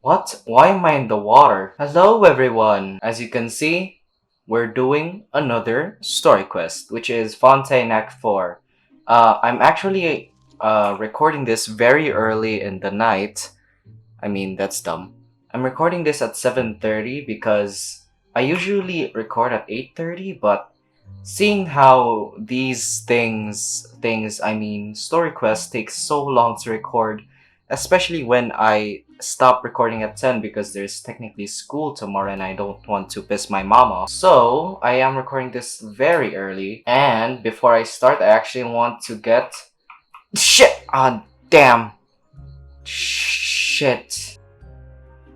What? Why am I in the water? Hello everyone! As you can see, we're doing another story quest, which is Fontaine Act 4. I'm actually recording this very early in the night. I mean, that's dumb. I'm recording this at 7:30 because I usually record at 8:30, but seeing how these I mean, story quests take so long to record, especially when I stop recording at 10 because there's technically school tomorrow and I don't want to piss my mom off. So, I am recording this very early, and before I start, I actually want to get shit on damn shit.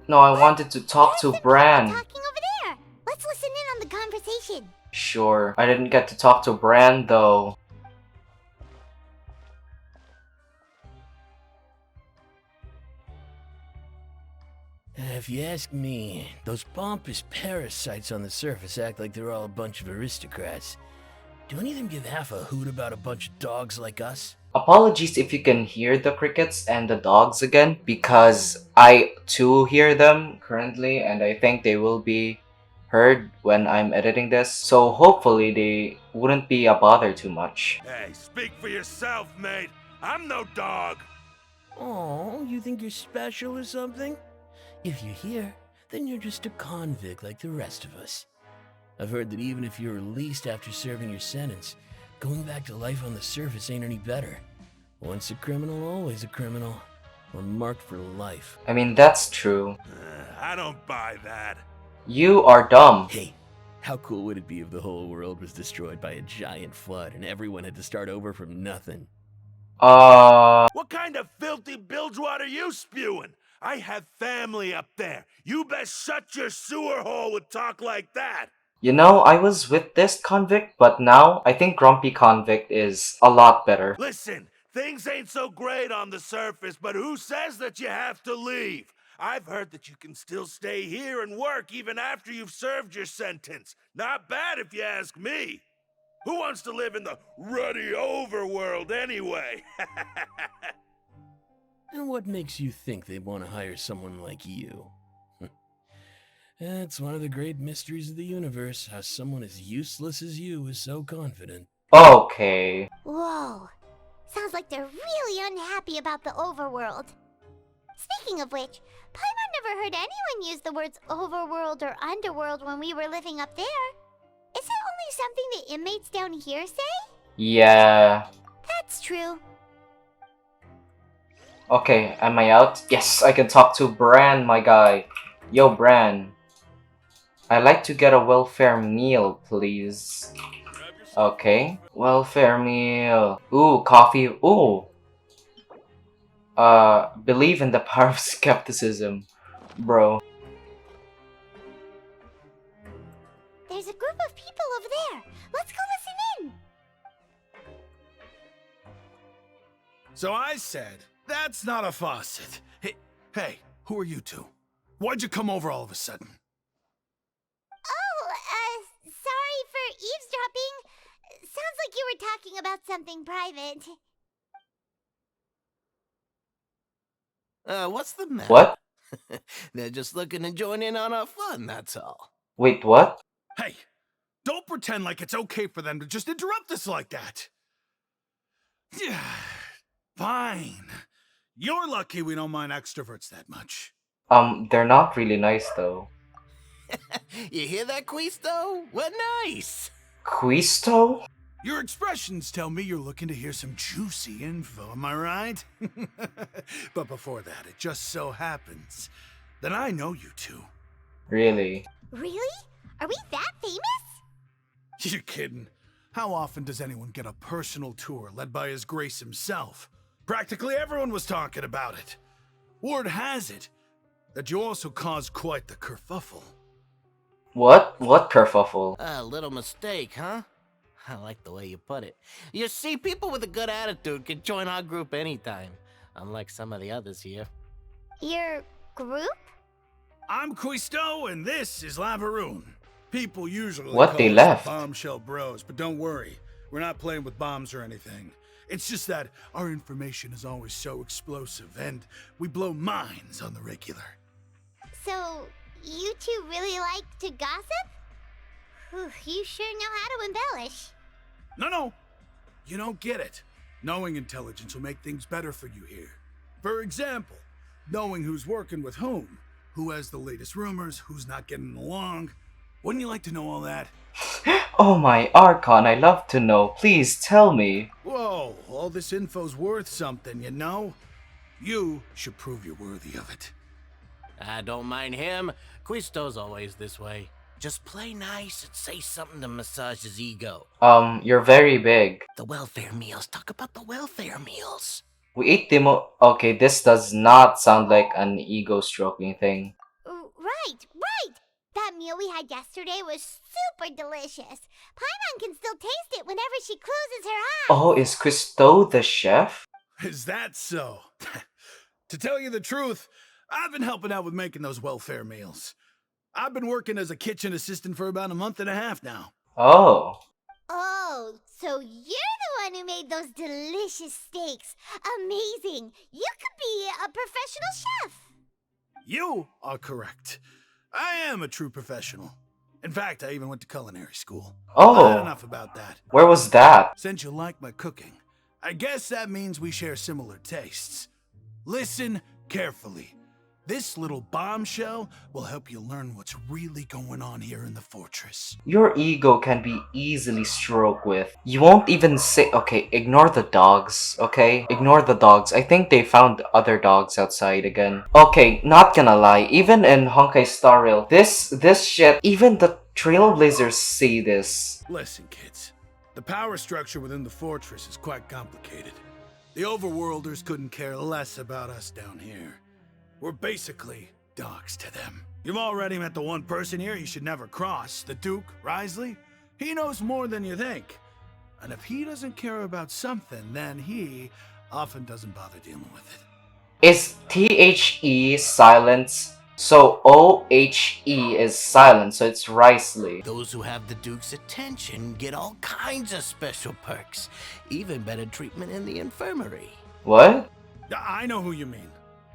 No, I What? wanted to talk There's to some people Bran. talking over there. Let's listen in on the conversation. Sure, I didn't get to talk to Bran though. If you ask me, those pompous parasites on the surface act like they're all a bunch of aristocrats. Do any of them give half a hoot about a bunch of dogs like us? Apologies if you can hear the crickets and the dogs again, because I too hear them currently and I think they will be heard when I'm editing this, so hopefully they wouldn't be a bother too much. Hey, speak for yourself, mate. I'm no dog. Oh, you think you're special or something? If you're here, then you're just a convict like the rest of us. I've heard that even if you're released after serving your sentence, going back to life on the surface ain't any better. Once a criminal, always a criminal. Or marked for life. I mean, that's true. I don't buy that. You are dumb. Hey, how cool would it be if the whole world was destroyed by a giant flood and everyone had to start over from nothing? What kind of filthy bilgewater are you spewing? I have family up there. You best shut your sewer hole with talk like that. You know, I was with this convict, but now I think Grumpy Convict is a lot better. Listen, things ain't so great on the surface, but who says that you have to leave? I've heard that you can still stay here and work even after you've served your sentence. Not bad if you ask me. Who wants to live in the ruddy overworld anyway? And what makes you think they want to hire someone like you? It's one of the great mysteries of the universe, how someone as useless as you is so confident. Okay. Whoa. Sounds like they're really unhappy about the overworld. Speaking of which, Paimon never heard anyone use the words overworld or underworld when we were living up there. Is it only something the inmates down here say? Yeah. That's true. Okay, am I out? Yes, I can talk to Bran, my guy. Yo, Bran. I'd like to get a welfare meal, please. Okay. Welfare meal. Ooh, coffee. Ooh. Believe in the power of skepticism, bro. There's a group of people over there. Let's go listen in. So I said, that's not a faucet. Hey, who are you two? Why'd you come over all of a sudden? Oh, sorry for eavesdropping. Sounds like you were talking about something private. What's the matter? What? They're just looking to join in on our fun, that's all. Wait, what? Hey, don't pretend like it's okay for them to just interrupt us like that. Yeah, fine. You're lucky we don't mind extroverts that much. They're not really nice though. You hear that, Quisto? What nice! Quisto? Your expressions tell me you're looking to hear some juicy info, am I right? But before that, it just so happens that I know you two. Really? Really? Are we that famous? You're kidding. How often does anyone get a personal tour led by His Grace himself? Practically everyone was talking about it. Word has it that you also caused quite the kerfuffle. What? What kerfuffle? A little mistake, huh? I like the way you put it. You see, people with a good attitude can join our group anytime, unlike some of the others here. Your group? I'm Quisto, and this is Lavaroon. People usually What, call they us left? the Bombshell Bros, but don't worry. We're not playing with bombs or anything. It's just that our information is always so explosive, and we blow minds on the regular. So, you two really like to gossip? Whew, you sure know how to embellish. No. You don't get it. Knowing intelligence will make things better for you here. For example, knowing who's working with whom, who has the latest rumors, who's not getting along. Wouldn't you like to know all that? Oh my Archon, I love to know. Please tell me. Whoa, all this info's worth something, you know? You should prove you're worthy of it. I don't mind him. Quisto's always this way. Just play nice and say something to massage his ego. You're very big. The welfare meals. Talk about the welfare meals. We ate demo. Okay, this does not sound like an ego stroking thing. Right. That meal we had yesterday was super delicious. Paimon can still taste it whenever she closes her eyes. Oh, is Cousteau the chef? Is that so? To tell you the truth, I've been helping out with making those welfare meals. I've been working as a kitchen assistant for about a month and a half now. Oh. Oh, so you're the one who made those delicious steaks. Amazing. You could be a professional chef. You are correct. I am a true professional. In fact, I even went to culinary school. Oh. But enough about that. Where was that? Since you like my cooking, I guess that means we share similar tastes. Listen carefully. This little bombshell will help you learn what's really going on here in the fortress. Your ego can be easily stroked with. You won't even say. Okay, ignore the dogs, okay? Ignore the dogs. I think they found other dogs outside again. Okay, not gonna lie. Even in Honkai Star Rail, this shit, even the Trailblazers see this. Listen, kids. The power structure within the fortress is quite complicated. The Overworlders couldn't care less about us down here. We're basically dogs to them. You've already met the one person here you should never cross, the Duke, Wriothesley. He knows more than you think. And if he doesn't care about something, then he often doesn't bother dealing with it. Is THE silence? So OHE is silent, so it's Wriothesley. Those who have the Duke's attention get all kinds of special perks. Even better treatment in the infirmary. What? I know who you mean.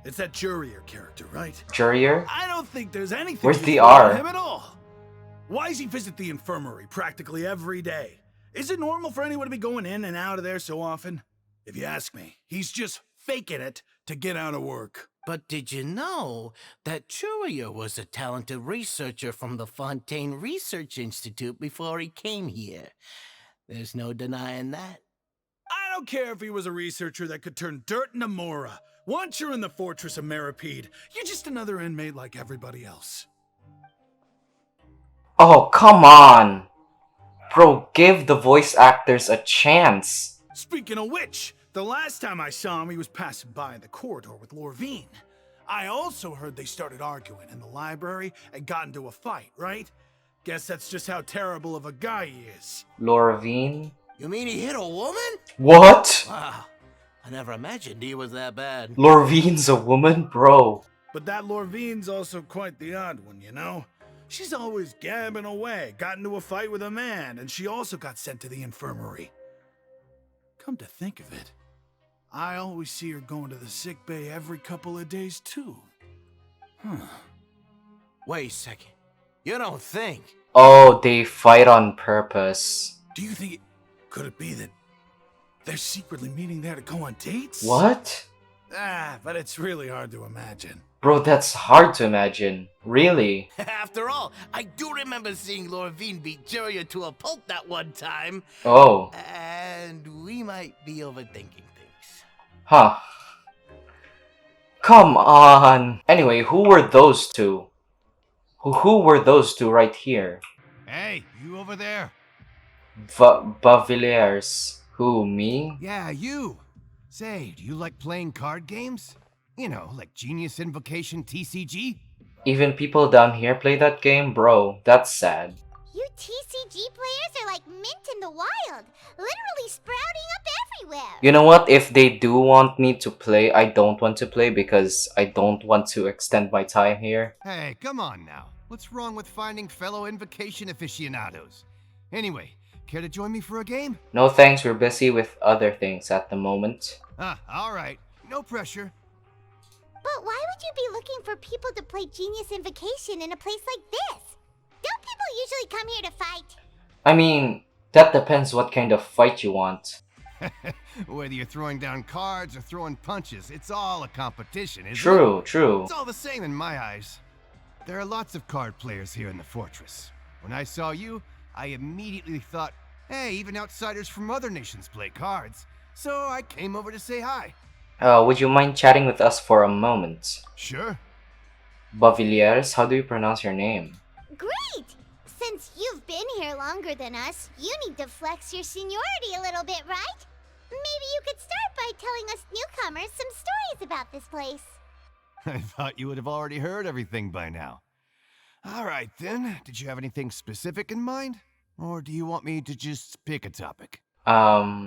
It's that Jurier character, right? Jurier? I don't think there's anything Where's the useful about R? him at all. Why does he visit the infirmary practically every day? Is it normal for anyone to be going in and out of there so often? If you ask me, he's just faking it to get out of work. But did you know that Churia was a talented researcher from the Fontaine Research Institute before he came here? There's no denying that. I don't care if he was a researcher that could turn dirt into Mora. Once you're in the fortress of Meripede, you're just another inmate like everybody else. Oh, come on! Bro, give the voice actors a chance. Speaking of which, the last time I saw him, he was passing by in the corridor with Lorvine. I also heard they started arguing in the library and got into a fight, right? Guess that's just how terrible of a guy he is. Lorvine? You mean he hit a woman? What? Wow, I never imagined he was that bad. Lorvine's a woman? Bro. But that Lorvine's also quite the odd one, you know? She's always gabbing away, got into a fight with a man, and she also got sent to the infirmary. Come to think of it, I always see her going to the sick bay every couple of days, too. Huh. Wait a second. You don't think? Oh, they fight on purpose. Do you think could it be that they're secretly meeting there to go on dates? What? But it's really hard to imagine. Bro, that's hard to imagine. Really? After all, I do remember seeing Lorvine beat Juria to a pulp that one time. Oh. And we might be overthinking things. Huh. Come on. Anyway, who were those two? Who were those two right here? Hey, you over there? Baviliers. Who, me? Yeah, you. Say, do you like playing card games? You know, like Genius Invocation TCG? Even people down here play that game? Bro, that's sad. You TCG players are like mint in the wild, literally sprouting up everywhere. You know what? If they do want me to play, I don't want to play because I don't want to extend my time here. Hey, come on now. What's wrong with finding fellow Invocation aficionados? Anyway, care to join me for a game? No thanks, we're busy with other things at the moment. Alright. No pressure. But why would you be looking for people to play Genius Invocation in a place like this? Don't people usually come here to fight? I mean, that depends what kind of fight you want. Whether you're throwing down cards or throwing punches, it's all a competition, isn't it? True, true. It's all the same in my eyes. There are lots of card players here in the fortress. When I saw you, I immediately thought, hey, even outsiders from other nations play cards. So I came over to say hi. Would you mind chatting with us for a moment? Sure. Baviliers, how do you pronounce your name? Great! Since you've been here longer than us, you need to flex your seniority a little bit, right? Maybe you could start by telling us newcomers some stories about this place. I thought you would have already heard everything by now. All right, then. Did you have anything specific in mind? Or do you want me to just pick a topic? Neither.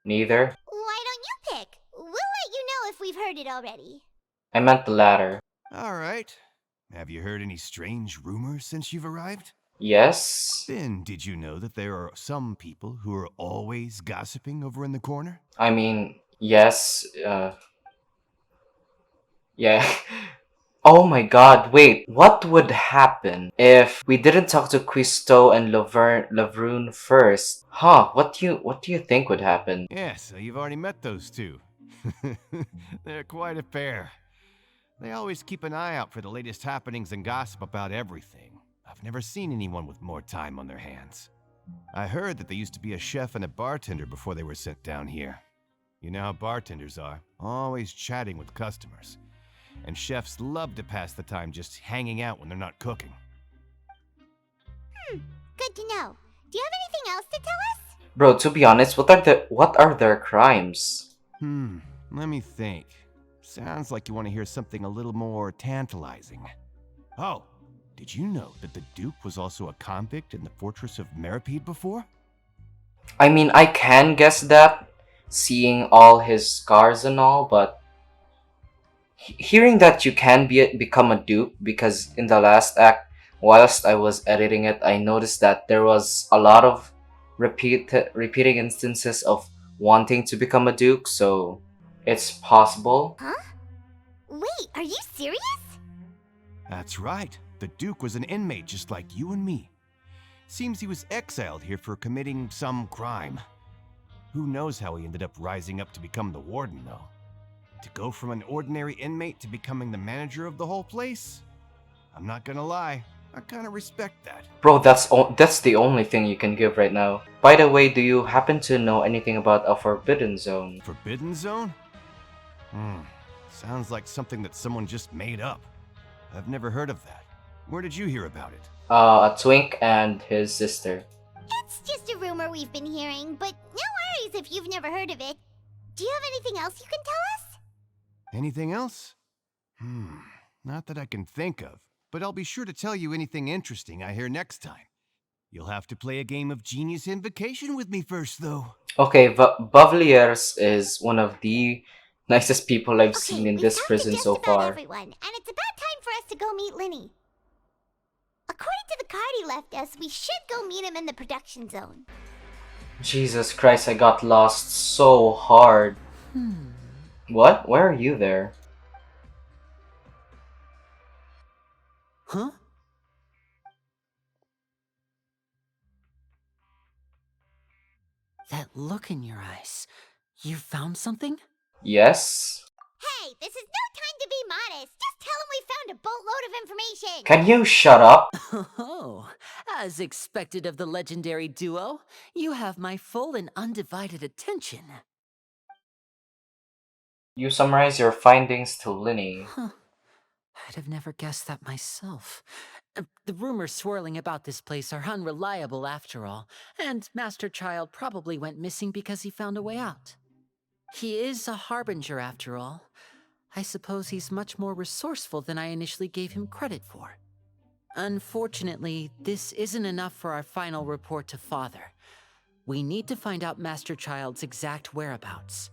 Why don't you pick? We'll let you know if we've heard it already. I meant the latter. All right. Have you heard any strange rumors since you've arrived? Yes? Then, did you know that there are some people who are always gossiping over in the corner? I mean, yes, yeah. Oh my god, wait. What would happen if we didn't talk to Quisto and Laverne first? Huh, what do you think would happen? Yeah, so you've already met those two. They're quite a pair. They always keep an eye out for the latest happenings and gossip about everything. I've never seen anyone with more time on their hands. I heard that they used to be a chef and a bartender before they were sent down here. You know how bartenders are, always chatting with customers. And chefs love to pass the time just hanging out when they're not cooking. Good to know. Do you have anything else to tell us? Bro, to be honest, what are their crimes? Let me think. Sounds like you want to hear something a little more tantalizing. Oh, did you know that the Duke was also a convict in the Fortress of Meripede before? I mean, I can guess that, seeing all his scars and all, but hearing that you can become a duke, because in the last act, whilst I was editing it, I noticed that there was a lot of repeating instances of wanting to become a duke, so it's possible. Huh? Wait, are you serious? That's right. The Duke was an inmate just like you and me. Seems he was exiled here for committing some crime. Who knows how he ended up rising up to become the warden, though? To go from an ordinary inmate to becoming the manager of the whole place? I'm not gonna lie, I kinda respect that. Bro, that's the only thing you can give right now. By the way, do you happen to know anything about a Forbidden Zone? Forbidden Zone? Sounds like something that someone just made up. I've never heard of that. Where did you hear about it? A twink and his sister. It's just a rumor we've been hearing, but no worries if you've never heard of it. Do you have anything else you can tell us? Anything else? Not that I can think of, but I'll be sure to tell you anything interesting I hear next time. You'll have to play a game of Genius Invocation with me first, though. Okay, Baveliers is one of the nicest people I've seen in we've this talked to prison just so about far. everyone, and it's about time for us to go meet Linny. According to the card he left us, we should go meet him in the production zone. Jesus Christ, I got lost so hard. What? Why are you there? Huh? That look in your eyes. You found something? Yes? Hey, this is no time to be modest. Just tell him we found a boatload of information. Can you shut up? Oh, as expected of the legendary duo, you have my full and undivided attention. You summarize your findings to Linny. Huh. I'd have never guessed that myself. The rumors swirling about this place are unreliable after all, and Master Child probably went missing because he found a way out. He is a harbinger after all. I suppose he's much more resourceful than I initially gave him credit for. Unfortunately, this isn't enough for our final report to Father. We need to find out Master Child's exact whereabouts.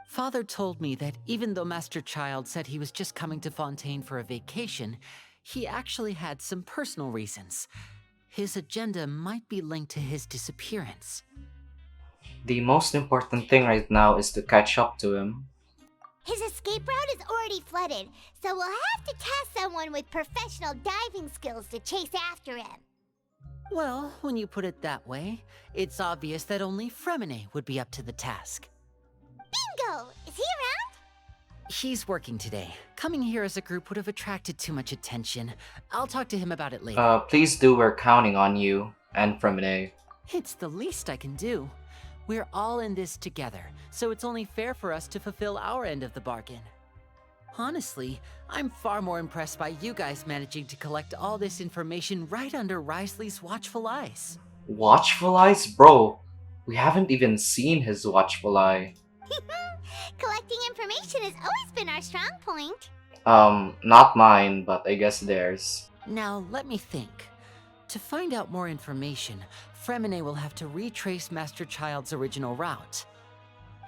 Father told me that even though Master Child said he was just coming to Fontaine for a vacation, he actually had some personal reasons. His agenda might be linked to his disappearance. The most important thing right now is to catch up to him. His escape route is already flooded, so we'll have to task someone with professional diving skills to chase after him. Well, when you put it that way, it's obvious that only Fremine would be up to the task. Bingo! Is he around? He's working today. Coming here as a group would have attracted too much attention. I'll talk to him about it later. Please do, we're counting on you. And Fremine. It's the least I can do. We're all in this together, so it's only fair for us to fulfill our end of the bargain. Honestly, I'm far more impressed by you guys managing to collect all this information right under Wriothesley's watchful eyes. Watchful eyes? Bro, we haven't even seen his watchful eye. Collecting information has always been our strong point. Not mine, but I guess theirs. Now, let me think. To find out more information, Fremine will have to retrace Master Child's original route.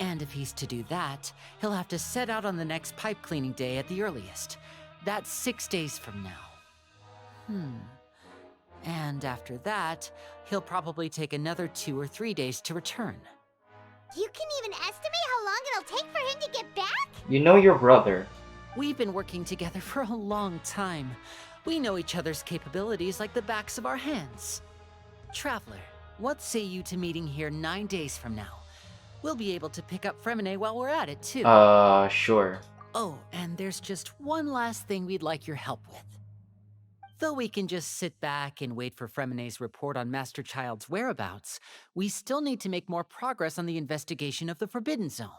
And if he's to do that, he'll have to set out on the next pipe cleaning day at the earliest. That's 6 days from now. And after that, he'll probably take another 2 or 3 days to return. You can even estimate how long it'll take for him to get back? You know your brother. We've been working together for a long time. We know each other's capabilities like the backs of our hands. Traveler, what say you to meeting here 9 days from now? We'll be able to pick up Fremine while we're at it, too. Sure. Oh, and there's just one last thing we'd like your help with. Though we can just sit back and wait for Fremine's report on Master Child's whereabouts, we still need to make more progress on the investigation of the Forbidden Zone.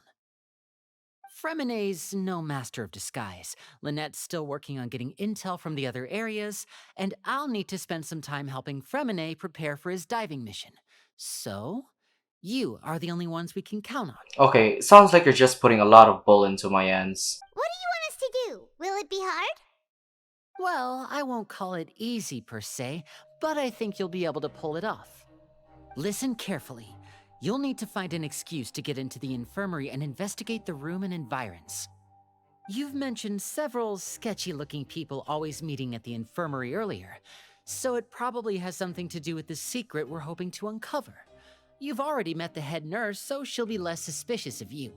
Fremine's no master of disguise, Lynette's still working on getting intel from the other areas, and I'll need to spend some time helping Fremine prepare for his diving mission. So, you are the only ones we can count on. Okay, sounds like you're just putting a lot of bull into my ends. What do you want us to do? Will it be hard? Well, I won't call it easy per se, but I think you'll be able to pull it off. Listen carefully. You'll need to find an excuse to get into the infirmary and investigate the room and environs. You've mentioned several sketchy-looking people always meeting at the infirmary earlier, so it probably has something to do with the secret we're hoping to uncover. You've already met the head nurse, so she'll be less suspicious of you.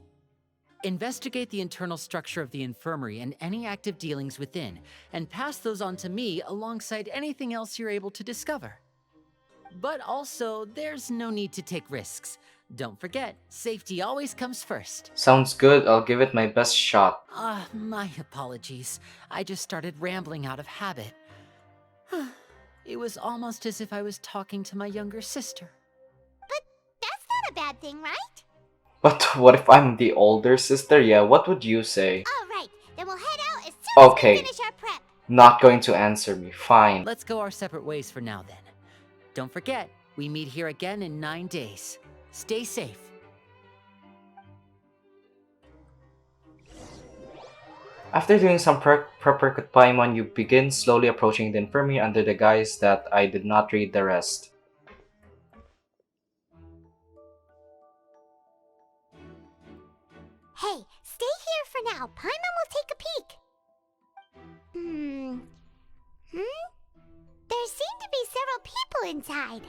Investigate the internal structure of the infirmary and any active dealings within, and pass those on to me alongside anything else you're able to discover. But also, there's no need to take risks. Don't forget, safety always comes first. Sounds good, I'll give it my best shot. My apologies. I just started rambling out of habit. It was almost as if I was talking to my younger sister. But that's not a bad thing, right? But what if I'm the older sister? Yeah, what would you say? Alright, then we'll head out as soon as Okay. we finish our prep. Not going to answer me, fine. Let's go our separate ways for now then. Don't forget, we meet here again in 9 days. Stay safe. After doing some prep with Paimon, you begin slowly approaching the infirmary under the guise that I did not read the rest. Hey, stay here for now. Paimon will take a peek. There seem to be several people inside.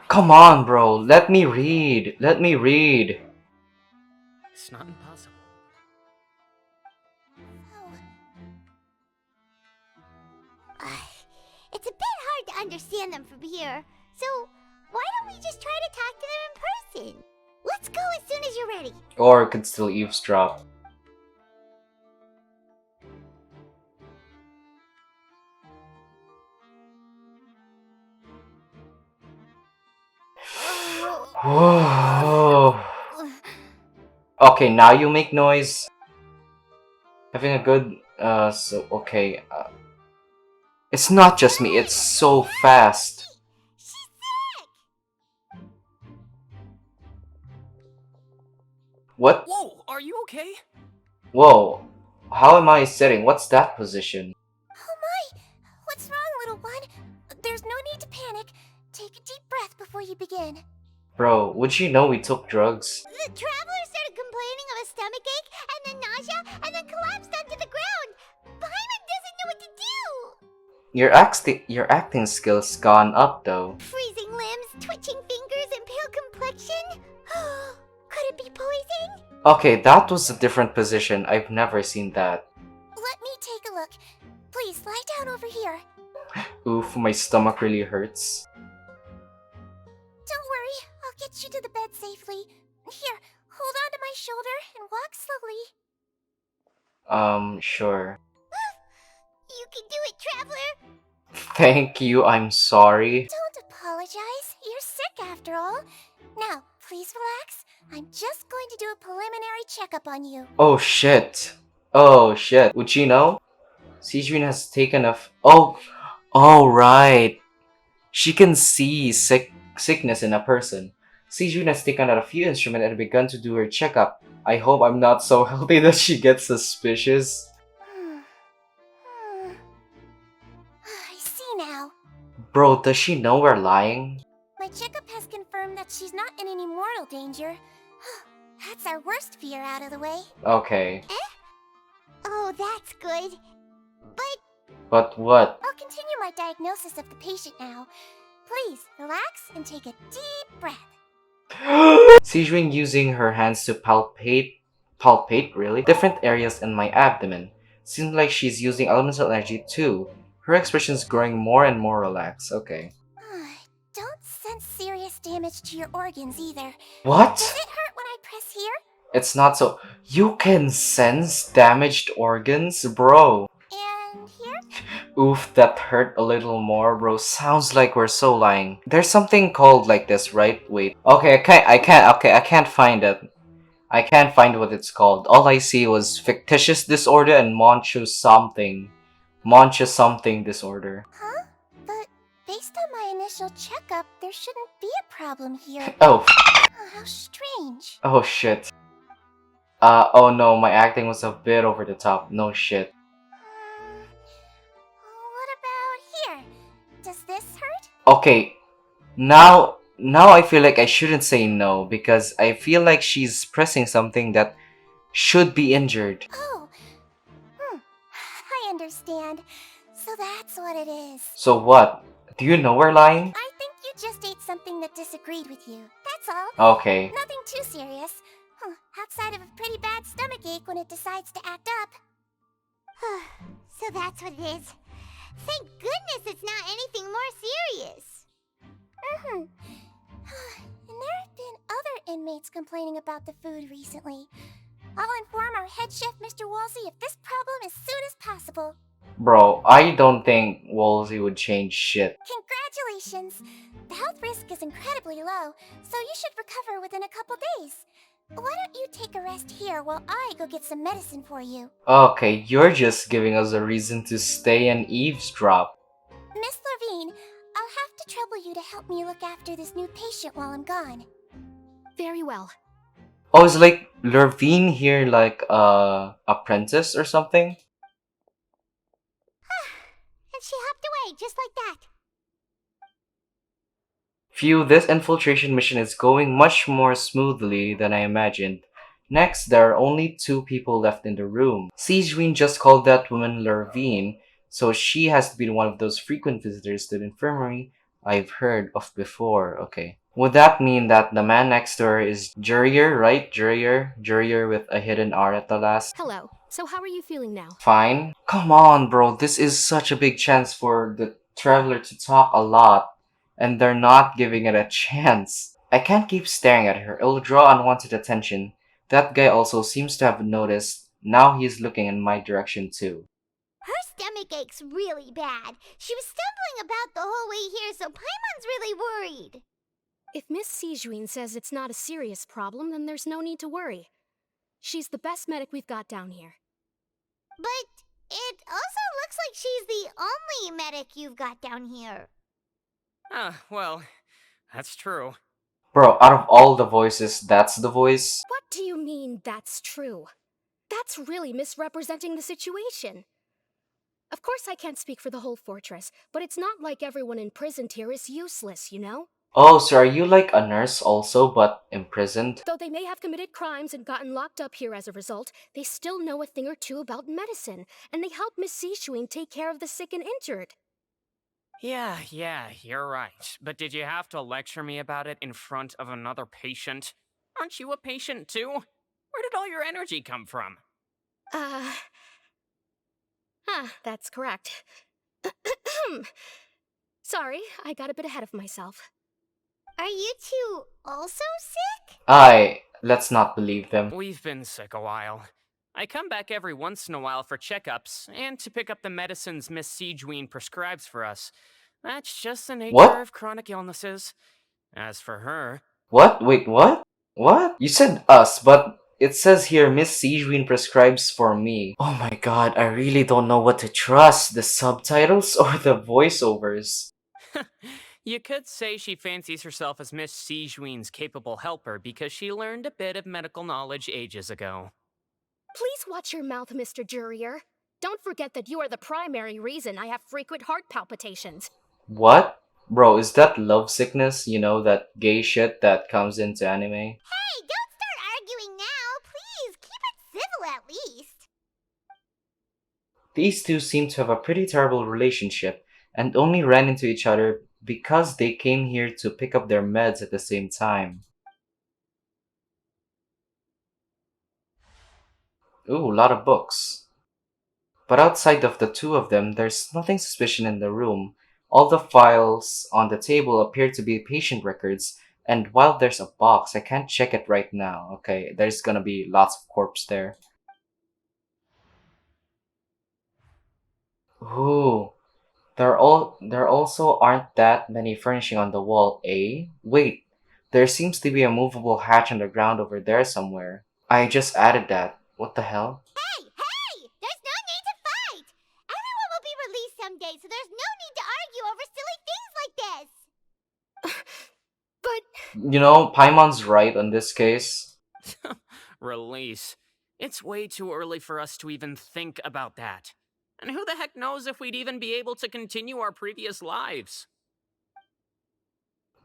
Come on, bro. Let me read. Let me read. It's not impossible. It's a bit hard to understand them from here. So, why don't we just try to talk to them in person? Let's go as soon as you're ready. Or could still eavesdrop. Whoa. Okay, now you make noise. Having a good, okay. It's not just me, it's so fast. She's sick! What? Whoa, are you okay? Whoa. How am I sitting? What's that position? Oh my! What's wrong, little one? There's no need to panic. Take a deep breath before you begin. Bro, would you know we took drugs? The traveler started complaining of a stomachache, and then nausea, and then collapsed onto the ground. Paimon doesn't know what to do! Your acting skills gone up though. Freeze twitching fingers and pale complexion? Could it be poison? Okay, that was a different position. I've never seen that. Let me take a look. Please lie down over here. Oof, my stomach really hurts. Don't worry, I'll get you to the bed safely. Here, hold on to my shoulder and walk slowly. Sure. You can do it, Traveler! Thank you, I'm sorry. Don't apologize. You're sick after all. Now, please relax. I'm just going to do a preliminary checkup on you. Oh shit. Oh shit. Uchino? Sijun has taken a oh right. She can see sickness in a person. Sijun has taken out a few instruments and begun to do her checkup. I hope I'm not so healthy that she gets suspicious. I see now. Bro, does she know we're lying? My checkup has confirmed that she's not in any mortal danger. That's our worst fear out of the way. Okay. Oh, that's good. But what? I'll continue my diagnosis of the patient now. Please, relax and take a deep breath. Sijun using her hands to palpate really? Different areas in my abdomen. Seems like she's using elemental energy too. Her expression's growing more and more relaxed. Okay. Don't sense serious damage to your organs either. What? Does it hurt when I press here? It's not so. You can sense damaged organs, bro. And here? Oof, that hurt a little more, bro. Sounds like we're so lying. There's something called like this, right? Wait. Okay, I can't find it. I can't find what it's called. All I see was fictitious disorder and Moncho something. Moncho something disorder. Huh? But based on my initial checkup, there shouldn't be a problem here. Oh. Oh, how strange. Oh shit. Oh no, my acting was a bit over the top. No shit. What about here? Does this hurt? Okay, now I feel like I shouldn't say no because I feel like she's pressing something that should be injured. Oh. I understand. So that's what it is. So what? Do you know we're lying? I think you just ate something that disagreed with you. That's all. Okay. Nothing too serious. Outside of a pretty bad stomachache when it decides to act up. So that's what it is. Thank goodness it's not anything more serious. And there have been other inmates complaining about the food recently. I'll inform our head chef, Mr. Wolsey, of this problem as soon as possible. Bro, I don't think Wolsey would change shit. Congratulations! The health risk is incredibly low, so you should recover within a couple days. Why don't you take a rest here while I go get some medicine for you? Okay, you're just giving us a reason to stay and eavesdrop. Miss Levine, I'll have to trouble you to help me look after this new patient while I'm gone. Very well. Oh, is like Levine here like apprentice or something? And she hopped away just like that. Phew, this infiltration mission is going much more smoothly than I imagined. Next, there are only 2 people left in the room. Sijun just called that woman Levine, so she has to be one of those frequent visitors to the infirmary I've heard of before. Okay. Would that mean that the man next to her is Jurier, right? Jurier with a hidden R at the last? Hello. So how are you feeling now? Fine. Come on, bro. This is such a big chance for the traveler to talk a lot, and they're not giving it a chance. I can't keep staring at her. It'll draw unwanted attention. That guy also seems to have noticed. Now he's looking in my direction too. Her stomach ache's really bad. She was stumbling about the whole way here, so Paimon's really worried. If Miss Sijuin says it's not a serious problem, then there's no need to worry. She's the best medic we've got down here. But it also looks like she's the only medic you've got down here. Well, that's true. Bro, out of all the voices, that's the voice? What do you mean, that's true? That's really misrepresenting the situation. Of course I can't speak for the whole fortress, but it's not like everyone imprisoned here is useless, you know? Oh, so are you like a nurse also, but imprisoned? Though they may have committed crimes and gotten locked up here as a result, they still know a thing or two about medicine, and they help Miss Sishuing take care of the sick and injured. Yeah, you're right. But did you have to lecture me about it in front of another patient? Aren't you a patient too? Where did all your energy come from? Uh, that's correct. Sorry, I got a bit ahead of myself. Are you two also sick? Let's not believe them. We've been sick a while. I come back every once in a while for checkups and to pick up the medicines Miss Siegeween prescribes for us. That's just the nature What? of chronic illnesses. As for her, What? Wait, what? What? You said us, but it says here Miss Sijuin prescribes for me. Oh my god, I really don't know what to trust, the subtitles or the voiceovers. you could say she fancies herself as Miss Siegeween's capable helper because she learned a bit of medical knowledge ages ago. Please watch your mouth, Mr. Jurier. Don't forget that you are the primary reason I have frequent heart palpitations. What? Bro, is that love sickness? You know, that gay shit that comes into anime? Hey, don't start arguing now. Please, keep it civil at least. These two seem to have a pretty terrible relationship and only ran into each other because they came here to pick up their meds at the same time. Ooh, a lot of books. But outside of the two of them, there's nothing suspicious in the room. All the files on the table appear to be patient records, and while there's a box, I can't check it right now. Okay, there's gonna be lots of corpse there. Ooh, there also aren't that many furnishing on the wall, eh? Wait, there seems to be a movable hatch on the ground over there somewhere. I just added that. What the hell? Hey, hey! There's no need to fight! Everyone will be released someday, so there's no need to argue over silly things like this! But You know, Paimon's right on this case. Release. It's way too early for us to even think about that. And who the heck knows if we'd even be able to continue our previous lives?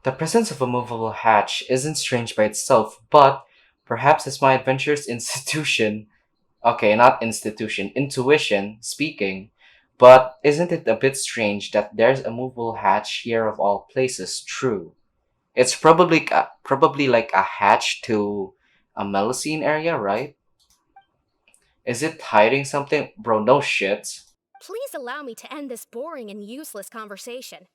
The presence of a movable hatch isn't strange by itself, but perhaps it's my adventurous institution. Okay, not institution, intuition speaking. But isn't it a bit strange that there's a movable hatch here of all places? True. It's probably like a hatch to a Melusine area, right? Is it hiding something? Bro, no shit. please allow me to end this boring and useless conversation.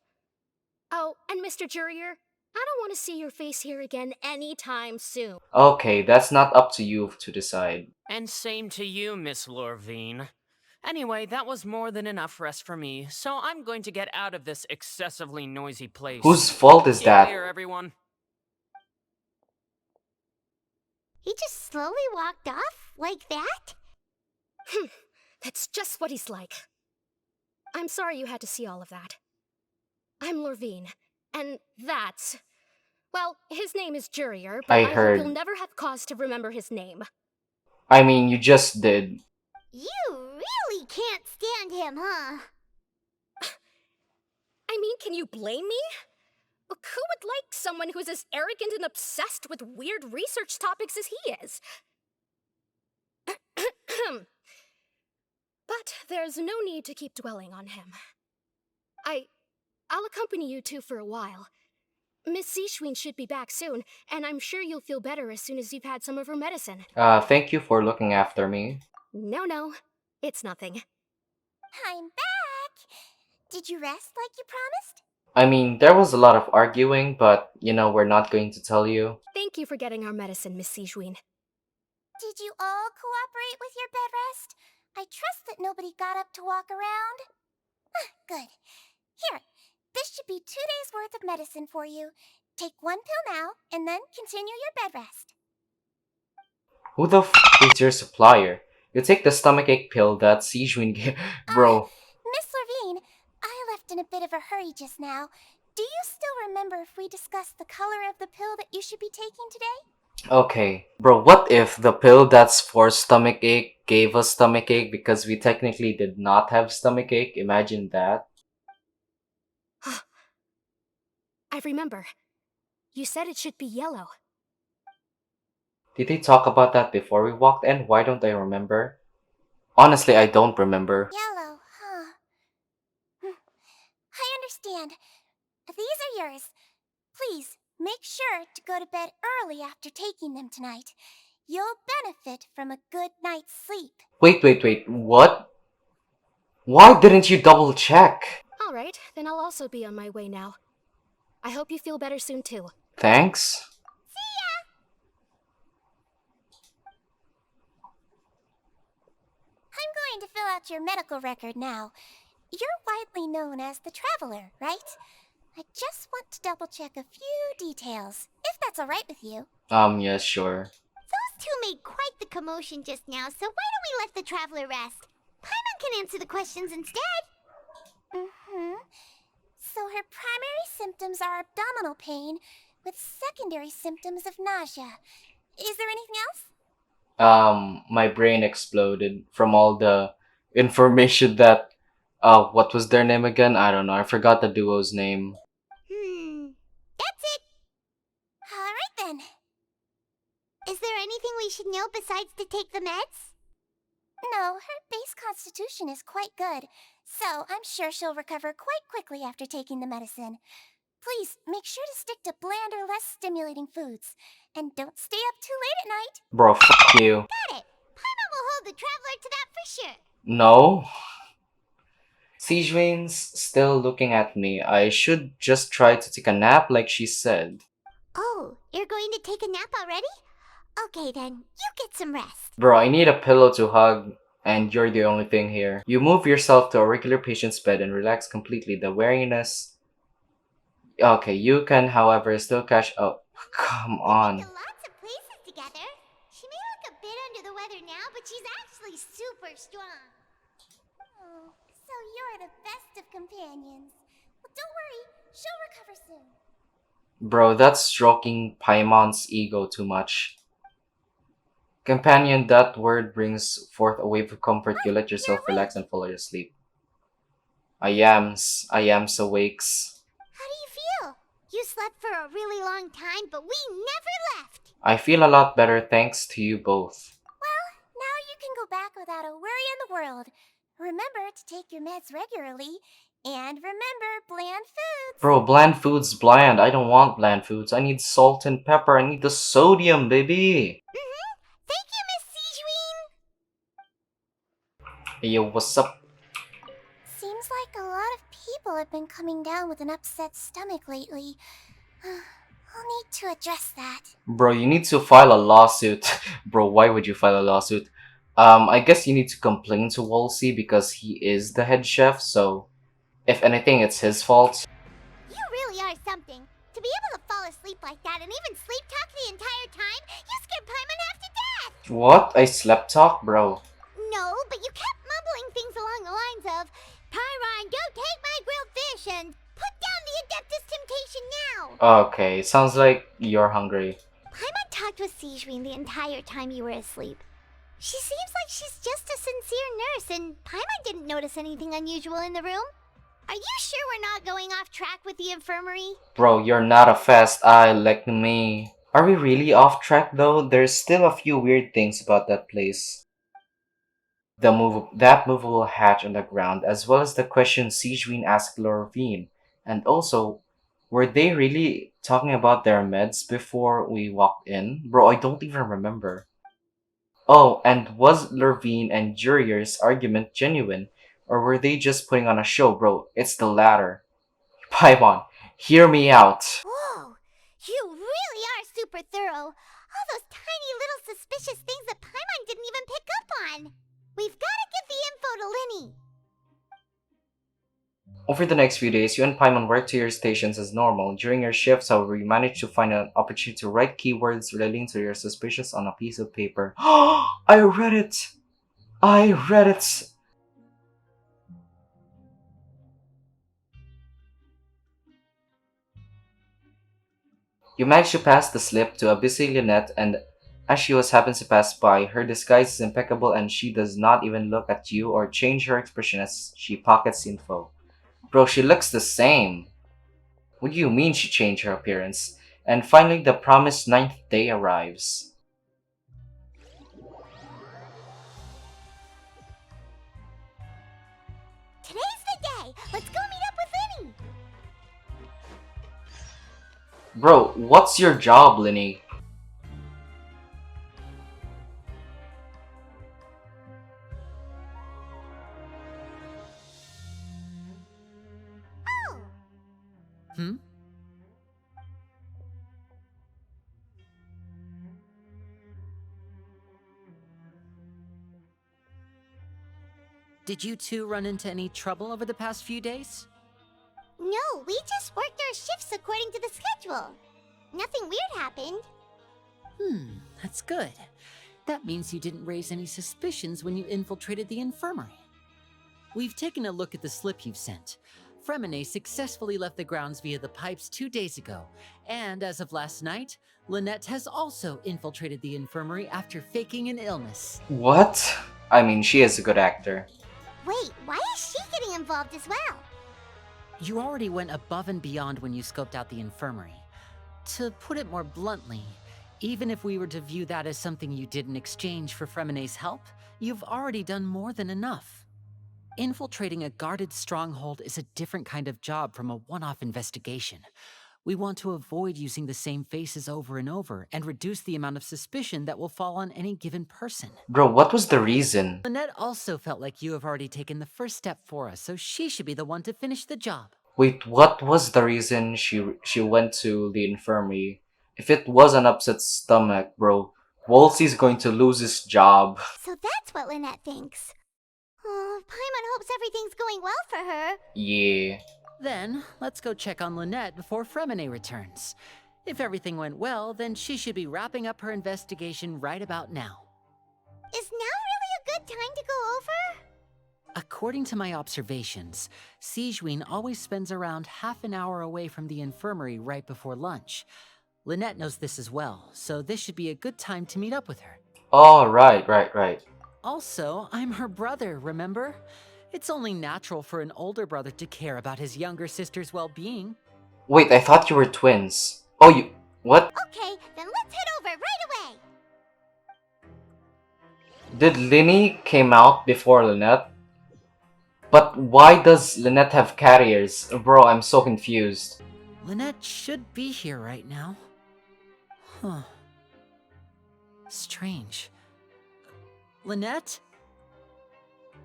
Oh, and Mr. Jurier, I don't want to see your face here again anytime soon. Okay, that's not up to you to decide. And same to you, Miss Lorvine. Anyway, that was more than enough rest for me, so I'm going to get out of this excessively noisy place. Whose fault is See you that? later, everyone. He just slowly walked off like that? That's just what he's like. I'm sorry you had to see all of that. I'm Lorvine, and that's... Well, his name is Jurier, but I I heard. hope you'll never have cause to remember his name. I mean, you just did. You really can't stand him, huh? I mean, can you blame me? Look, who would like someone who is as arrogant and obsessed with weird research topics as he is? But there's no need to keep dwelling on him. I'll accompany you two for a while. Miss Sichuan should be back soon, and I'm sure you'll feel better as soon as you've had some of her medicine. Thank you for looking after me. No, it's nothing. I'm back! Did you rest like you promised? I mean, there was a lot of arguing, but you know, we're not going to tell you. Thank you for getting our medicine, Miss Sichuan. Did you all cooperate with your bed rest? I trust that nobody got up to walk around. Good. Here, this should be 2 days' worth of medicine for you. Take 1 pill now, and then continue your bed rest. Who the is your supplier? You take the stomachache pill that Sijuin gave. Bro, Miss Levine, I left in a bit of a hurry just now. Do you still remember if we discussed the color of the pill that you should be taking today? okay. Bro, what if the pill that's for stomachache gave us stomachache because we technically did not have stomachache? Imagine that. I remember. You said it should be yellow. Did they talk about that before we walked in? Why don't I remember? Honestly, I don't remember. Yellow, huh? I yours. Please, make sure to go to bed early after taking them tonight. You'll benefit from a good night's sleep. Wait, what? Why didn't you double check? Alright, then I'll also be on my way now. I hope you feel better soon too. Thanks. I'm going to fill out your medical record now. You're widely known as the Traveler, right? I just want to double check a few details, if that's alright with you. Yes, sure. Those two made quite the commotion just now, so why don't we let the Traveler rest? Paimon can answer the questions instead. So her primary symptoms are abdominal pain, with secondary symptoms of nausea. Is there anything else? My brain exploded from all the information that, what was their name again? I don't know. I forgot the duo's name. That's it. Alright then. Is there anything we should know besides to take the meds? No, her base constitution is quite good, so I'm sure she'll recover quite quickly after taking the medicine. Please, make sure to stick to bland or less stimulating foods. And don't stay up too late at night. Bro, fuck you. Got it. Paimon will hold the Traveler to that for sure. No. Sijwin's still looking at me. I should just try to take a nap like she said. Oh, you're going to take a nap already? Okay then, you get some rest. Bro, I need a pillow to hug, and you're the only thing here. You move yourself to a regular patient's bed and relax completely. The weariness... Okay, you can, however, still catch... Oh, come on. We've been to lots of places together. She may look a bit under the weather now, but she's actually super strong. Oh, so you're the best of companions. Well, don't worry, she'll recover soon. Bro, that's stroking Paimon's ego too much. Companion, that word brings forth a wave of comfort. You let yourself relax and fall asleep. I yams awakes. How do you feel? You slept for a really long time, but we never left. I feel a lot better thanks to you both. Well, now you can go back without a worry in the world. Remember to take your meds regularly, and remember bland foods. Bro, bland food's bland. I don't want bland foods. I need salt and pepper. I need the sodium, baby. Thank you, Miss Sijwin. Hey, yo, what's up? Seems like a lot of people have been coming down with an upset stomach lately. I'll need to address that. Bro, you need to file a lawsuit. Bro, why would you file a lawsuit? I guess you need to complain to Wolsey because he is the head chef, so if anything, it's his fault. You really are something. To be able to fall asleep like that and even sleep talk the entire time, you scared Paimon half to death! What? I slept talk, bro. No, but you kept mumbling things along the lines of, Pyron, go take my grilled fish and put down the Adeptus Temptation now! Okay, sounds like you're hungry. Paimon talked with Sijwin the entire time you were asleep. She seems like she's just a sincere nurse, and Paimon didn't notice anything unusual in the room. Are you sure we're not going off track with the infirmary? Bro, you're not a fast eye like me. Are we really off track though? There's still a few weird things about that place. That movable hatch on the ground, as well as the question Sijwin asked Lorvine. And also, were they really talking about their meds before we walked in? Bro, I don't even remember. Oh, and was Lorvine and Jurier's argument genuine? Or were they just putting on a show, bro? It's the latter. Paimon, hear me out. Whoa, you really are super thorough. All those tiny little suspicious things that Paimon didn't even pick up on. We've got to give the info to Linny. Over the next few days, you and Paimon worked to your stations as normal. During your shifts, however, you managed to find an opportunity to write keywords relating to your suspicions on a piece of paper. I read it! I read it! You managed to pass the slip to a busy Lynette, and as she happens to pass by, her disguise is impeccable and she does not even look at you or change her expression as she pockets info. Bro, she looks the same. What do you mean she changed her appearance? And finally, the promised 9th day arrives. Today's the day. Let's go meet up with Linny. Bro, what's your job, Linny? Oh, Hmm? Did you two run into any trouble over the past few days? no, we just worked our shifts according to the schedule. Nothing weird happened. That's good. That means you didn't raise any suspicions when you infiltrated the infirmary. We've taken a look at the slip you've sent. Fremine successfully left the grounds via the pipes 2 days ago, and as of last night, Lynette has also infiltrated the infirmary after faking an illness. What? I mean, she is a good actor. Wait, why is she getting involved as well? You already went above and beyond when you scoped out the infirmary. To put it more bluntly, even if we were to view that as something you did in exchange for Fremine's help, you've already done more than enough. Infiltrating a guarded stronghold is a different kind of job from a one-off investigation. We want to avoid using the same faces over and over and reduce the amount of suspicion that will fall on any given person. Bro, what was the reason? Lynette also felt like you have already taken the first step for us, so she should be the one to finish the job. Wait, what was the reason she went to the infirmary? If it was an upset stomach, bro, Wolsey's going to lose his job. So that's what Lynette thinks. Oh, Paimon hopes everything's going well for her. Yeah. Then, let's go check on Lynette before Fremine returns. If everything went well, then she should be wrapping up her investigation right about now. Is now really a good time to go over? According to my observations, Sigewinne always spends around half an hour away from the infirmary right before lunch. Lynette knows this as well, so this should be a good time to meet up with her. Oh, right. Also, I'm her brother, remember? It's only natural for an older brother to care about his younger sister's well-being. Wait, I thought you were twins. Oh, you... What? Okay, then let's head over right away. Did Linny came out before Lynette? But why does Lynette have carriers? Bro, I'm so confused. Lynette should be here right now. Huh. Strange. Lynette?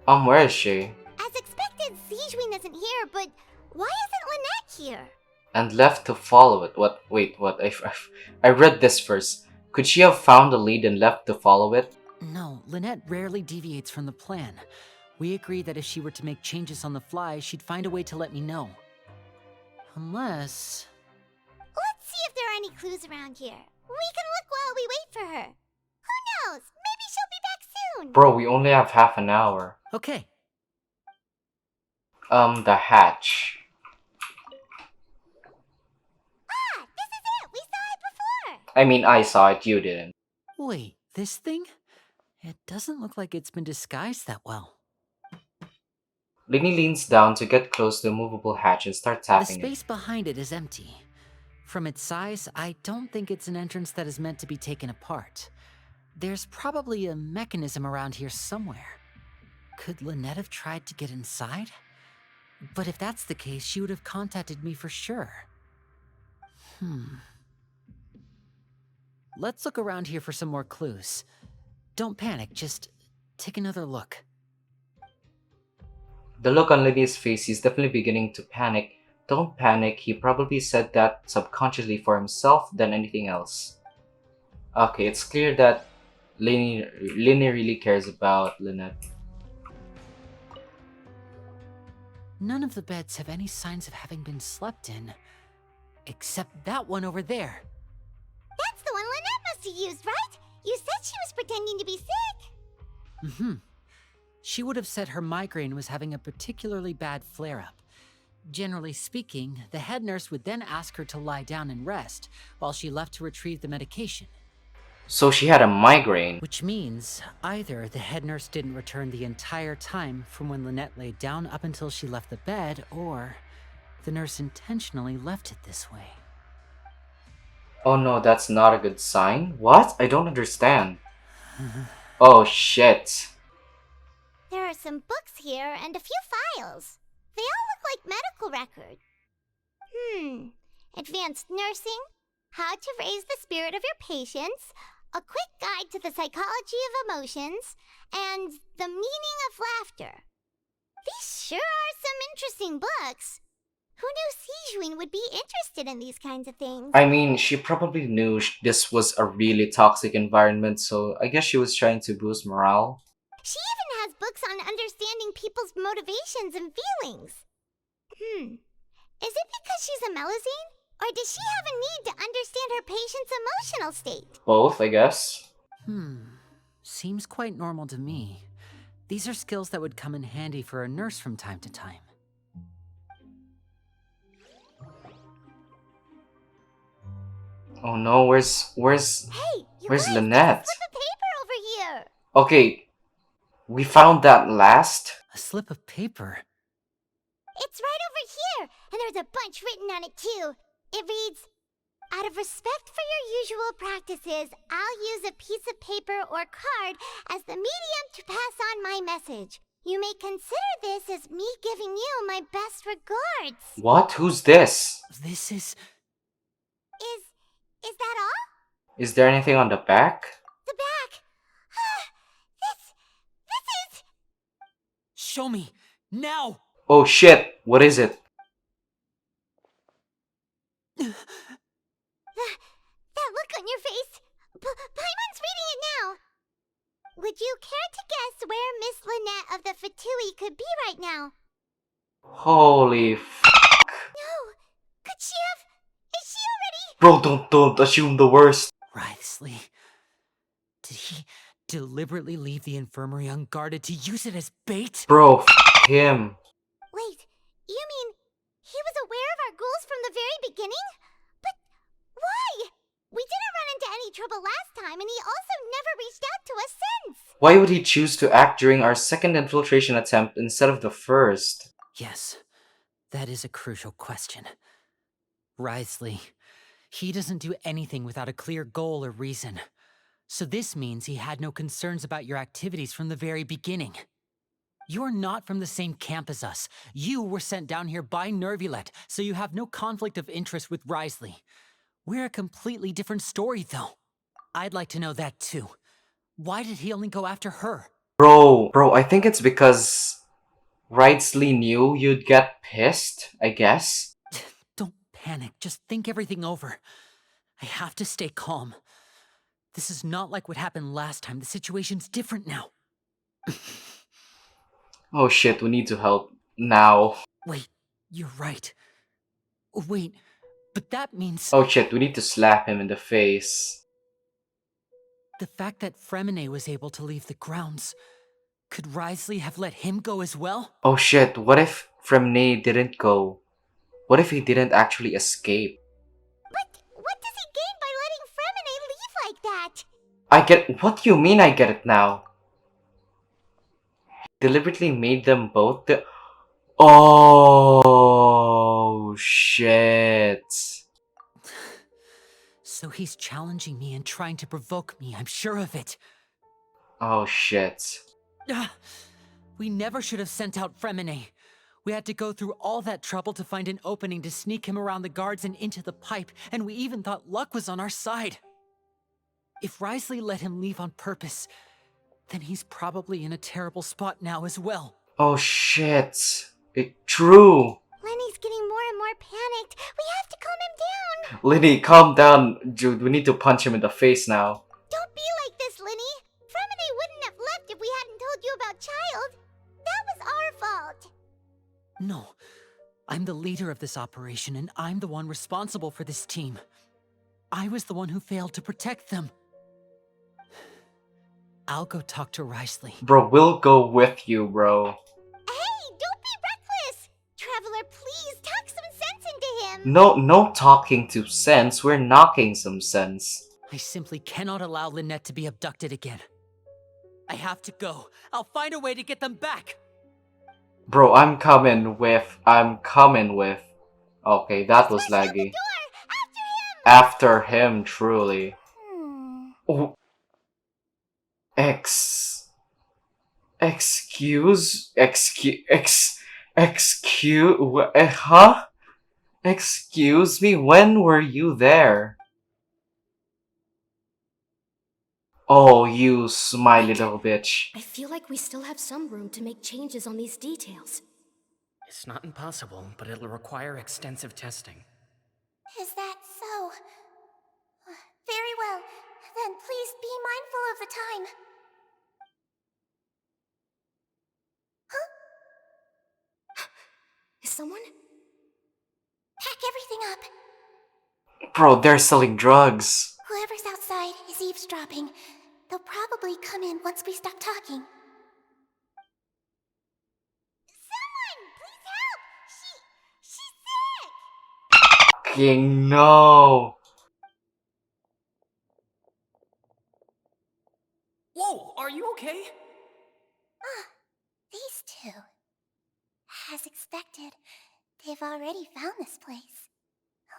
Where is she? As expected, Sigewinne isn't here, but why isn't Lynette here? And left to follow it. What? Wait, what? I read this first. Could she have found a lead and left to follow it? No, Lynette rarely deviates from the plan. We agreed that if she were to make changes on the fly, she'd find a way to let me know. Unless... Let's see if there are any clues around here. We can look while we wait for her. Who knows? Maybe she'll be back soon. Bro, we only have half an hour. Okay. The hatch. Ah, this is it. We saw it before. I mean, I saw it, you didn't. Wait, this thing? It doesn't look like it's been disguised that well. Linny leans down to get close to the movable hatch and start The tapping space behind it is empty. From its size, I don't think it's an entrance that is meant to be taken apart. There's probably a mechanism around here somewhere. Could Lynette have tried to get inside? But if that's the case, she would have contacted me for sure. Let's look around here for some more clues. Don't panic, just take another look. The look on Linny's face, he's definitely beginning to panic. Don't panic, he probably said that subconsciously for himself than anything else. Okay, it's clear that Linny really cares about Lynette. None of the beds have any signs of having been slept in. Except that one over there. That's the one Lynette must have used, right? You said she was pretending to be sick. She would have said her migraine was having a particularly bad flare-up. Generally speaking, the head nurse would then ask her to lie down and rest, while she left to retrieve the medication. So she had a migraine. Which means, either the head nurse didn't return the entire time from when Lynette laid down up until she left the bed, or the nurse intentionally left it this way. Oh no, that's not a good sign. What? I don't understand. Oh shit. There are some books here and a few files. They all look like medical records. Advanced nursing, How to Raise the Spirit of Your Patients, A Quick Guide to the Psychology of Emotions, and The Meaning of Laughter. These sure are some interesting books. Who knew Sijuin would be interested in these kinds of things? I mean, she probably knew this was a really toxic environment, so I guess she was trying to boost morale. She even has books on understanding people's motivations and feelings. Is it because she's a Melusine? Or does she have a need to understand her patient's emotional state? Both, I guess. Seems quite normal to me. These are skills that would come in handy for a nurse from time to time. Oh no, where's Hey, you where's guys, Lynette? there's a slip of paper over here. Okay, we found that last. A slip of paper. It's right over here, and there's a bunch written on it too. It reads, "Out of respect for your usual practices, I'll use a piece of paper or card as the medium to pass on my message. You may consider this as me giving you my best regards." What? Who's this? This is... Is that all? Is there anything on the back? The back. This is... Show me! Now! Oh shit, what is it? That look on your face. Paimon's reading it now. Would you care to guess where Miss Lynette of the Fatui could be right now? Holy f***. No. Could she have... Is she already... Bro, don't assume the worst. Wriothesley. Did he deliberately leave the infirmary unguarded to use it as bait? Bro, him. Wait, you mean he was aware of our goals from the very beginning? But why? We didn't run into any trouble last time, and he also never reached out to us since. Why would he choose to act during our second infiltration attempt instead of the first? Yes, that is a crucial question. Wriothesley, he doesn't do anything without a clear goal or reason. So this means he had no concerns about your activities from the very beginning. You're not from the same camp as us. You were sent down here by Nervulet, so you have no conflict of interest with Wriothesley. We're a completely different story, though. I'd like to know that, too. Why did he only go after her? Bro, I think it's because Wriothesley knew you'd get pissed, I guess. Don't panic. Just think everything over. I have to stay calm. This is not like what happened last time. The situation's different now. Oh shit, we need to help now. Wait, you're right. Wait, but that means... Oh shit, we need to slap him in the face. The fact that Fremine was able to leave the grounds... Could Wriothesley have let him go as well? Oh shit, what if Fremne didn't go? What if he didn't actually escape? But what does he gain by letting Fremine leave like that? I get... What do you mean I get it now? Deliberately made them both the... Oh shit. So he's challenging me and trying to provoke me, I'm sure of it. Oh shit. We never should have sent out Fremine. We had to go through all that trouble to find an opening to sneak him around the guards and into the pipe, and we even thought luck was on our side. If Wriothesley let him leave on purpose, then he's probably in a terrible spot now as well. Oh shit. True. Lenny's getting more and more panicked. We have to calm him down. Linny, calm down. Dude, we need to punch him in the face now. Don't be like this, Lenny. Fremine wouldn't have left if we hadn't told you about Child. That was our fault. No, I'm the leader of this operation, and I'm the one responsible for this team. I was the one who failed to protect them. I'll go talk to Wriothesley. Bro, we'll go with you, bro. Hey, don't be reckless. Traveler, please talk some sense into him. No talking to sense. We're knocking some sense. I simply cannot allow Lynette to be abducted again. I have to go. I'll find a way to get them back. Bro, I'm coming with. Okay, that was Smash out the laggy. door. After him, truly. Oh. Excuse, huh? Excuse me, when were you there? Oh, you smiley little bitch. I feel like we still have some room to make changes on these details. It's not impossible, but it'll require extensive testing. Is that so? Very well. Then please be mindful of the time. Is someone? Pack everything up. Bro, they're selling drugs. Whoever's outside is eavesdropping. They'll probably come in once we stop talking. Someone, please help! She's sick! King, no. Whoa, are you okay? These two. As expected, they've already found this place.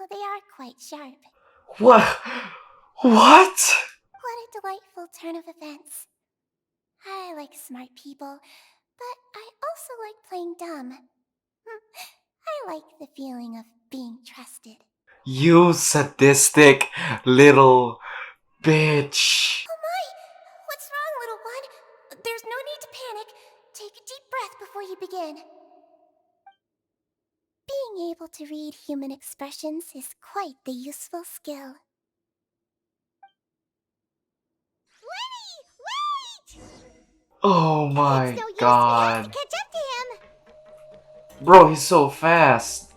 Oh, they are quite sharp. What? What? What a delightful turn of events. I like smart people, but I also like playing dumb. I like the feeling of being trusted. You sadistic little bitch. Oh my! What's wrong, little one? There's no need to panic. Take a deep breath before you begin. Being able to read human expressions is quite the useful skill. Lenny, wait! Oh my It's no use, we have god. to catch up to him. Bro, he's so fast.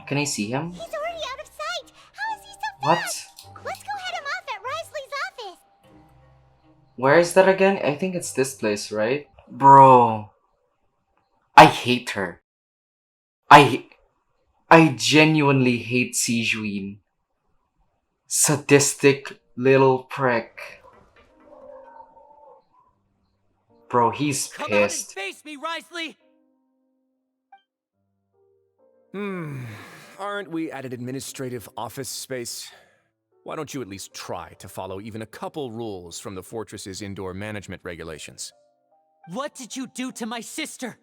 Can I see him? He's already out of sight. How is he so What? fast? Let's go head him off at Risley's office. Where is that again? I think it's this place, right? Bro. I hate her. I genuinely hate Sijuin. Sadistic little prick. Bro, he's Come out and pissed. face me, Risley! Aren't we at an administrative office space? Why don't you at least try to follow even a couple rules from the fortress's indoor management regulations? What did you do to my sister?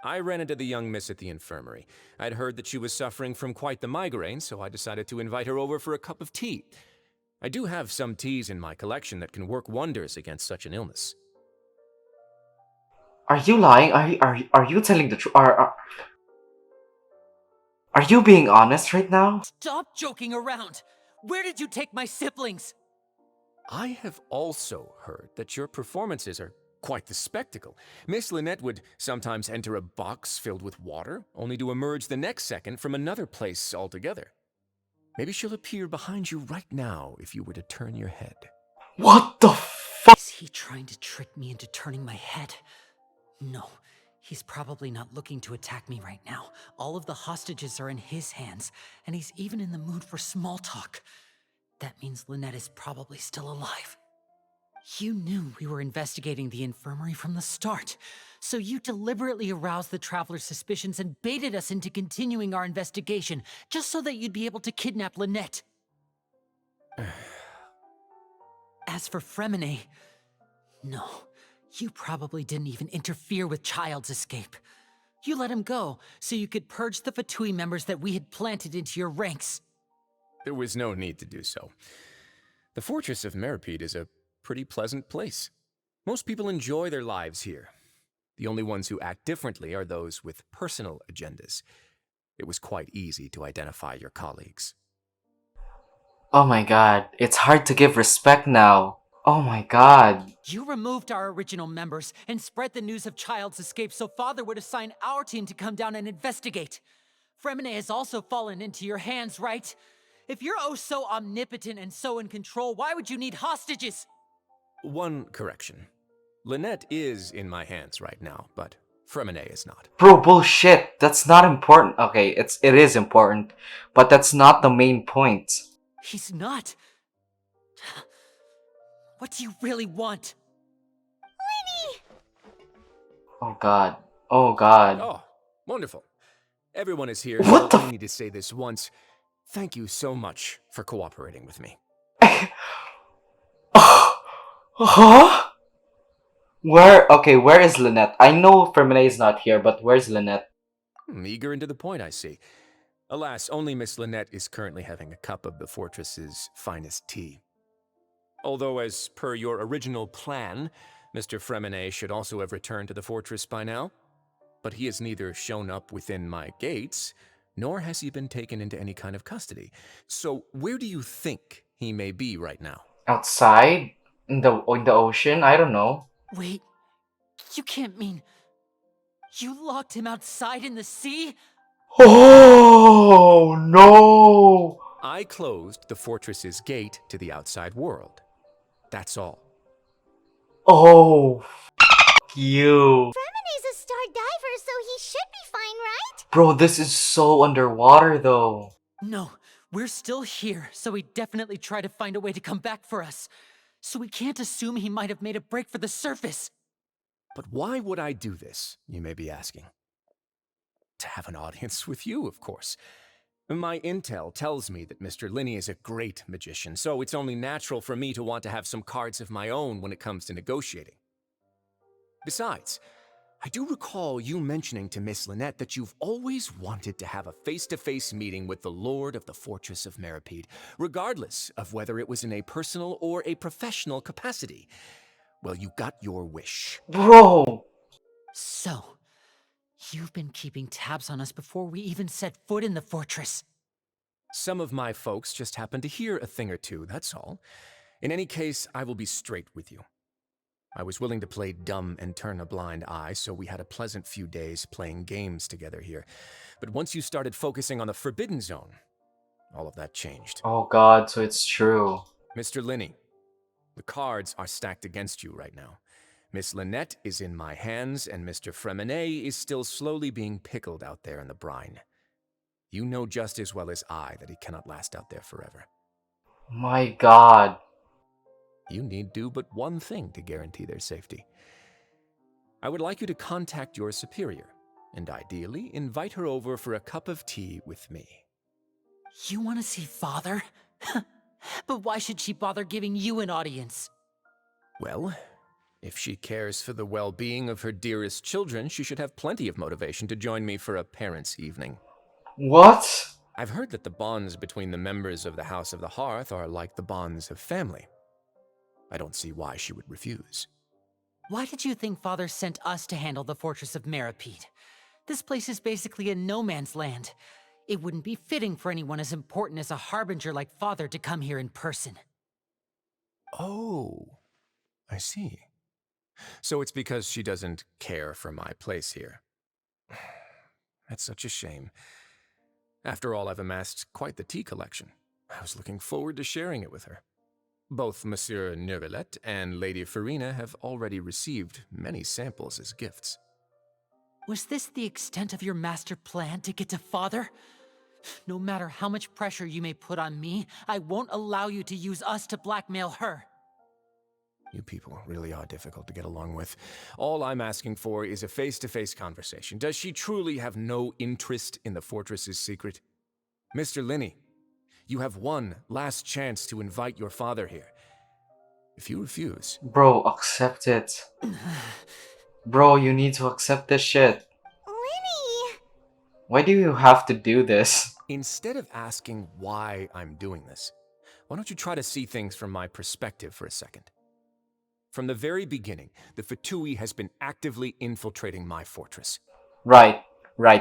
I ran into the young miss at the infirmary. I'd heard that she was suffering from quite the migraine, so I decided to invite her over for a cup of tea. I do have some teas in my collection that can work wonders against such an illness. Are you lying? Are you telling the truth? Are you being honest right now? Stop joking around! Where did you take my siblings? I have also heard that your performances are quite the spectacle. Miss Lynette would sometimes enter a box filled with water, only to emerge the next second from another place altogether. Maybe she'll appear behind you right now if you were to turn your head. What the fuck? Is he trying to trick me into turning my head? No, he's probably not looking to attack me right now. All of the hostages are in his hands, and he's even in the mood for small talk. That means Lynette is probably still alive. You knew we were investigating the infirmary from the start, so you deliberately aroused the Traveler's suspicions and baited us into continuing our investigation, just so that you'd be able to kidnap Lynette. As for Fremine, no, you probably didn't even interfere with Child's escape. You let him go, so you could purge the Fatui members that we had planted into your ranks. There was no need to do so. The Fortress of Meripede is a pretty pleasant place. Most people enjoy their lives here. The only ones who act differently are those with personal agendas. It was quite easy to identify your colleagues. Oh my god, it's hard to give respect now. Oh my god. You removed our original members and spread the news of Child's escape so Father would assign our team to come down and investigate. Fremine has also fallen into your hands, right? If you're oh so omnipotent and so in control, why would you need hostages? One correction. Lynette is in my hands right now, but Fremine is not. Bro, bullshit. That's not important. Okay, it is important, but that's not the main point. He's not. What do you really want? Oh god. Oh god. Oh, wonderful. Everyone is here, What so the I need to say this once. Thank you so much for cooperating with me. Huh? Where is Lynette? I know Fremine is not here, but where's Lynette? Eager and to the point, I see. Alas, only Miss Lynette is currently having a cup of the fortress's finest tea. Although, as per your original plan, Mr. Fremenet should also have returned to the fortress by now. But he has neither shown up within my gates, nor has he been taken into any kind of custody. So, where do you think he may be right now? Outside? In the ocean? I don't know. Wait, you can't mean you locked him outside in the sea? Oh no! I closed the fortress's gate to the outside world. That's all. Oh, you. Fremonet's a star diver, so he should be fine, right? Bro, this is so underwater though. No, we're still here, so he definitely tried to find a way to come back for us. So we can't assume he might have made a break for the surface. But why would I do this, you may be asking? To have an audience with you, of course. My intel tells me that Mr. Linney is a great magician, so it's only natural for me to want to have some cards of my own when it comes to negotiating. Besides, I do recall you mentioning to Miss Lynette that you've always wanted to have a face-to-face meeting with the Lord of the Fortress of Meripede, regardless of whether it was in a personal or a professional capacity. Well, you got your wish. Bro! So, you've been keeping tabs on us before we even set foot in the fortress. Some of my folks just happened to hear a thing or two, that's all. In any case, I will be straight with you. I was willing to play dumb and turn a blind eye, so we had a pleasant few days playing games together here. But once you started focusing on the Forbidden Zone, all of that changed. Oh god, so it's true. Mr. Linney, the cards are stacked against you right now. Miss Lynette is in my hands, and Mr. Fremenet is still slowly being pickled out there in the brine. You know just as well as I that he cannot last out there forever. My god. You need do but one thing to guarantee their safety. I would like you to contact your superior, and ideally invite her over for a cup of tea with me. You want to see Father? But why should she bother giving you an audience? Well, if she cares for the well-being of her dearest children, she should have plenty of motivation to join me for a parents' evening. What? I've heard that the bonds between the members of the House of the Hearth are like the bonds of family. I don't see why she would refuse. Why did you think Father sent us to handle the Fortress of Meripede? This place is basically a no man's land. It wouldn't be fitting for anyone as important as a harbinger like Father to come here in person. Oh, I see. So it's because she doesn't care for my place here. That's such a shame. After all, I've amassed quite the tea collection. I was looking forward to sharing it with her. Both Monsieur Neuvillette and Lady Farina have already received many samples as gifts. Was this the extent of your master plan to get to Father? No matter how much pressure you may put on me, I won't allow you to use us to blackmail her. You people really are difficult to get along with. All I'm asking for is a face-to-face conversation. Does she truly have no interest in the fortress's secret? Mr. Linney, you have one last chance to invite your father here. If you refuse... Bro, accept it. Bro, you need to accept this shit. Linny! Why do you have to do this? Instead of asking why I'm doing this, why don't you try to see things from my perspective for a second? From the very beginning, the Fatui has been actively infiltrating my fortress. Right,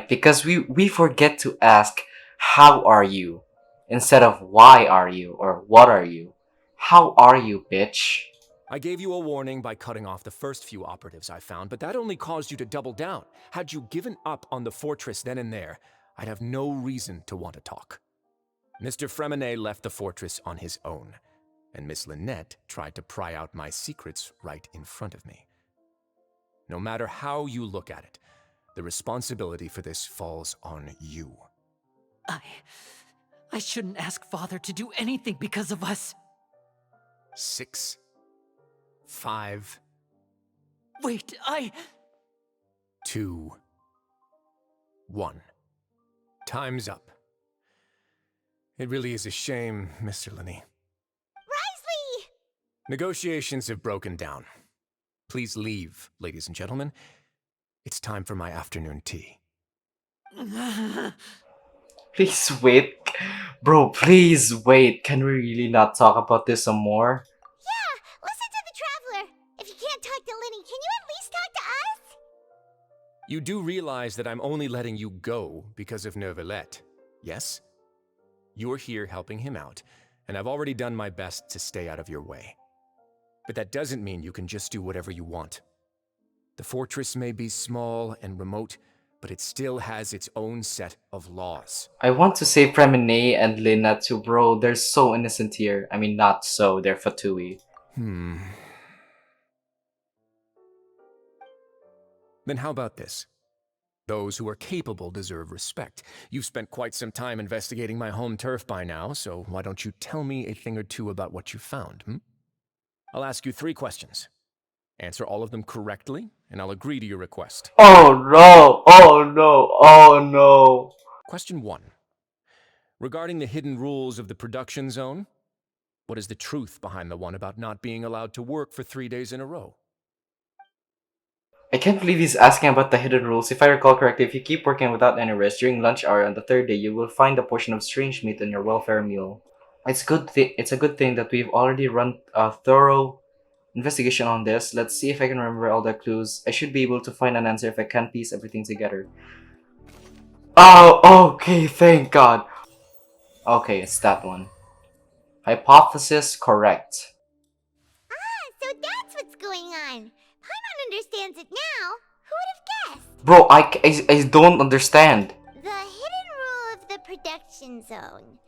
because we forget to ask, how are you? Instead of why are you or what are you? How are you, bitch? I gave you a warning by cutting off the first few operatives I found, but that only caused you to double down. Had you given up on the fortress then and there, I'd have no reason to want to talk. Mr. Fremenet left the fortress on his own, and Miss Lynette tried to pry out my secrets right in front of me. No matter how you look at it, the responsibility for this falls on you. I shouldn't ask Father to do anything because of us. 6, 5... Wait, 2, 1. Time's up. It really is a shame, Mr. Linney. Risley! Negotiations have broken down. Please leave, ladies and gentlemen. It's time for my afternoon tea. Please wait. Bro, please wait. Can we really not talk about this some more? Yeah, talk to Linny. Can you at least talk to us? You do realize that I'm only letting you go because of Neuvillette, yes? You're here helping him out, and I've already done my best to stay out of your way. But that doesn't mean you can just do whatever you want. The fortress may be small and remote, but it still has its own set of laws. I want to say Premine and Lina too, bro. They're so innocent here. I mean, not so. They're Fatui. Then how about this? Those who are capable deserve respect. You've spent quite some time investigating my home turf by now, so why don't you tell me a thing or two about what you found, I'll ask you 3 questions. Answer all of them correctly, and I'll agree to your request. Oh no! Oh no! Oh no! Question 1. Regarding the hidden rules of the production zone, what is the truth behind the one about not being allowed to work for 3 days in a row? I can't believe he's asking about the hidden rules. If I recall correctly, if you keep working without any rest during lunch hour on the 3rd day, you will find a portion of strange meat in your welfare meal. It's a good thing that we've already run a thorough investigation on this. Let's see if I can remember all the clues. I should be able to find an answer if I can piece everything together. Oh, okay, thank God. Okay, it's that one. Hypothesis correct. Ah, so that's what's going on. Paimon understands it now. Who would have guessed? Bro, I don't understand. The hidden rule of the production zone.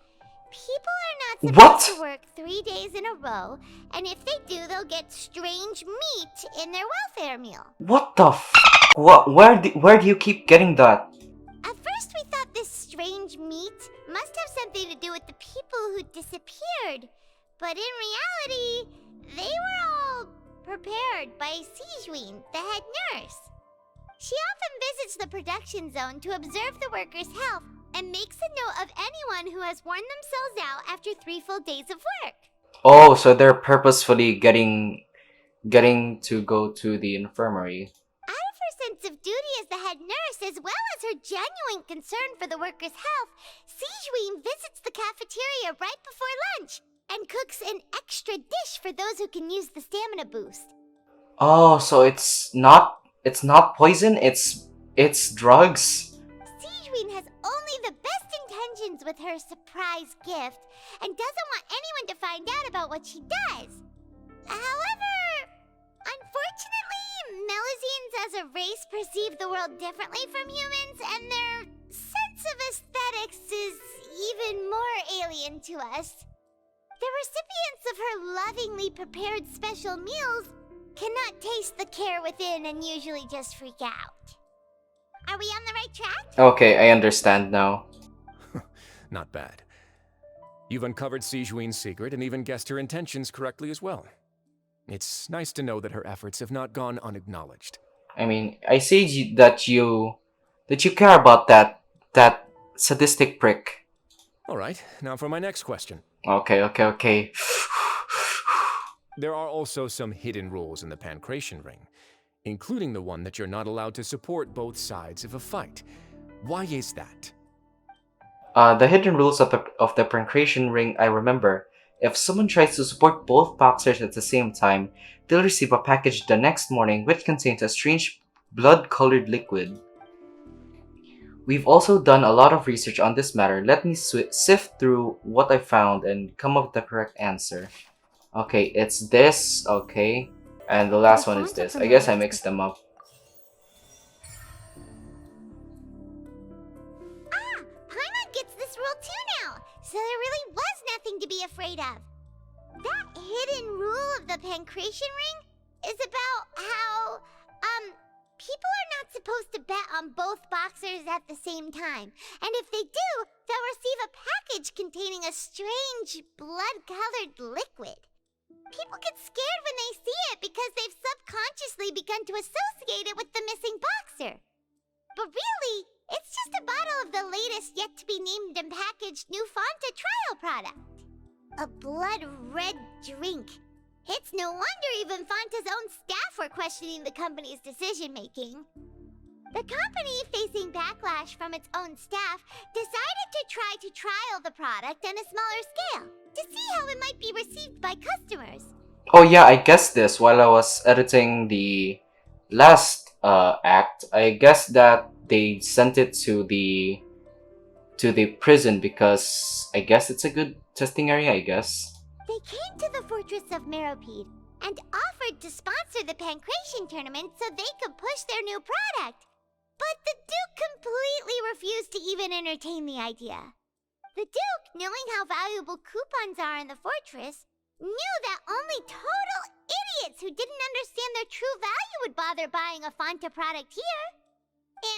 People are not supposed to work 3 days in a row, and if they do, they'll get strange meat in their welfare meal. What the f? What? Where do you keep getting that? At first, we thought this strange meat must have something to do with the people who disappeared, but in reality, they were all prepared by Sijuin, the head nurse. She often visits the production zone to observe the workers' health and makes a note of anyone who has worn themselves out after 3 full days of work. Oh, so they're purposefully getting to go to the infirmary. Out of her sense of duty as the head nurse, as well as her genuine concern for the workers' health, Sijuin visits the cafeteria right before lunch and cooks an extra dish for those who can use the stamina boost. Oh, so it's not poison, it's drugs. Sijuin has only the best intentions with her surprise gift and doesn't want anyone to find out about what she does. However, unfortunately, Melusines as a race perceive the world differently from humans, and their sense of aesthetics is even more alien to us. The recipients of her lovingly prepared special meals cannot taste the care within and usually just freak out. Are we on the right track? Okay, I understand now. Not bad. You've uncovered Sijuin's secret and even guessed her intentions correctly as well. It's nice to know that her efforts have not gone unacknowledged. I mean, I see that you care about that sadistic prick. All right, now for my next question. Okay. There are also some hidden rules in the Pancration Ring, including the one that you're not allowed to support both sides of a fight. Why is that? The hidden rules of the Pancration Ring, I remember. If someone tries to support both boxers at the same time, they'll receive a package the next morning which contains a strange blood-colored liquid. We've also done a lot of research on this matter. Let me sift through what I found and come up with the correct answer. Okay, it's this, okay. And the last one is this. I guess I mixed them up. Ah, Paimon gets this rule too now, so there really was nothing to be afraid of. That hidden rule of the Pancration Ring is about how, people are not supposed to bet on both boxers at the same time. And if they do, they'll receive a package containing a strange blood-colored liquid. People get scared when they see it because they've subconsciously begun to associate it with the missing boxer. But really, it's just a bottle of the latest yet-to-be-named and packaged new Fanta trial product. A blood-red drink. It's no wonder even Fanta's own staff were questioning the company's decision-making. The company, facing backlash from its own staff, decided to try to trial the product on a smaller scale to see how it might be received by customers. Oh yeah, I guessed this while I was editing the last act. I guessed that they sent it to the prison because I guess it's a good testing area, I guess. They came to the fortress of Meropide and offered to sponsor the Pancration tournament so they could push their new product. But the Duke completely refused to even entertain the idea. The Duke, knowing how valuable coupons are in the fortress, knew that only total idiots who didn't understand their true value would bother buying a Fanta product here.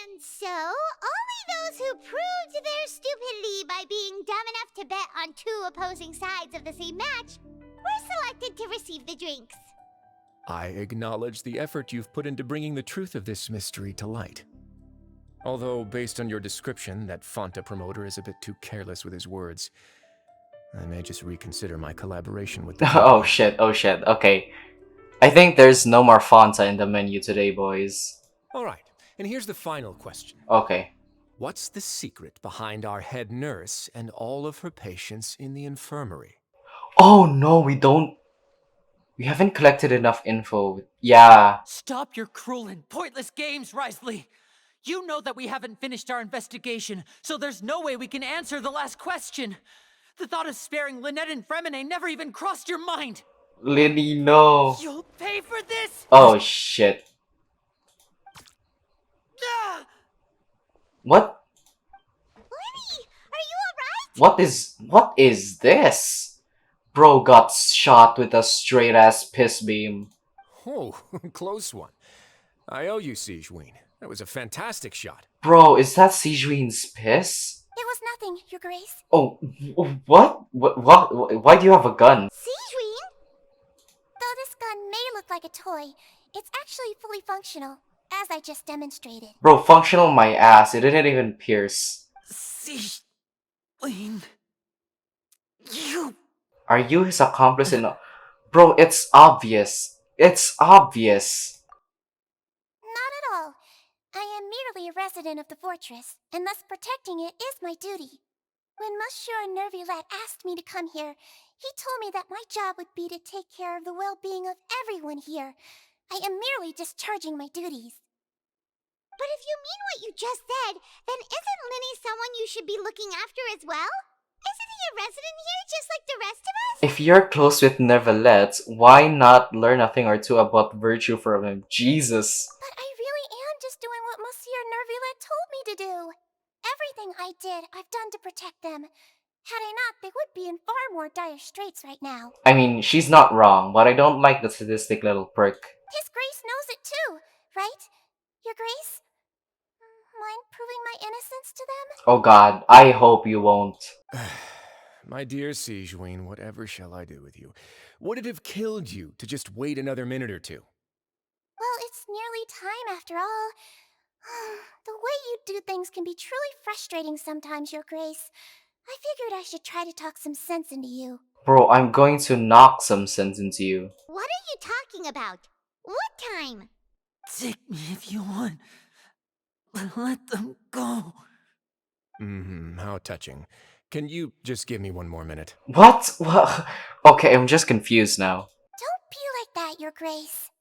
And so, only those who proved their stupidity by being dumb enough to bet on two opposing sides of the same match were selected to receive the drinks. I acknowledge the effort you've put into bringing the truth of this mystery to light. Although, based on your description, that Fanta promoter is a bit too careless with his words. I may just reconsider my collaboration with the Oh shit, oh shit. Okay. I think there's no more Fanta in the menu today, boys. Alright, and here's the final question. Okay. What's the secret behind our head nurse and all of her patients in the infirmary? Oh no, we don't. We haven't collected enough info. Yeah. Stop your cruel and pointless games, Risley! You know that we haven't finished our investigation, so there's no way we can answer the last question. The thought of sparing Lynette and Fremine never even crossed your mind! Lily, no. You'll pay for this! Oh shit. Ah! What? Lenny, are you alright? What is this? Bro got shot with a straight ass piss beam. Oh, close one. I owe you, Sigewinne. That was a fantastic shot. Bro, is that Sigewinne's piss? It was nothing, Your Grace. Oh, what? Why do you have a gun? Sigewinne? Though this gun may look like a toy, it's actually fully functional, as I just demonstrated. Bro, functional my ass. It didn't even pierce. Sigewinne... You... Are you his accomplice in a... Bro, it's obvious. It's obvious. Not at all. I am merely a resident of the fortress, and thus protecting it is my duty. When Monsieur Nervulette asked me to come here, he told me that my job would be to take care of the well-being of everyone here. I am merely discharging my duties. But if you mean what you just said, then isn't Linny someone you should be looking after as well? Isn't he a resident here just like the rest of us? If you're close with Nervalette, why not learn a thing or two about virtue from him? Jesus. But I really am just doing what Monsieur Nervulette told me to do. Everything I did, I've done to protect them. Had I not, they would be in far more dire straits right now. I mean, she's not wrong, but I don't like the sadistic little prick. His Grace knows it too, right? Your Grace? Mind proving my innocence to them? Oh god, I hope you won't. My dear Sigewinne, whatever shall I do with you? Would it have killed you to just wait another minute or two? Well, it's nearly time after all. The way you do things can be truly frustrating sometimes, Your Grace. I figured I should try to talk some sense into you. Bro, I'm going to knock some sense into you. What are you talking about? What time? Take me if you want. Let them go. How touching. Can you just give me one more minute? What? What? Okay, I'm just confused now. Don't be like that, Your Grace.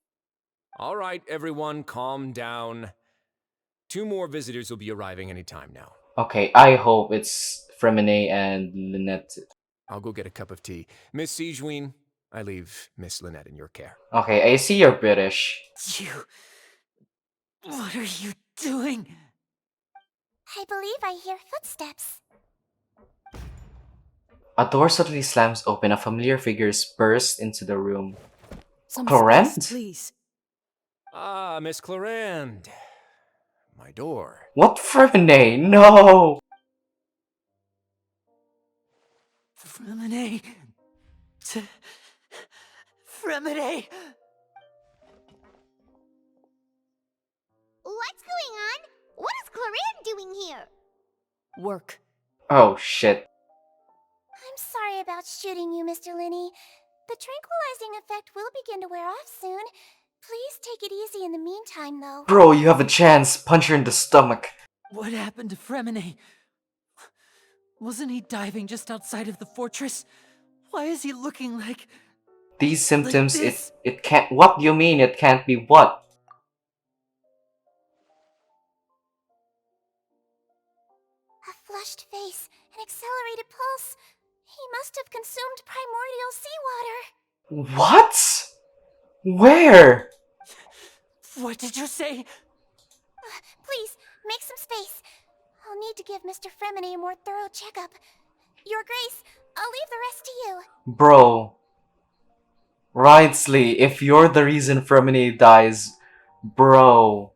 All right, everyone, calm down. 2 more visitors will be arriving any time now. Okay, I hope it's Fremine and Lynette. I'll go get a cup of tea. Miss Sigewinne, I leave Miss Lynette in your care. Okay, I see you're British. You... What are you doing? I believe I hear footsteps. A door suddenly slams open. A familiar figure bursts into the room. Some Clorinde? space, please. Ah, Miss Clorinde. My door. What Fremine? No! Fremine... Fremine... What's going on? What is Clorinde doing here? Work. Oh shit. I'm sorry about shooting you, Mr. Linny. The tranquilizing effect will begin to wear off soon. Please take it easy in the meantime, though. Bro, you have a chance. Punch her in the stomach. What happened to Fremine? Wasn't he diving just outside of the fortress? Why is he looking like... These symptoms, this? it can't. What do you mean it can't be what? A flushed face, an accelerated pulse. He must have consumed primordial seawater. What? Where? What did you say? Please, make some space. I'll need to give Mr. Fremine a more thorough checkup. Your Grace, I'll leave the rest to you. Bro. Wrightsley, if you're the reason Fremine dies, bro,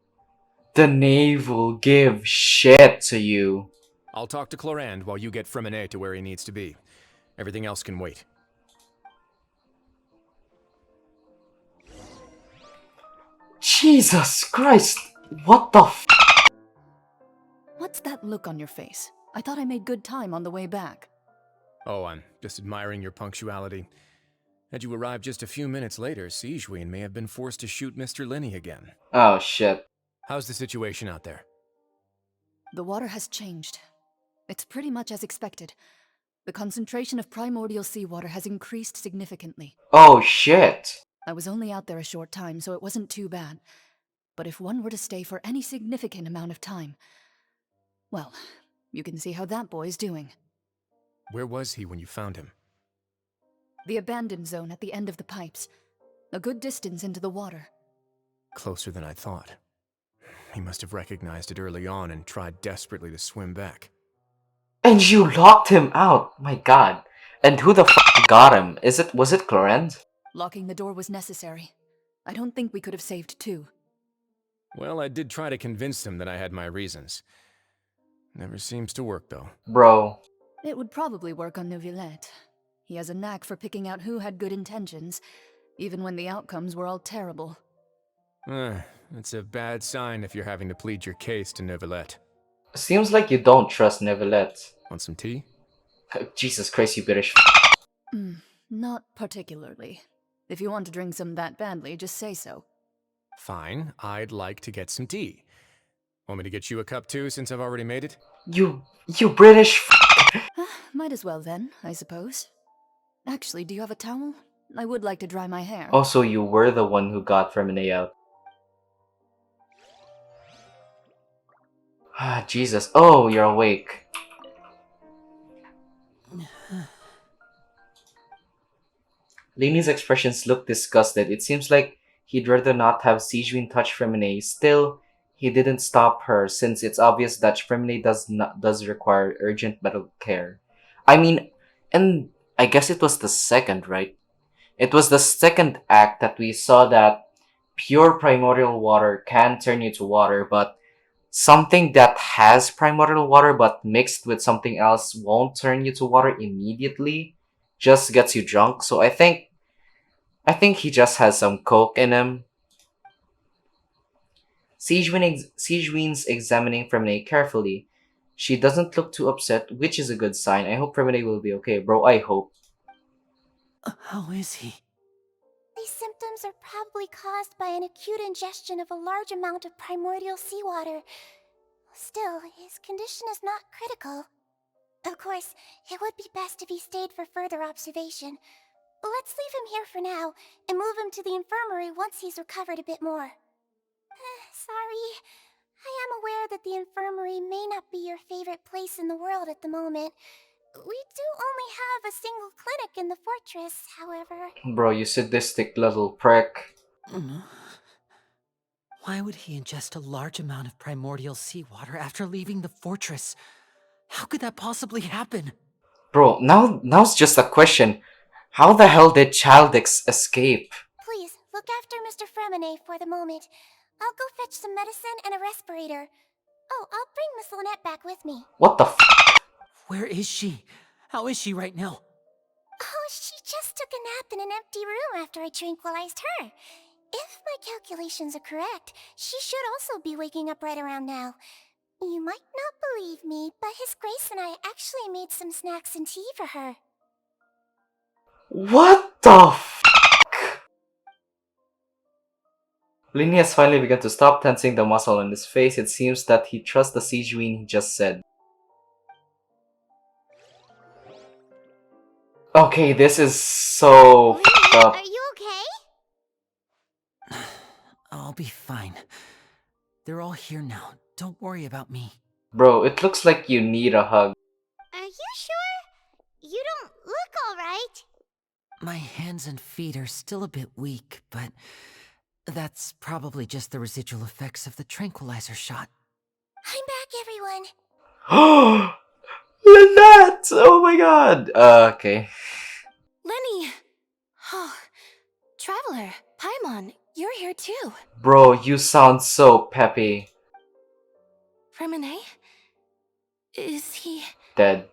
the Knave will give shit to you. I'll talk to Clorand while you get Fremine to where he needs to be. Everything else can wait. Jesus Christ, what the f? What's that look on your face? I thought I made good time on the way back. Oh, I'm just admiring your punctuality. Had you arrived just a few minutes later, Sigewinne may have been forced to shoot Mr. Lenny again. Oh shit. How's the situation out there? The water has changed. It's pretty much as expected. The concentration of primordial seawater has increased significantly. Oh shit. I was only out there a short time, so it wasn't too bad. But if one were to stay for any significant amount of time, well, you can see how that boy's doing. Where was he when you found him? The abandoned zone at the end of the pipes. A good distance into the water. Closer than I thought. He must have recognized it early on and tried desperately to swim back. And you locked him out. My god. And who the f got him? Was it Clorand? Locking the door was necessary. I don't think we could have saved two. Well, I did try to convince him that I had my reasons. Never seems to work, though. Bro. It would probably work on Neuvillette. He has a knack for picking out who had good intentions, even when the outcomes were all terrible. It's a bad sign if you're having to plead your case to Neuvillette. Seems like you don't trust Neuvillette. Want some tea? Jesus Christ, you British f. Not particularly. If you want to drink some that badly, just say so. Fine, I'd like to get some tea. Want me to get you a cup too, since I've already made it? You British f. Might as well then, I suppose. Actually, do you have a towel? I would like to dry my hair. Also, you were the one who got Fremine out. Ah, Jesus. Oh, you're awake. Lini's expressions look disgusted. It seems like he'd rather not have Sigewinne touch Fremine. Still, he didn't stop her since it's obvious that Fremine does require urgent medical care. I mean, and I guess it was the second, right? It was the second act that we saw that pure primordial water can turn you to water, but something that has primordial water but mixed with something else won't turn you to water immediately, just gets you drunk. So I think he just has some coke in him. Sigewinne's examining Fremine carefully. She doesn't look too upset, which is a good sign. I hope Fremine will be okay, bro. I hope. How is he? These symptoms are probably caused by an acute ingestion of a large amount of primordial seawater. Still, his condition is not critical. Of course, it would be best if he stayed for further observation. Let's leave him here for now, and move him to the infirmary once he's recovered a bit more. Sorry. I am aware that the infirmary may not be your favorite place in the world at the moment. We do only have a single clinic in the fortress, however. Bro, you sadistic little prick. Why would he ingest a large amount of primordial seawater after leaving the fortress? How could that possibly happen? Bro, now's just a question. How the hell did Chaldix escape? Please, look after Mr. Fremine for the moment. I'll go fetch some medicine and a respirator. Oh, I'll bring Miss Lynette back with me. What the f? Where is she? How is she right now? Oh, she just took a nap in an empty room after I tranquilized her. If my calculations are correct, she should also be waking up right around now. You might not believe me, but His Grace and I actually made some snacks and tea for her. What the f? Lini has finally begun to stop tensing the muscle on his face. It seems that he trusts the Sigewinne he just said. Okay, this is so Lini, up. are you I'll be fine. They're all here now. Don't worry about me. Bro, it looks like you need a hug. Are you sure? You don't look alright. My hands and feet are still a bit weak, but that's probably just the residual effects of the tranquilizer shot. I'm back, everyone. Lynette! Oh my god! Okay. Lenny! Oh, Traveler, Paimon, you're here too. Bro, you sound so peppy. Remine? Is he... Dead.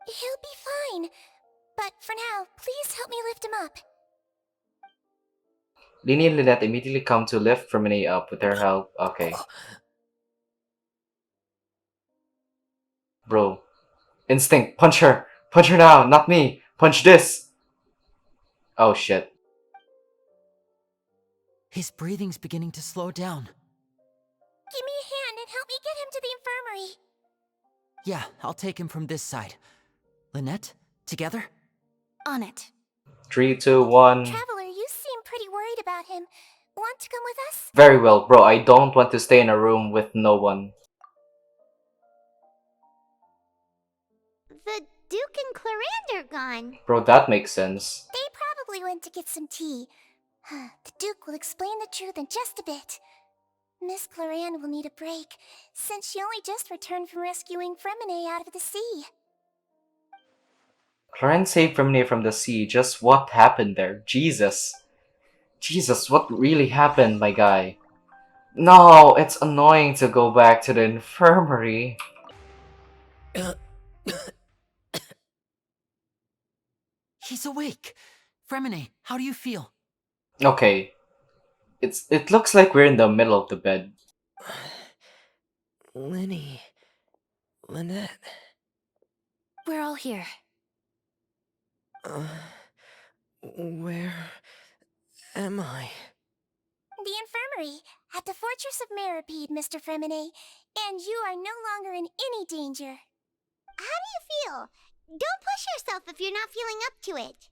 He'll be fine. But for now, please help me lift him up. Lini and Lynette immediately come to lift Fermine up with their help. Okay. Bro. Instinct, punch her! Punch her now, not me! Punch this! Oh shit. His breathing's beginning to slow down. Give me a hand and help me get him to the infirmary. Yeah, I'll take him from this side. Lynette, together? On it. 3, 2, 1. Traveler, you seem pretty worried about him. Want to come with us? Very well, bro. I don't want to stay in a room with no one. The Duke and Clarande are gone. Bro, that makes sense. They probably went to get some tea. The Duke will explain the truth in just a bit. Miss Clarande will need a break, since she only just returned from rescuing Fremine out of the sea. Clarence saved Fermine from the sea. Just what happened there? Jesus. Jesus, what really happened, my guy? No, it's annoying to go back to the infirmary. He's awake. Fremine, how do you feel? Okay. It looks like we're in the middle of the bed. Lenny. Lynette. We're all here. Where am I? The infirmary, at the Fortress of Meripede, Mr. Fremine, and you are no longer in any danger. How do you feel? Don't push yourself if you're not feeling up to it.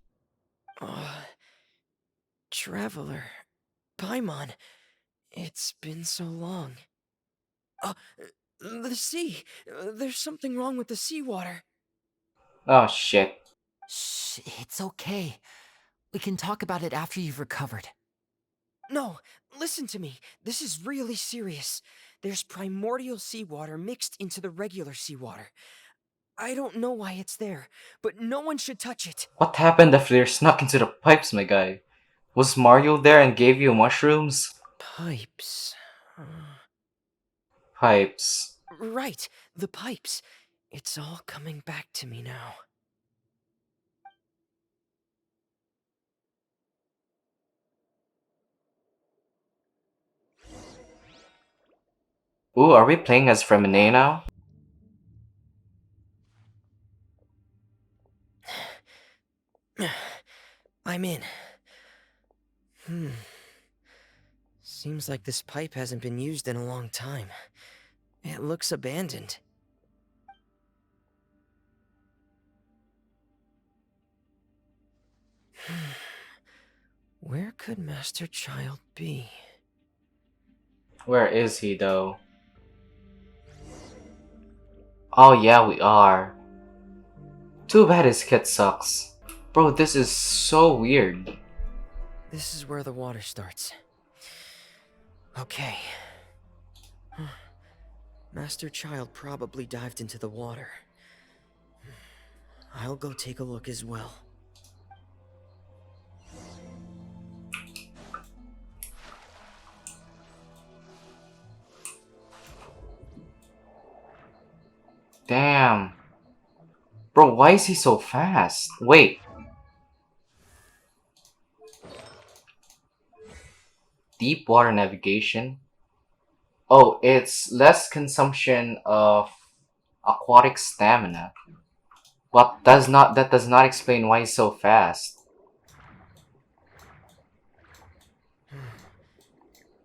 Traveler. Paimon. It's been so long. The sea. There's something wrong with the seawater. Oh shit. Shh, it's okay. We can talk about it after you've recovered. No, listen to me. This is really serious. There's primordial seawater mixed into the regular seawater. I don't know why it's there, but no one should touch it. What happened after they snuck into the pipes, my guy? Was Mario there and gave you mushrooms? Pipes. Pipes. Right, the pipes. It's all coming back to me now. Ooh, are we playing as Fremine now? I'm in. Seems like this pipe hasn't been used in a long time. It looks abandoned. Where could Master Child be? Where is he though? Oh yeah, we are. Too bad his kit sucks. Bro, this is so weird. This is where the water starts. Okay. Master Child probably dived into the water. I'll go take a look as well. Damn. Bro, why is he so fast? Wait. Deep water navigation? Oh, it's less consumption of aquatic stamina. But that does not explain why he's so fast.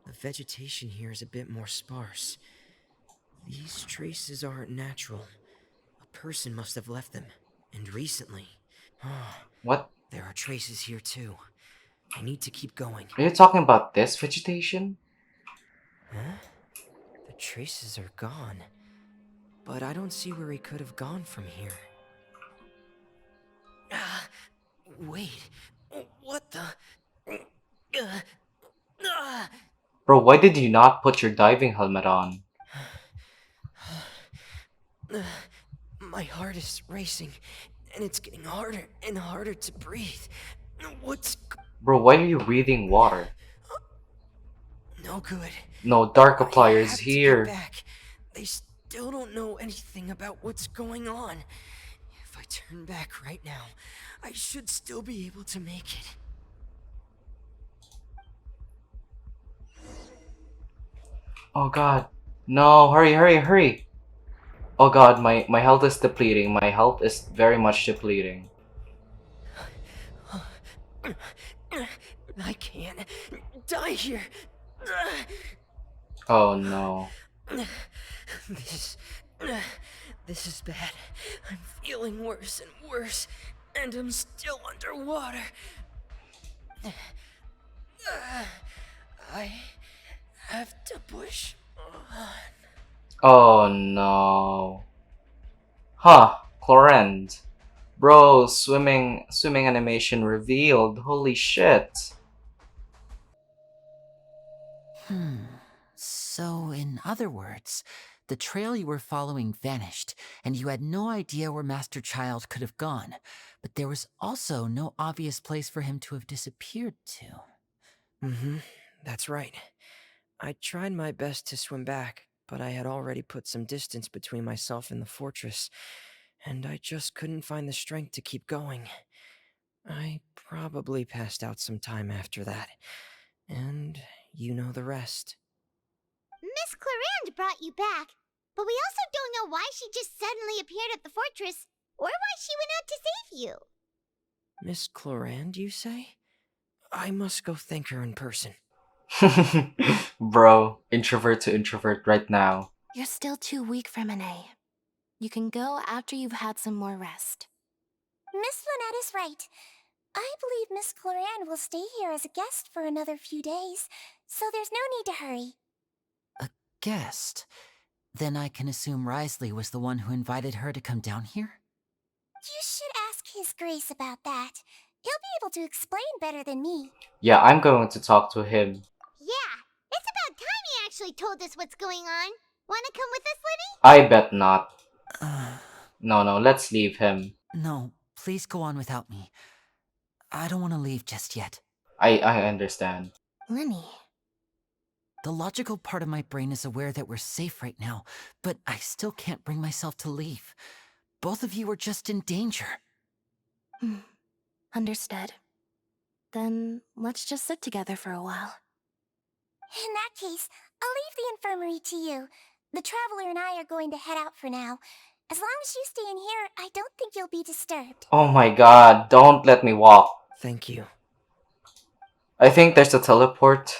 The vegetation here is a bit more sparse. These traces aren't natural. A person must have left them, and recently. What? There are traces here too. I need to keep going. Are you talking about this vegetation? Huh? The traces are gone. But I don't see where he could have gone from here. Wait. What the? Bro, why did you not put your diving helmet on? My heart is racing, and it's getting harder and harder to breathe. Bro, why are you breathing water? No good. No, Darkiplier I is have to here. get back. They still don't know anything about what's going on. If I turn back right now, I should still be able to make it. Oh god. No, hurry, hurry, hurry. Oh god, my health is depleting. My health is very much depleting. I can't die here. Oh no. This is bad. I'm feeling worse and worse, and I'm still underwater. I have to push on. Oh no. Huh, Chlorend. Bro, swimming animation revealed. Holy shit. So, in other words, the trail you were following vanished, and you had no idea where Master Child could have gone, but there was also no obvious place for him to have disappeared to. That's right. I tried my best to swim back, but I had already put some distance between myself and the fortress, and I just couldn't find the strength to keep going. I probably passed out some time after that, and you know the rest. Miss Clarand brought you back, but we also don't know why she just suddenly appeared at the fortress, or why she went out to save you. Miss Chlorand, you say? I must go thank her in person. Bro, introvert to introvert right now. You're still too weak for Monet. You can go after you've had some more rest. Miss Lynette is right. I believe Miss Chlorand will stay here as a guest for another few days, so there's no need to hurry. A guest? Then I can assume Risley was the one who invited her to come down here? You should ask His Grace about that. He'll be able to explain better than me. Yeah, I'm going to talk to him. Yeah, it's about time he actually told us what's going on. Wanna come with us, I Liddy? bet not. No, let's leave him. No, please go on without me. I don't want to leave just yet. I understand. Lenny. The logical part of my brain is aware that we're safe right now, but I still can't bring myself to leave. Both of you are just in danger. Understood. Then let's just sit together for a while. In that case, I'll leave the infirmary to you. The Traveler and I are going to head out for now. As long as you stay in here, I don't think you'll be disturbed. Oh my god, don't let me walk. Thank you. I think there's a teleport.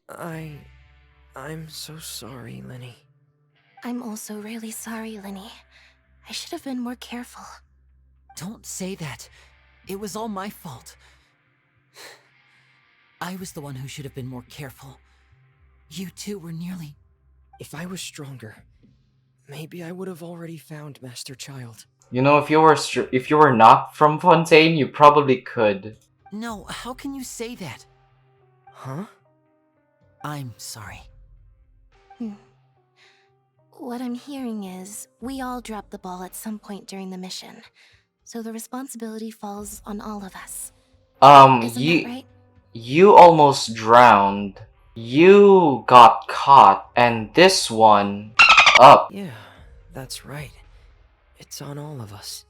I'm so sorry, Lenny. I'm also really sorry, Lenny. I should have been more careful. Don't say that. It was all my fault. I was the one who should have been more careful. You two were nearly... If I was stronger, maybe I would have already found Master Child. You know, if you were not from Fontaine, you probably could. No, how can you say that? Huh? I'm sorry. What I'm hearing is, we all dropped the ball at some point during the mission. So the responsibility falls on all of us. Isn't that right? You almost drowned. You got caught, and this one up. Yeah, that's right. It's on all of us.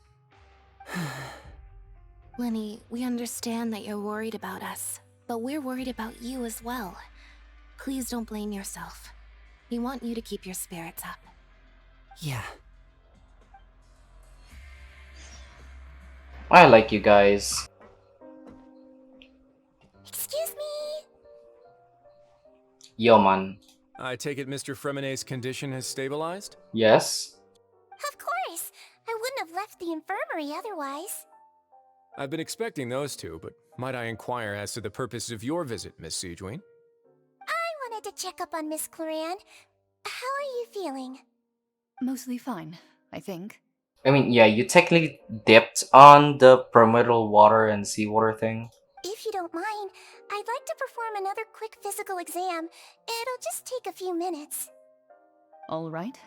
Lenny, we understand that you're worried about us, but we're worried about you as well. Please don't blame yourself. We want you to keep your spirits up. Yeah. I like you guys. Excuse me? Yo, man. I take it Mr. Fremonet's condition has stabilized? Yes? Of course. I wouldn't have left the infirmary otherwise. I've been expecting those two, but might I inquire as to the purpose of your visit, Miss Sijuin? I wanted to check up on Miss Cloran. How are you feeling? Mostly fine, I think. I mean, yeah, you technically dipped on the primordial water and seawater thing. If you don't mind, I'd like to perform another quick physical exam. It'll just take a few minutes. All right.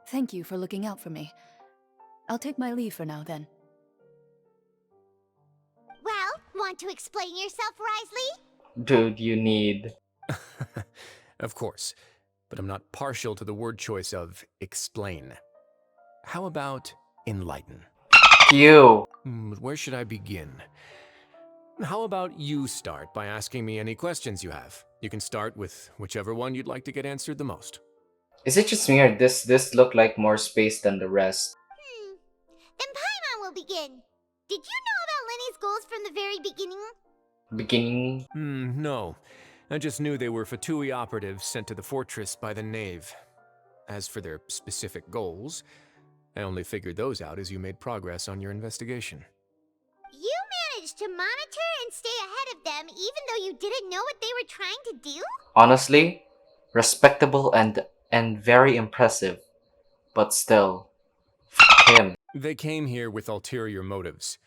Thank you for looking out for me. I'll take my leave for now, then. Well, want to explain yourself, Risley? Dude, you need... Of course, but I'm not partial to the word choice of explain. How about enlighten? You! But where should I begin? How about you start by asking me any questions you have? You can start with whichever one you'd like to get answered the most. Is it just me or this look like more space than the rest? Then Paimon will begin. Did you know about Lenny's goals from the very beginning? Beginning? No. I just knew they were Fatui operatives sent to the fortress by the Knave. As for their specific goals, I only figured those out as you made progress on your investigation. You managed to monitor and stay ahead of them even though you didn't know what they were trying to do? Honestly, respectable and very impressive. But still, f him. They came here with ulterior motives.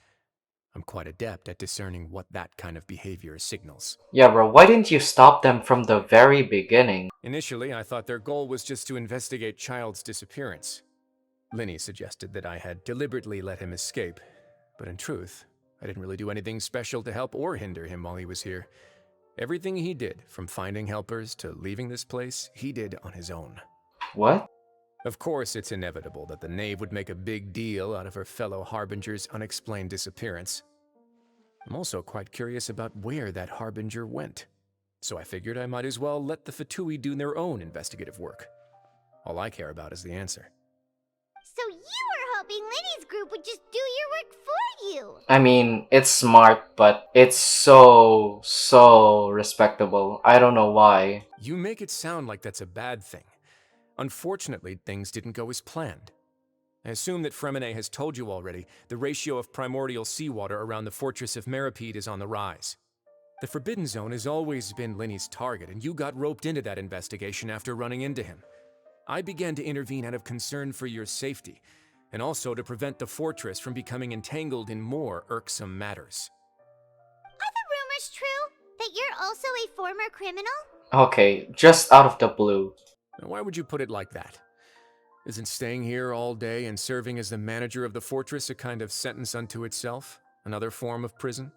I'm quite adept at discerning what that kind of behavior signals. Yeah, bro, why didn't you stop them from the very beginning? Initially, I thought their goal was just to investigate Child's disappearance. Linny suggested that I had deliberately let him escape, but in truth, I didn't really do anything special to help or hinder him while he was here. Everything he did, from finding helpers to leaving this place, he did on his own. What? Of course, it's inevitable that the Knave would make a big deal out of her fellow Harbinger's unexplained disappearance. I'm also quite curious about where that Harbinger went, so I figured I might as well let the Fatui do their own investigative work. All I care about is the answer. So you were hoping Lenny's group would just do your work for you? I mean, it's smart, but it's so respectable. I don't know why. You make it sound like that's a bad thing. Unfortunately, things didn't go as planned. I assume that Fremine has told you already, the ratio of primordial seawater around the fortress of Meripede is on the rise. The Forbidden Zone has always been Linny's target, and you got roped into that investigation after running into him. I began to intervene out of concern for your safety, and also to prevent the fortress from becoming entangled in more irksome matters. Are the rumors true? That you're also a former criminal? Okay, just out of the blue. Now, why would you put it like that? Isn't staying here all day and serving as the manager of the fortress a kind of sentence unto itself? Another form of prison?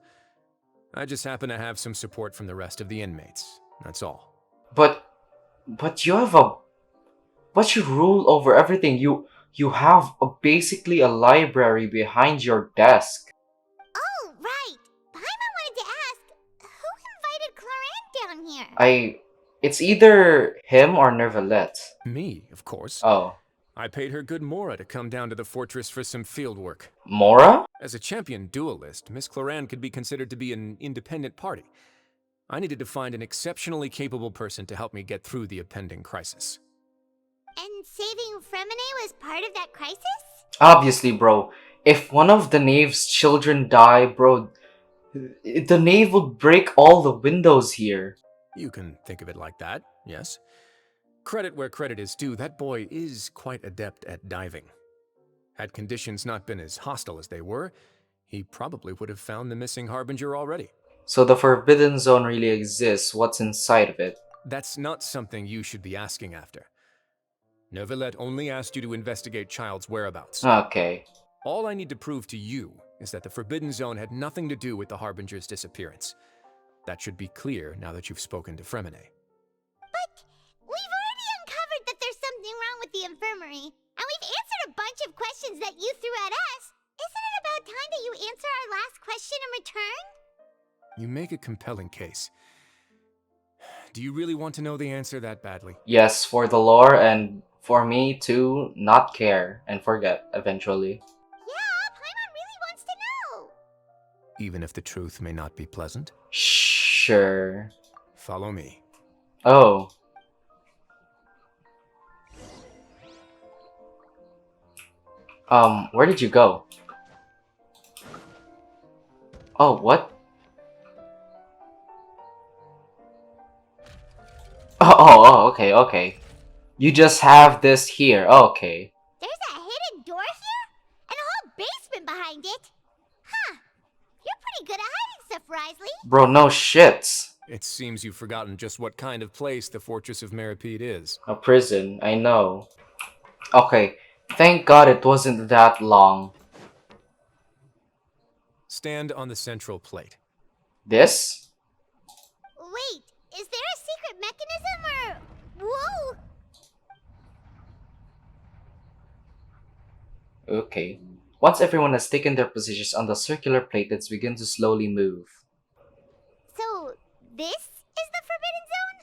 I just happen to have some support from the rest of the inmates, that's all. But you have but you rule over everything. You have basically a library behind your desk. Oh, right. Paimon wanted to ask, who invited Cloran down here? It's either him or Neuvillette. Me, of course. Oh. I paid her good Mora to come down to the fortress for some field work. Mora? As a champion duelist, Miss Cloran could be considered to be an independent party. I needed to find an exceptionally capable person to help me get through the impending crisis. And saving Fremine was part of that crisis? Obviously, bro. If one of the Knave's children die, bro, the Knave would break all the windows here. You can think of it like that, yes. Credit where credit is due, that boy is quite adept at diving. Had conditions not been as hostile as they were, he probably would have found the missing Harbinger already. So the Forbidden Zone really exists. What's inside of it? That's not something you should be asking after. Neuvillette only asked you to investigate Child's whereabouts. Okay. All I need to prove to you is that the Forbidden Zone had nothing to do with the Harbinger's disappearance. That should be clear now that you've spoken to Fremine. But we've already uncovered that there's something wrong with the infirmary, and we've answered a bunch of questions that you threw at us. Isn't it about time that you answer our last question in return? You make a compelling case. Do you really want to know the answer that badly? Yes, for the lore and for me to not care and forget eventually. Yeah, Paimon really wants to know. Even if the truth may not be pleasant? Sure. Follow me. Oh. Where did you go? Oh, what? Okay, okay. You just have this here. Okay. There's a hidden door here? And a whole basement behind it? Huh. You're pretty good at hiding stuff, Risley. Bro, no shit. It seems you've forgotten just what kind of place the Fortress of Meripede is. A prison, I know. Okay, thank God it wasn't that long. Stand on the central plate. This? Wait, is there a secret mechanism or... Whoa! Okay. Once everyone has taken their positions on the circular plate, let's begin to slowly move. So, this is the Forbidden Zone?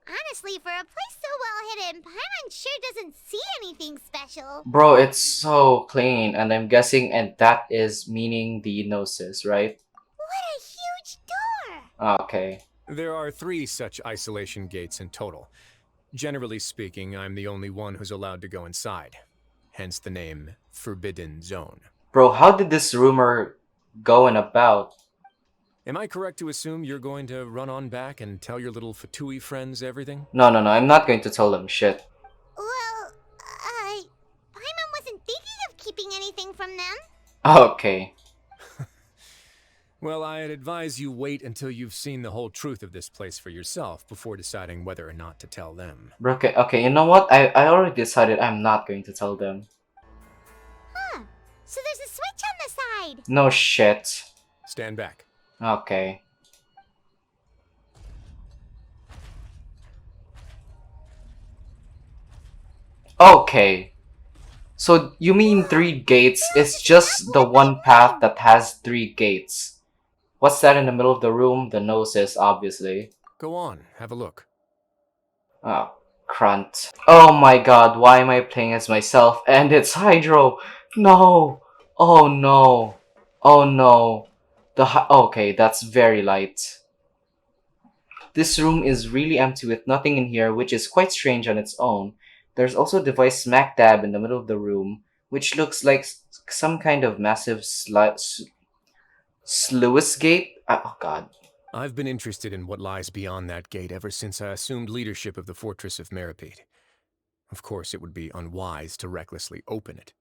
Honestly, for a place so well hidden, Paimon sure doesn't see anything special. Bro, it's so clean, and I'm guessing and that is meaning the Gnosis, right? What a huge door! Okay. There are 3 such isolation gates in total. Generally speaking, I'm the only one who's allowed to go inside. Hence the name Forbidden Zone. Bro, how did this rumor go about? Am I correct to assume you're going to run on back and tell your little Fatui friends everything? No, I'm not going to tell them shit. Well, Paimon wasn't thinking of keeping anything from them. Okay. Well, I'd advise you wait until you've seen the whole truth of this place for yourself before deciding whether or not to tell them. Bro, okay, you know what? I already decided I'm not going to tell them. Huh. So there's a switch on the side. No shit. Stand back. Okay. Okay. So you mean 3 gates is just the one path that has 3 gates. What's that in the middle of the room? The Gnosis, obviously. Go on, have a look. Oh, Crunt. Oh my god, why am I playing as myself? And it's Hydro! No! Oh no! Oh no. Okay, that's very light. This room is really empty with nothing in here, which is quite strange on its own. There's also a device smack dab in the middle of the room, which looks like some kind of massive sluice gate? Oh god. I've been interested in what lies beyond that gate ever since I assumed leadership of the Fortress of Meripede. Of course, it would be unwise to recklessly open it,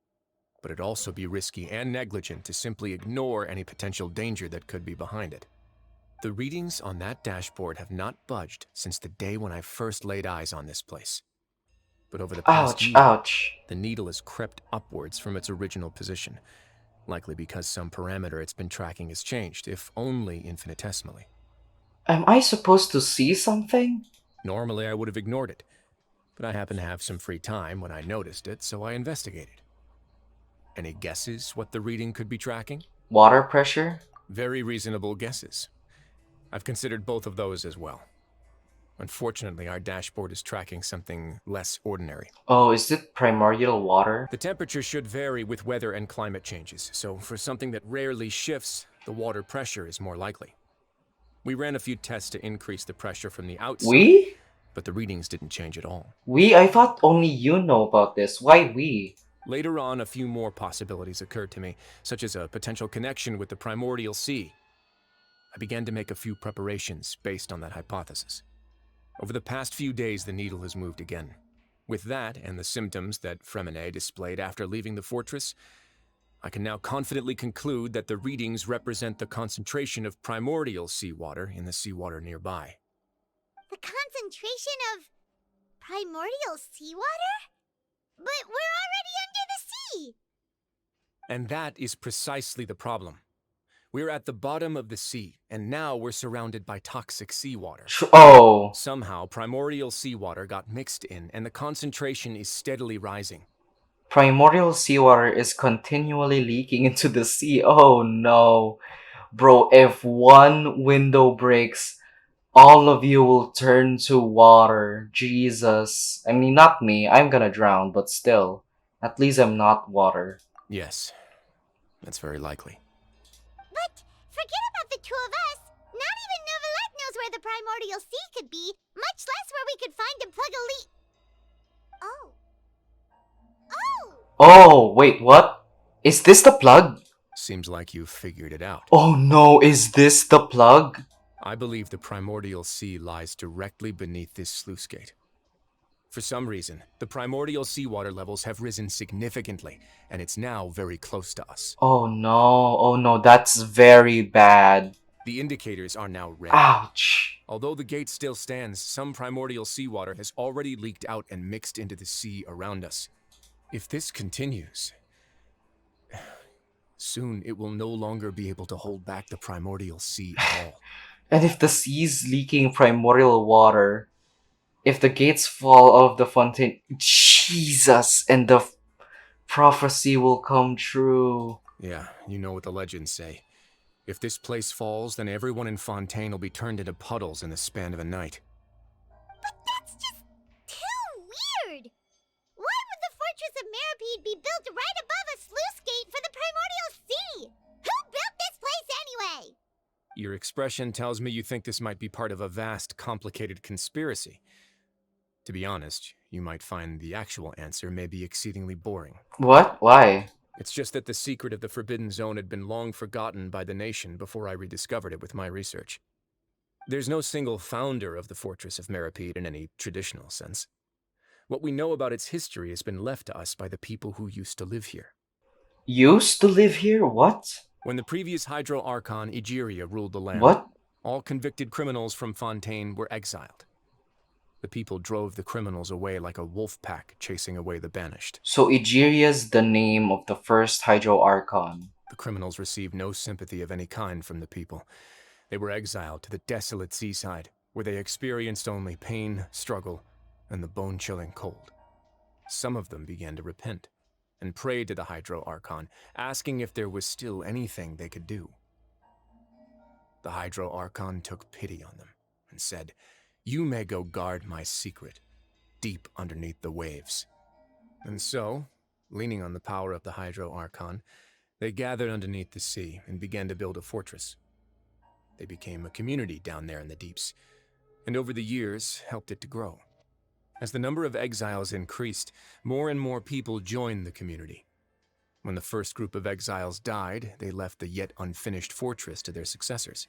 but it'd also be risky and negligent to simply ignore any potential danger that could be behind it. The readings on that dashboard have not budged since the day when I first laid eyes on this place. But over the past year, the needle has crept upwards from its original position, likely because some parameter it's been tracking has changed, if only infinitesimally. Am I supposed to see something? Normally I would have ignored it, but I happened to have some free time when I noticed it, so I investigated. Any guesses what the reading could be tracking? Water pressure? Very reasonable guesses. I've considered both of those as well. Unfortunately, our dashboard is tracking something less ordinary. Oh, is it primordial water? The temperature should vary with weather and climate changes, so for something that rarely shifts, the water pressure is more likely. We ran a few tests to increase the pressure from the outside. We? But the readings didn't change at all. We? I thought only you know about this. Why we? Later on, a few more possibilities occurred to me, such as a potential connection with the primordial sea. I began to make a few preparations based on that hypothesis. Over the past few days, the needle has moved again. With that, and the symptoms that Freminet displayed after leaving the fortress, I can now confidently conclude that the readings represent the concentration of primordial seawater in the seawater nearby. The concentration of primordial seawater? But we're already under the sea! And that is precisely the problem. We're at the bottom of the sea, and now we're surrounded by toxic seawater. Oh. Somehow, primordial seawater got mixed in, and the concentration is steadily rising. Primordial seawater is continually leaking into the sea. Oh no. Bro, if one window breaks, all of you will turn to water. Jesus. I mean, not me. I'm gonna drown, but still. At least I'm not water. Yes, that's very likely. But forget about the two of us. Not even Neuvillette knows where the primordial sea could be, much less where we could find and plug a leak. Oh. Oh! Oh, wait, what? Is this the plug? Seems like you've figured it out. Oh no, is this the plug? I believe the primordial sea lies directly beneath this sluice gate. For some reason, the primordial seawater levels have risen significantly, and it's now very close to us. Oh no, that's very bad. The indicators are now red. Ouch. Although the gate still stands, some primordial seawater has already leaked out and mixed into the sea around us. If this continues, soon it will no longer be able to hold back the primordial sea at all. And if the sea's leaking primordial water, if the gates fall of the fontaine, Jesus, and the prophecy will come true. Yeah, you know what the legends say. If this place falls, then everyone in Fontaine will be turned into puddles in the span of a night. But that's just too weird! Why would the Fortress of Meripede be built right above a sluice gate for the primordial sea? Who built this place anyway? Your expression tells me you think this might be part of a vast, complicated conspiracy. To be honest, you might find the actual answer may be exceedingly boring. What? Why? It's just that the secret of the Forbidden Zone had been long forgotten by the nation before I rediscovered it with my research. There's no single founder of the Fortress of Meripede in any traditional sense. What we know about its history has been left to us by the people who used to live here. Used to live here? What? When the previous Hydro Archon, Egeria, ruled the land, What? all convicted criminals from Fontaine were exiled. The people drove the criminals away like a wolf pack chasing away the banished. So Egeria's the name of the first Hydro Archon. The criminals received no sympathy of any kind from the people. They were exiled to the desolate seaside, where they experienced only pain, struggle, and the bone-chilling cold. Some of them began to repent, and prayed to the Hydro Archon, asking if there was still anything they could do. The Hydro Archon took pity on them, and said, "You may go guard my secret, deep underneath the waves." And so, leaning on the power of the Hydro Archon, they gathered underneath the sea and began to build a fortress. They became a community down there in the deeps, and over the years helped it to grow. As the number of exiles increased, more and more people joined the community. When the first group of exiles died, they left the yet unfinished fortress to their successors.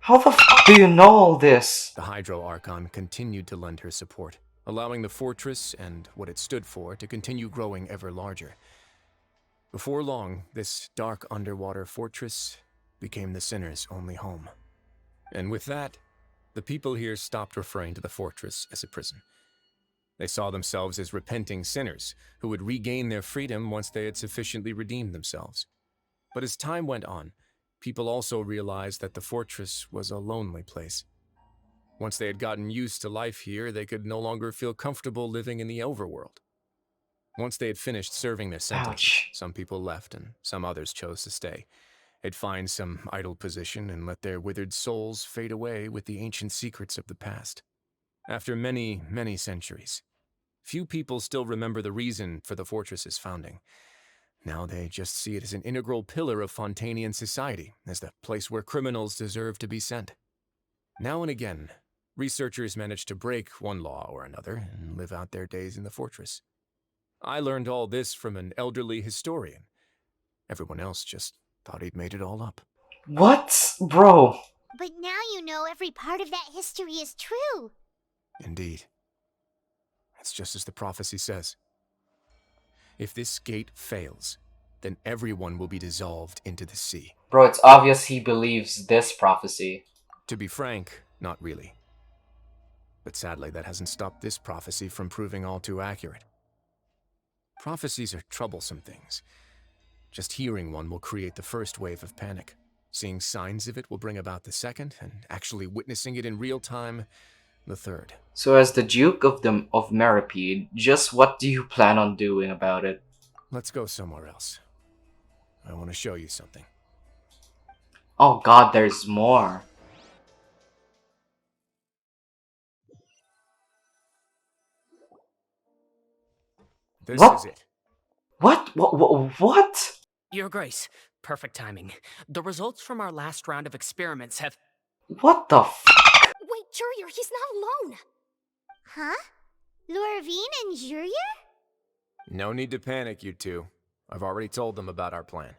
How the f do you know all this? The Hydro Archon continued to lend her support, allowing the fortress and what it stood for to continue growing ever larger. Before long, this dark underwater fortress became the sinner's only home. And with that, the people here stopped referring to the fortress as a prison. They saw themselves as repenting sinners who would regain their freedom once they had sufficiently redeemed themselves. But as time went on, people also realized that the fortress was a lonely place. Once they had gotten used to life here, they could no longer feel comfortable living in the overworld. Once they had finished serving their sentences, Ouch. some people left and some others chose to stay. They'd find some idle position and let their withered souls fade away with the ancient secrets of the past. After many, many centuries, few people still remember the reason for the fortress's founding. Now they just see it as an integral pillar of Fontainian society, as the place where criminals deserve to be sent. Now and again, researchers manage to break one law or another and live out their days in the fortress. I learned all this from an elderly historian. Everyone else just thought he'd made it all up. What? Bro. But now you know every part of that history is true. Indeed. It's just as the prophecy says. If this gate fails, then everyone will be dissolved into the sea. Bro, it's obvious he believes this prophecy. To be frank, not really. But sadly, that hasn't stopped this prophecy from proving all too accurate. Prophecies are troublesome things. Just hearing one will create the first wave of panic. Seeing signs of it will bring about the second, and actually witnessing it in real time, the third. So as the Duke of Meripede, just what do you plan on doing about it? Let's go somewhere else. I want to show you something. Oh god, there's more. This What? is it. What? What? Your Grace, perfect timing. The results from our last round of experiments have... What the f? Wait, Jurier, he's not alone! Huh? Lorvine and Jurier? No need to panic, you two. I've already told them about our plan.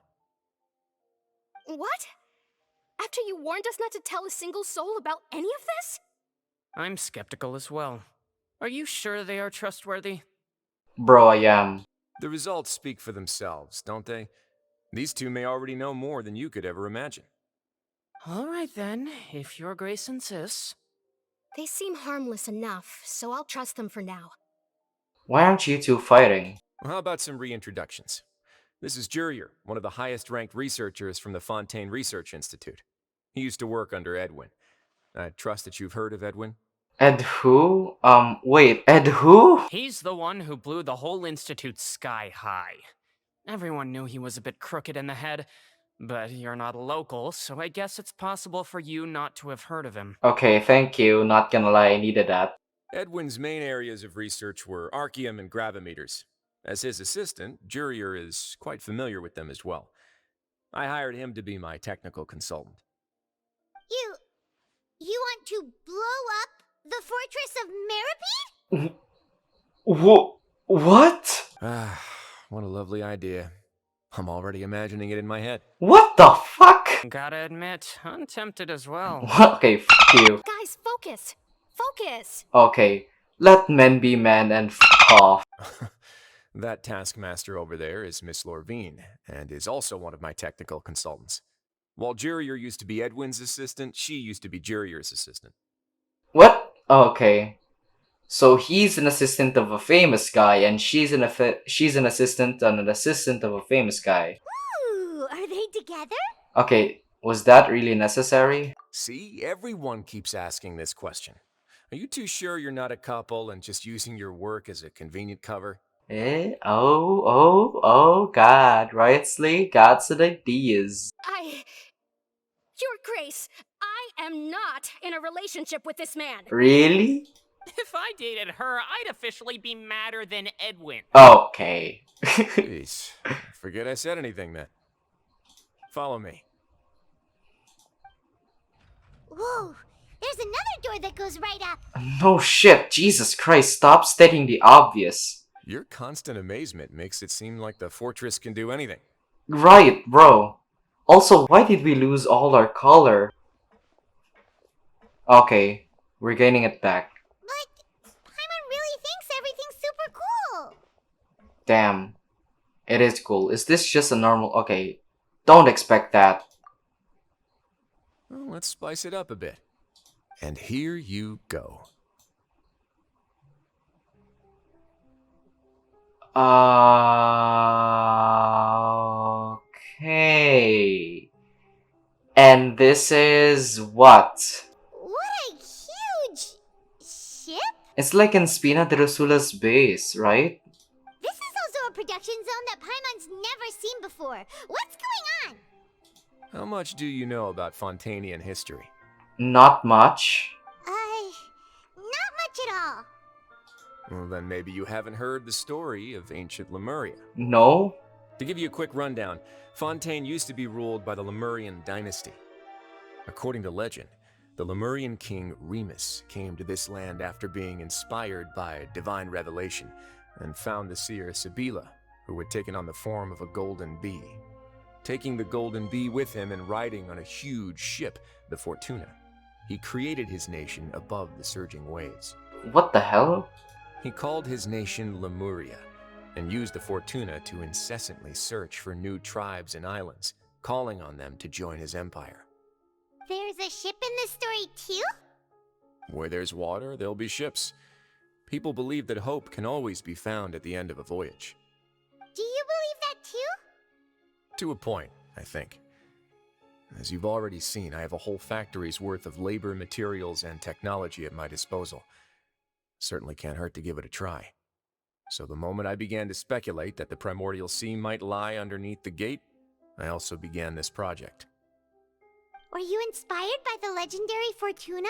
What? After you warned us not to tell a single soul about any of this? I'm skeptical as well. Are you sure they are trustworthy? Bro, I am. The results speak for themselves, don't they? These two may already know more than you could ever imagine. All right then, if your grace insists. They seem harmless enough, so I'll trust them for now. Why aren't you two fighting? Well, how about some reintroductions? This is Jurier, one of the highest-ranked researchers from the Fontaine Research Institute. He used to work under Edwin. I trust that you've heard of Edwin? Ed who? Wait, Ed who? He's the one who blew the whole institute sky high. Everyone knew he was a bit crooked in the head, but you're not a local, so I guess it's possible for you not to have heard of him. Okay, thank you. Not gonna lie, I needed that. Edwin's main areas of research were archeum and gravimeters. As his assistant, Jurier is quite familiar with them as well. I hired him to be my technical consultant. You want to blow up the Fortress of Meripede? What? Ah, what a lovely idea. I'm already imagining it in my head. What the fuck? Gotta admit, I'm tempted as well. Okay, fuck you. Guys, focus! Focus! Okay, let men be men and fuck off. That taskmaster over there is Miss Lorvine, and is also one of my technical consultants. While Jurier used to be Edwin's assistant, she used to be Jurier's assistant. What? Okay. So he's an assistant of a famous guy, and she's an assistant and an assistant of a famous guy. Ooh, are they together? Okay, was that really necessary? See, everyone keeps asking this question. Are you too sure you're not a couple and just using your work as a convenient cover? Oh, God. Rightly, got some ideas. Your Grace, I am not in a relationship with this man. Really? If I dated her, I'd officially be madder than Edwin. Okay. Jeez, forget I said anything then. Follow me. Whoa, there's another door that goes right up. No shit, Jesus Christ, stop stating the obvious. Your constant amazement makes it seem like the fortress can do anything. Right, bro. Also, why did we lose all our color? Okay, we're gaining it back. But Paimon really thinks everything's super cool. Damn. It is cool. Is this just a normal... Okay, don't expect that. Well, let's spice it up a bit. And here you go. Okay. And this is what? What a huge ship? It's like in Spina de Rosula's base, right? This is also a production zone that Paimon's never seen before. What's going on? How much do you know about Fontainian history? Not much. Not much at all. Well, then maybe you haven't heard the story of ancient Lemuria. No? To give you a quick rundown, Fontaine used to be ruled by the Lemurian dynasty. According to legend, the Lemurian king Remus came to this land after being inspired by divine revelation and found the seer Sibila, who had taken on the form of a golden bee. Taking the golden bee with him and riding on a huge ship, the Fortuna, he created his nation above the surging waves. What the hell? He called his nation Lemuria, and used the Fortuna to incessantly search for new tribes and islands, calling on them to join his empire. There's a ship in this story too? Where there's water, there'll be ships. People believe that hope can always be found at the end of a voyage. Do you believe that too? To a point, I think. As you've already seen, I have a whole factory's worth of labor, materials, and technology at my disposal. Certainly can't hurt to give it a try. So the moment I began to speculate that the primordial sea might lie underneath the gate, I also began this project. Were you inspired by the legendary Fortuna?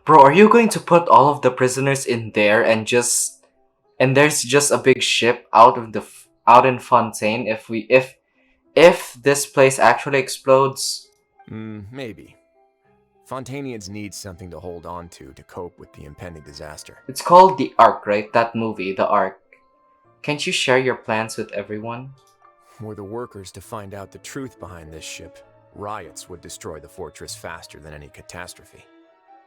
Bro, are you going to put all of the prisoners in there and there's just a big ship out in Fontaine if this place actually explodes? Maybe. Fontainians need something to hold on to cope with the impending disaster. It's called The Ark, right? That movie, The Ark. Can't you share your plans with everyone? Were the workers to find out the truth behind this ship, Riots would destroy the fortress faster than any catastrophe.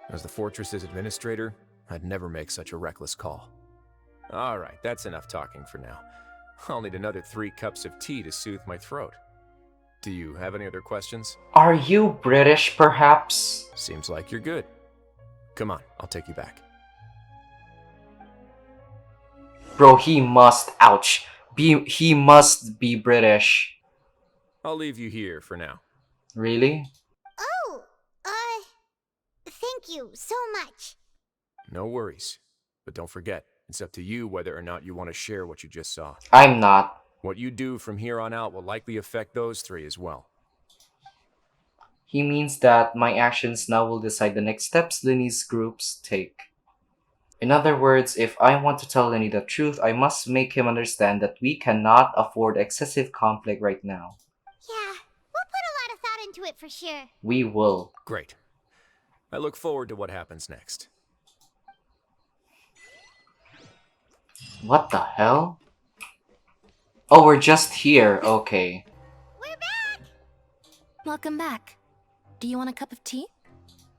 As the fortress's administrator, I'd never make such a reckless call. Alright, that's enough talking for now. I'll need another 3 cups of tea to soothe my throat. Do you have any other questions? Are you British, perhaps? Seems like you're good. Come on, I'll take you back. Bro, he must, ouch. He must be British. I'll leave you here for now. Really? Oh, thank you so much. No worries. But don't forget, it's up to you whether or not you want to share what you just saw. I'm not. What you do from here on out will likely affect those 3 as well. He means that my actions now will decide the next steps Linny's groups take. In other words, if I want to tell Linny the truth, I must make him understand that we cannot afford excessive conflict right now. Yeah, we'll put a lot of thought into it for sure. We will. Great. I look forward to what happens next. What the hell? Oh, we're just here. Okay. We're back! Welcome back. Do you want a cup of tea?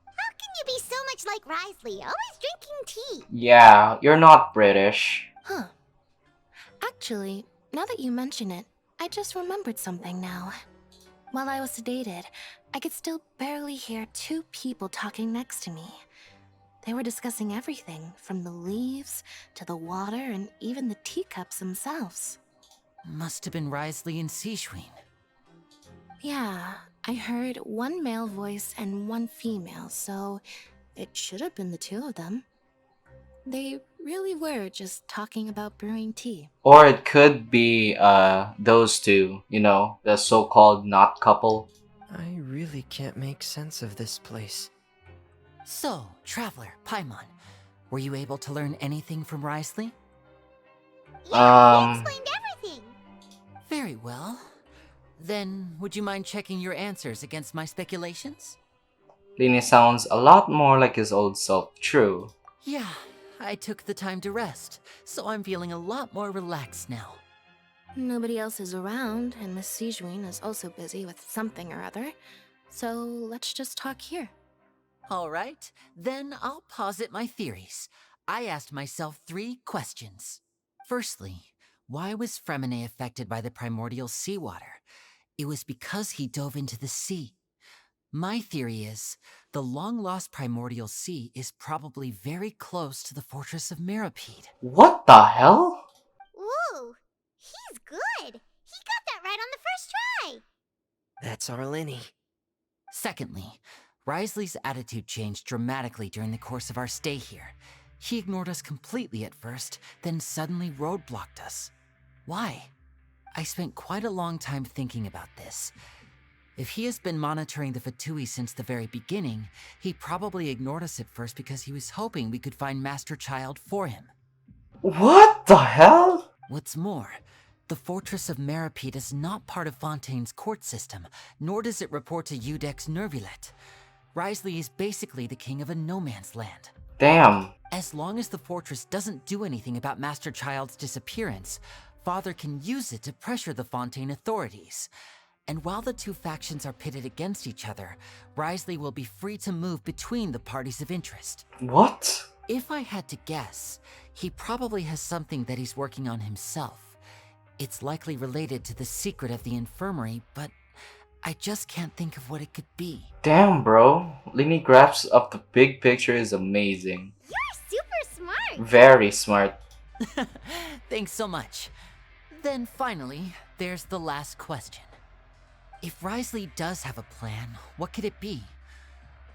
How can you be so much like Risley, always drinking tea? Yeah, you're not British. Huh. Actually, now that you mention it, I just remembered something now. While I was sedated, I could still barely hear 2 people talking next to me. They were discussing everything, from the leaves to the water and even the teacups themselves. Must have been Risley and Seashween. Yeah, I heard 1 male voice and 1 female, so it should have been the 2 of them. They really were just talking about brewing tea. Or it could be those 2, you know, the so-called not couple. I really can't make sense of this place. So, Traveler, Paimon, were you able to learn anything from Risley? Yeah, he explained everything. Very well. Then, would you mind checking your answers against my speculations? Linny sounds a lot more like his old self, true. Yeah, I took the time to rest, so I'm feeling a lot more relaxed now. Nobody else is around, and Miss Sejuin is also busy with something or other, so let's just talk here. All right, then I'll posit my theories. I asked myself 3 questions. Firstly, why was Fremine affected by the primordial seawater? It was because he dove into the sea. My theory is, the long-lost primordial sea is probably very close to the fortress of Mirapede. What the hell? Ooh, he's good. He got that right on the first try. That's our Linny. Secondly, Risley's attitude changed dramatically during the course of our stay here. He ignored us completely at first, then suddenly roadblocked us. Why? I spent quite a long time thinking about this. If he has been monitoring the Fatui since the very beginning, he probably ignored us at first because he was hoping we could find Master Child for him. What the hell? What's more, the Fortress of Mirapede is not part of Fontaine's court system, nor does it report to Udex Nervulet. Risley is basically the king of a no-man's land. Damn. As long as the fortress doesn't do anything about Master Child's disappearance, Father can use it to pressure the Fontaine authorities. And while the 2 factions are pitted against each other, Risley will be free to move between the parties of interest. What? If I had to guess, he probably has something that he's working on himself. It's likely related to the secret of the infirmary, but I just can't think of what it could be. Damn, bro. Linny grasp of the big picture is amazing. You're super smart. Very smart. Thanks so much. Then finally, there's the last question. If Risley does have a plan, what could it be?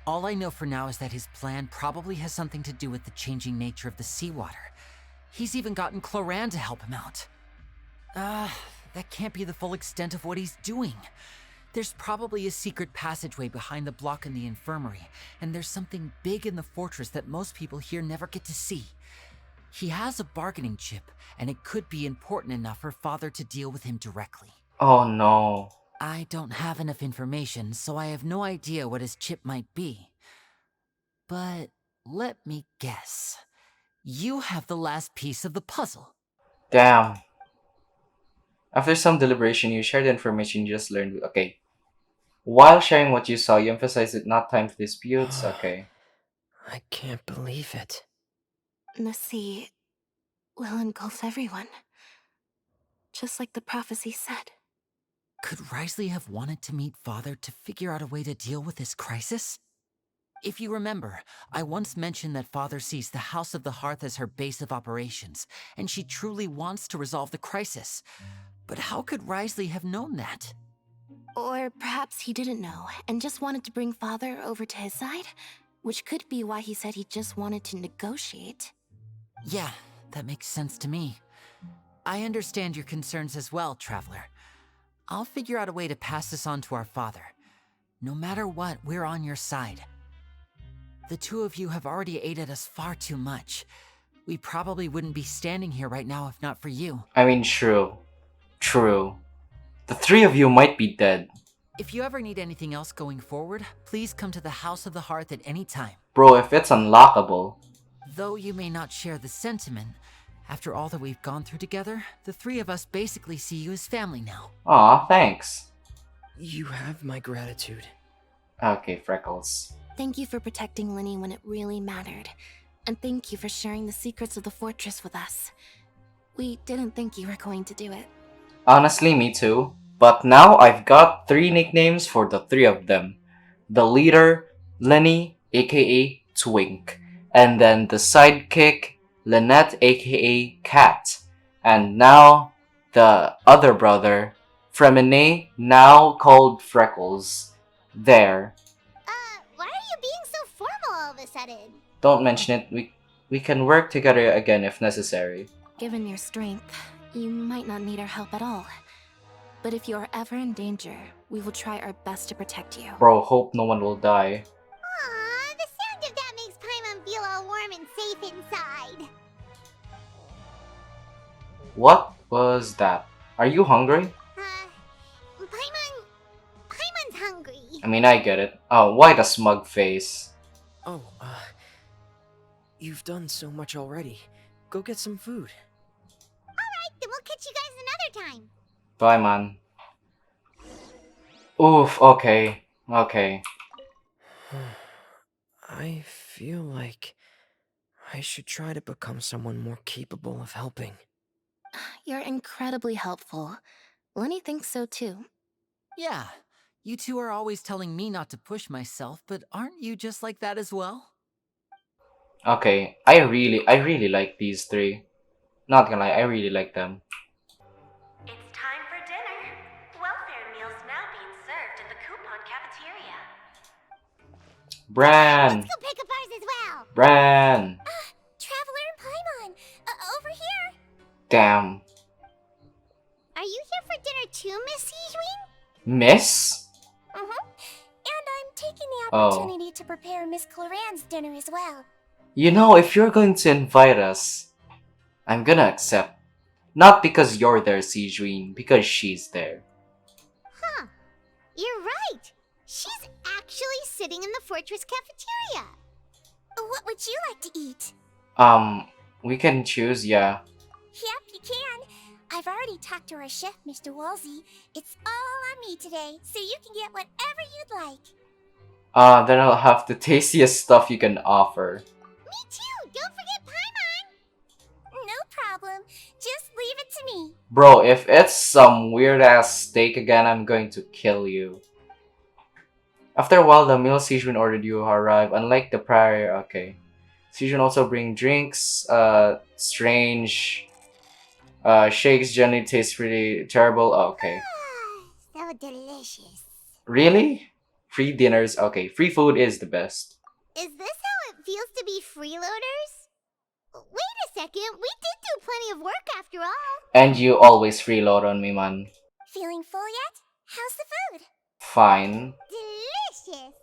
All I know for now is that his plan probably has something to do with the changing nature of the seawater. He's even gotten Cloran to help him out. That can't be the full extent of what he's doing. There's probably a secret passageway behind the block in the infirmary, and there's something big in the fortress that most people here never get to see. He has a bargaining chip, and it could be important enough for Father to deal with him directly. Oh no. I don't have enough information, so I have no idea what his chip might be. But let me guess. You have the last piece of the puzzle. Damn. After some deliberation, you share the information you just learned. Okay. While sharing what you saw, you emphasized it not time for disputes. Okay. I can't believe it. The sea will engulf everyone. Just like the prophecy said. Could Risley have wanted to meet Father to figure out a way to deal with this crisis? If you remember, I once mentioned that Father sees the House of the Hearth as her base of operations, and she truly wants to resolve the crisis. But how could Risley have known that? Or perhaps he didn't know and just wanted to bring Father over to his side? Which could be why he said he just wanted to negotiate. Yeah, that makes sense to me. I understand your concerns as well, Traveler. I'll figure out a way to pass this on to our father. No matter what, we're on your side. The two of you have already aided us far too much. We probably wouldn't be standing here right now if not for you. I mean, true. True. The three of you might be dead. If you ever need anything else going forward, please come to the House of the Hearth at any time. Bro, if it's unlockable. Though you may not share the sentiment, after all that we've gone through together, the three of us basically see you as family now. Aw, thanks. You have my gratitude. Okay, Freckles. Thank you for protecting Lenny when it really mattered. And thank you for sharing the secrets of the fortress with us. We didn't think you were going to do it. Honestly, me too. But now I've got 3 nicknames for the 3 of them. The leader, Lenny, aka Twink. And then the sidekick, Lynette, aka Cat. And now, the other brother, Fremine, now called Freckles. There. Why are you being so formal all of a sudden? Don't mention it. We can work together again if necessary. Given your strength, you might not need our help at all. But if you are ever in danger, we will try our best to protect you. Bro, hope no one will die. Aww, the sound of that makes Paimon feel all warm and safe inside. What was that? Are you hungry? Paimon's hungry. I mean, I get it. Oh, why the smug face? Oh, you've done so much already. Go get some food. Alright, then we'll catch you guys another time. Bye, man. Oof, okay. Okay. I feel like I should try to become someone more capable of helping. You're incredibly helpful. Lenny thinks so too. Yeah, you two are always telling me not to push myself, but aren't you just like that as well? Okay, I really like these 3. Not gonna lie, I really like them. It's time for dinner. Welfare meals now being served in the coupon cafeteria. Bran! Let's go pick up ours as well. Bran! Traveler and Paimon, over here. Damn. Are you here for dinner too, Miss Sijwin? Miss? And I'm taking the Oh. opportunity to prepare Miss Cloran's dinner as well. You know, if you're going to invite us, I'm gonna accept. Not because you're there, Sijwin, because she's there. Huh. You're right. She's actually sitting in the fortress cafeteria. What would you like to eat? We can choose, yeah. Yep, you can. I've already talked to our chef, Mr. Wolsey. It's all on me today, so you can get whatever you'd like. Then I'll have the tastiest stuff you can offer. Me too! Don't forget Paimon! No problem. Just leave it to me. Bro, if it's some weird-ass steak again, I'm going to kill you. After a while, the meal Sijun ordered you arrive. Unlike the prior... Okay. Sijun also bring drinks. Strange... shakes generally taste pretty terrible. Oh, okay. So delicious. Really? Free dinners? Okay, free food is the best. Is this how it feels to be freeloaders? Wait a second, we did do plenty of work after all. And you always freeload on me, man. Feeling full yet? How's the food? Fine. Delicious.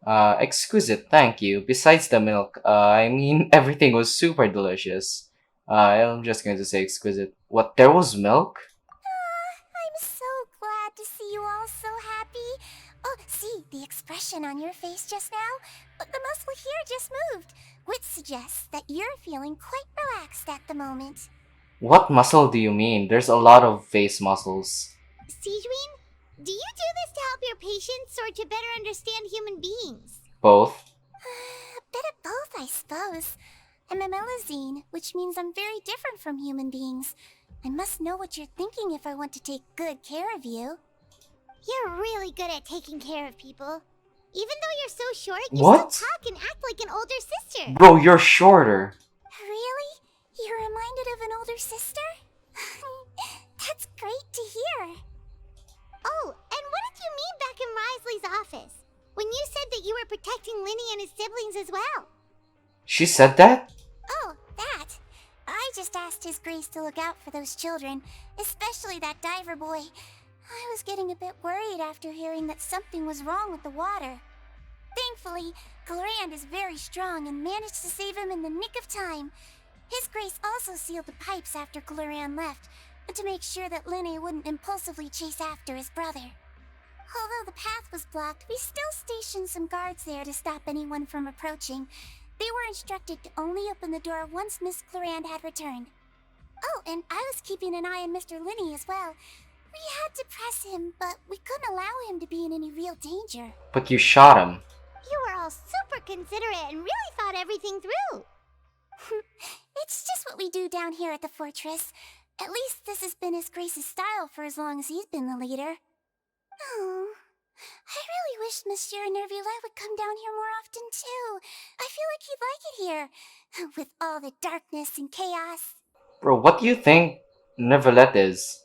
Exquisite, thank you. Besides the milk, I mean, everything was super delicious. I'm just going to say exquisite. What, there was milk? I'm so glad to see you all so happy. Oh, see, the expression on your face just now? The muscle here just moved, which suggests that you're feeling quite relaxed at the moment. What muscle do you mean? There's a lot of face muscles. Sijwin, Do you do this to help your patients or to better understand human beings? Both. A bit of both, I suppose. I'm a Melusine, which means I'm very different from human beings. I must know what you're thinking if I want to take good care of you. You're really good at taking care of people. Even though you're so short, you What? still talk and act like an older sister. Bro, you're shorter. Really? You're reminded of an older sister? That's great to hear. Oh, and what did you mean back in Risley's office? When you said that you were protecting Linny and his siblings as well? She said that? Oh, that. I just asked His Grace to look out for those children, especially that diver boy. I was getting a bit worried after hearing that something was wrong with the water. Thankfully, Glorand is very strong and managed to save him in the nick of time. His Grace also sealed the pipes after Glorand left, to make sure that Linny wouldn't impulsively chase after his brother. Although the path was blocked, we still stationed some guards there to stop anyone from approaching. They were instructed to only open the door once Miss Glorand had returned. Oh, and I was keeping an eye on Mr. Linny as well. We had to press him, but we couldn't allow him to be in any real danger. But you shot him. You were all super considerate and really thought everything through. It's just what we do down here at the fortress. At least this has been His Grace's style for as long as he's been the leader. Oh, I really wish Monsieur Nervulette would come down here more often too. I feel like he'd like it here, with all the darkness and chaos. Bro, what do you think Neverlet is?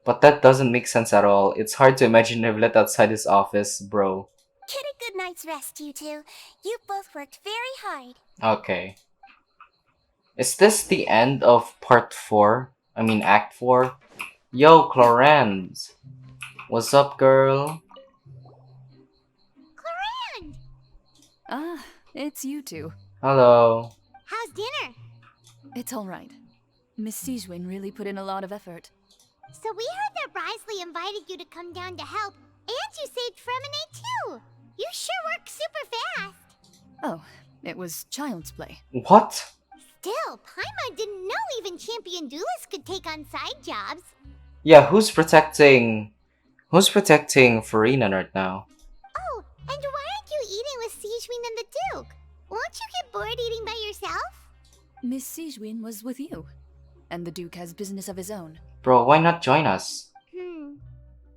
But that doesn't make sense at all. It's hard to imagine Neverlet outside his office, bro. Get a good night's rest, you two. You both worked very hard. Okay. Is this the end of part 4? I mean act 4? Yo, Clorand! What's up, girl? Clorand! Ah, it's you two. Hello. How's dinner? It's alright. Miss Sijwin really put in a lot of effort. So we heard that Risley invited you to come down to help, and you saved Fremine too! You sure work super fast! Oh, it was child's play. What? Still, Paimon didn't know even champion duelists could take on side jobs. Yeah, who's protecting Farina right now? Oh, and why aren't you eating with Sijwin and the Duke? Won't you get bored eating by yourself? Miss Sijwin was with you, and the Duke has business of his own. Bro, why not join us?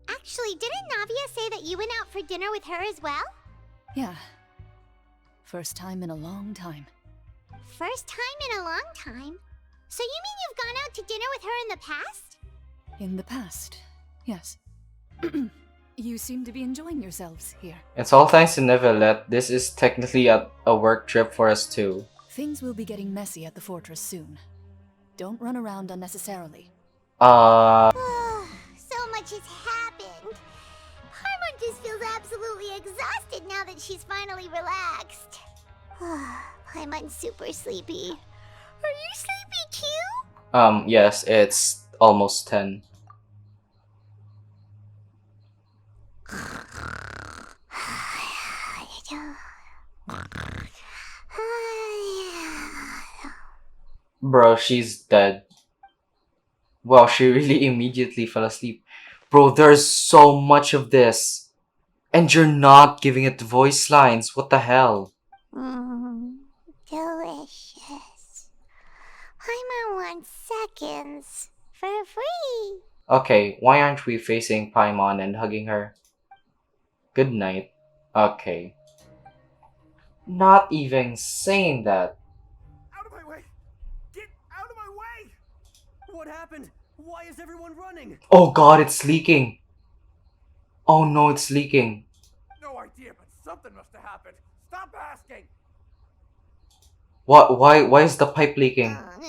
Actually, didn't Navia say that you went out for dinner with her as well? Yeah. First time in a long time. First time in a long time? So you mean you've gone out to dinner with her in the past? In the past, yes. You seem to be enjoying yourselves here. It's all thanks to Neverlet. This is technically a work trip for us too. Things will be getting messy at the fortress soon. Don't run around unnecessarily. So much has happened. Paimon just feels absolutely exhausted now that she's finally relaxed. Paimon's super sleepy. Are you sleepy too? Yes, it's almost 10. Bro, she's dead. Wow, she really immediately fell asleep. Bro, there's so much of this. And you're not giving it voice lines. What the hell? Delicious. Paimon wants seconds. For free. Okay, why aren't we facing Paimon and hugging her? Good night. Okay. Not even saying that. Out of my way! Get out of my way! What happened? Why is everyone running? Oh god, it's leaking. Oh no, it's leaking. No idea, but something must have happened. Stop asking! What? Why is the pipe leaking? Who's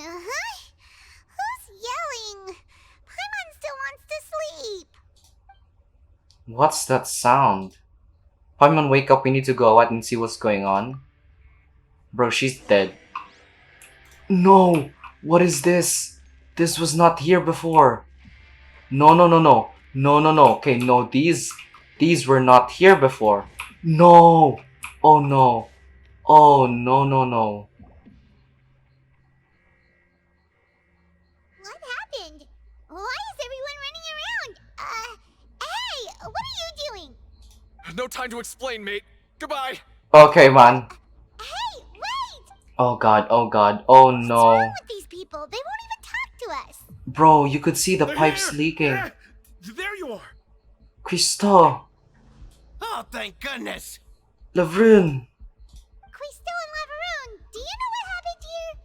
yelling? Paimon still wants to sleep. What's that sound? Paimon, wake up, we need to go out and see what's going on. Bro, she's dead. No! What is this? This was not here before. No. Okay, no, these were not here before. No! Oh no. Oh no. What happened? Why is everyone running around? No time to explain, mate. Goodbye. Okay, man. Hey, wait! Oh god, oh god, oh What's no. wrong with these people? They won't even talk to us. Bro, you could see the They're pipes here. leaking. There you are. Crystal, Oh, thank goodness. Lavrun. Quisto and Lavaroon, do you know what happened here?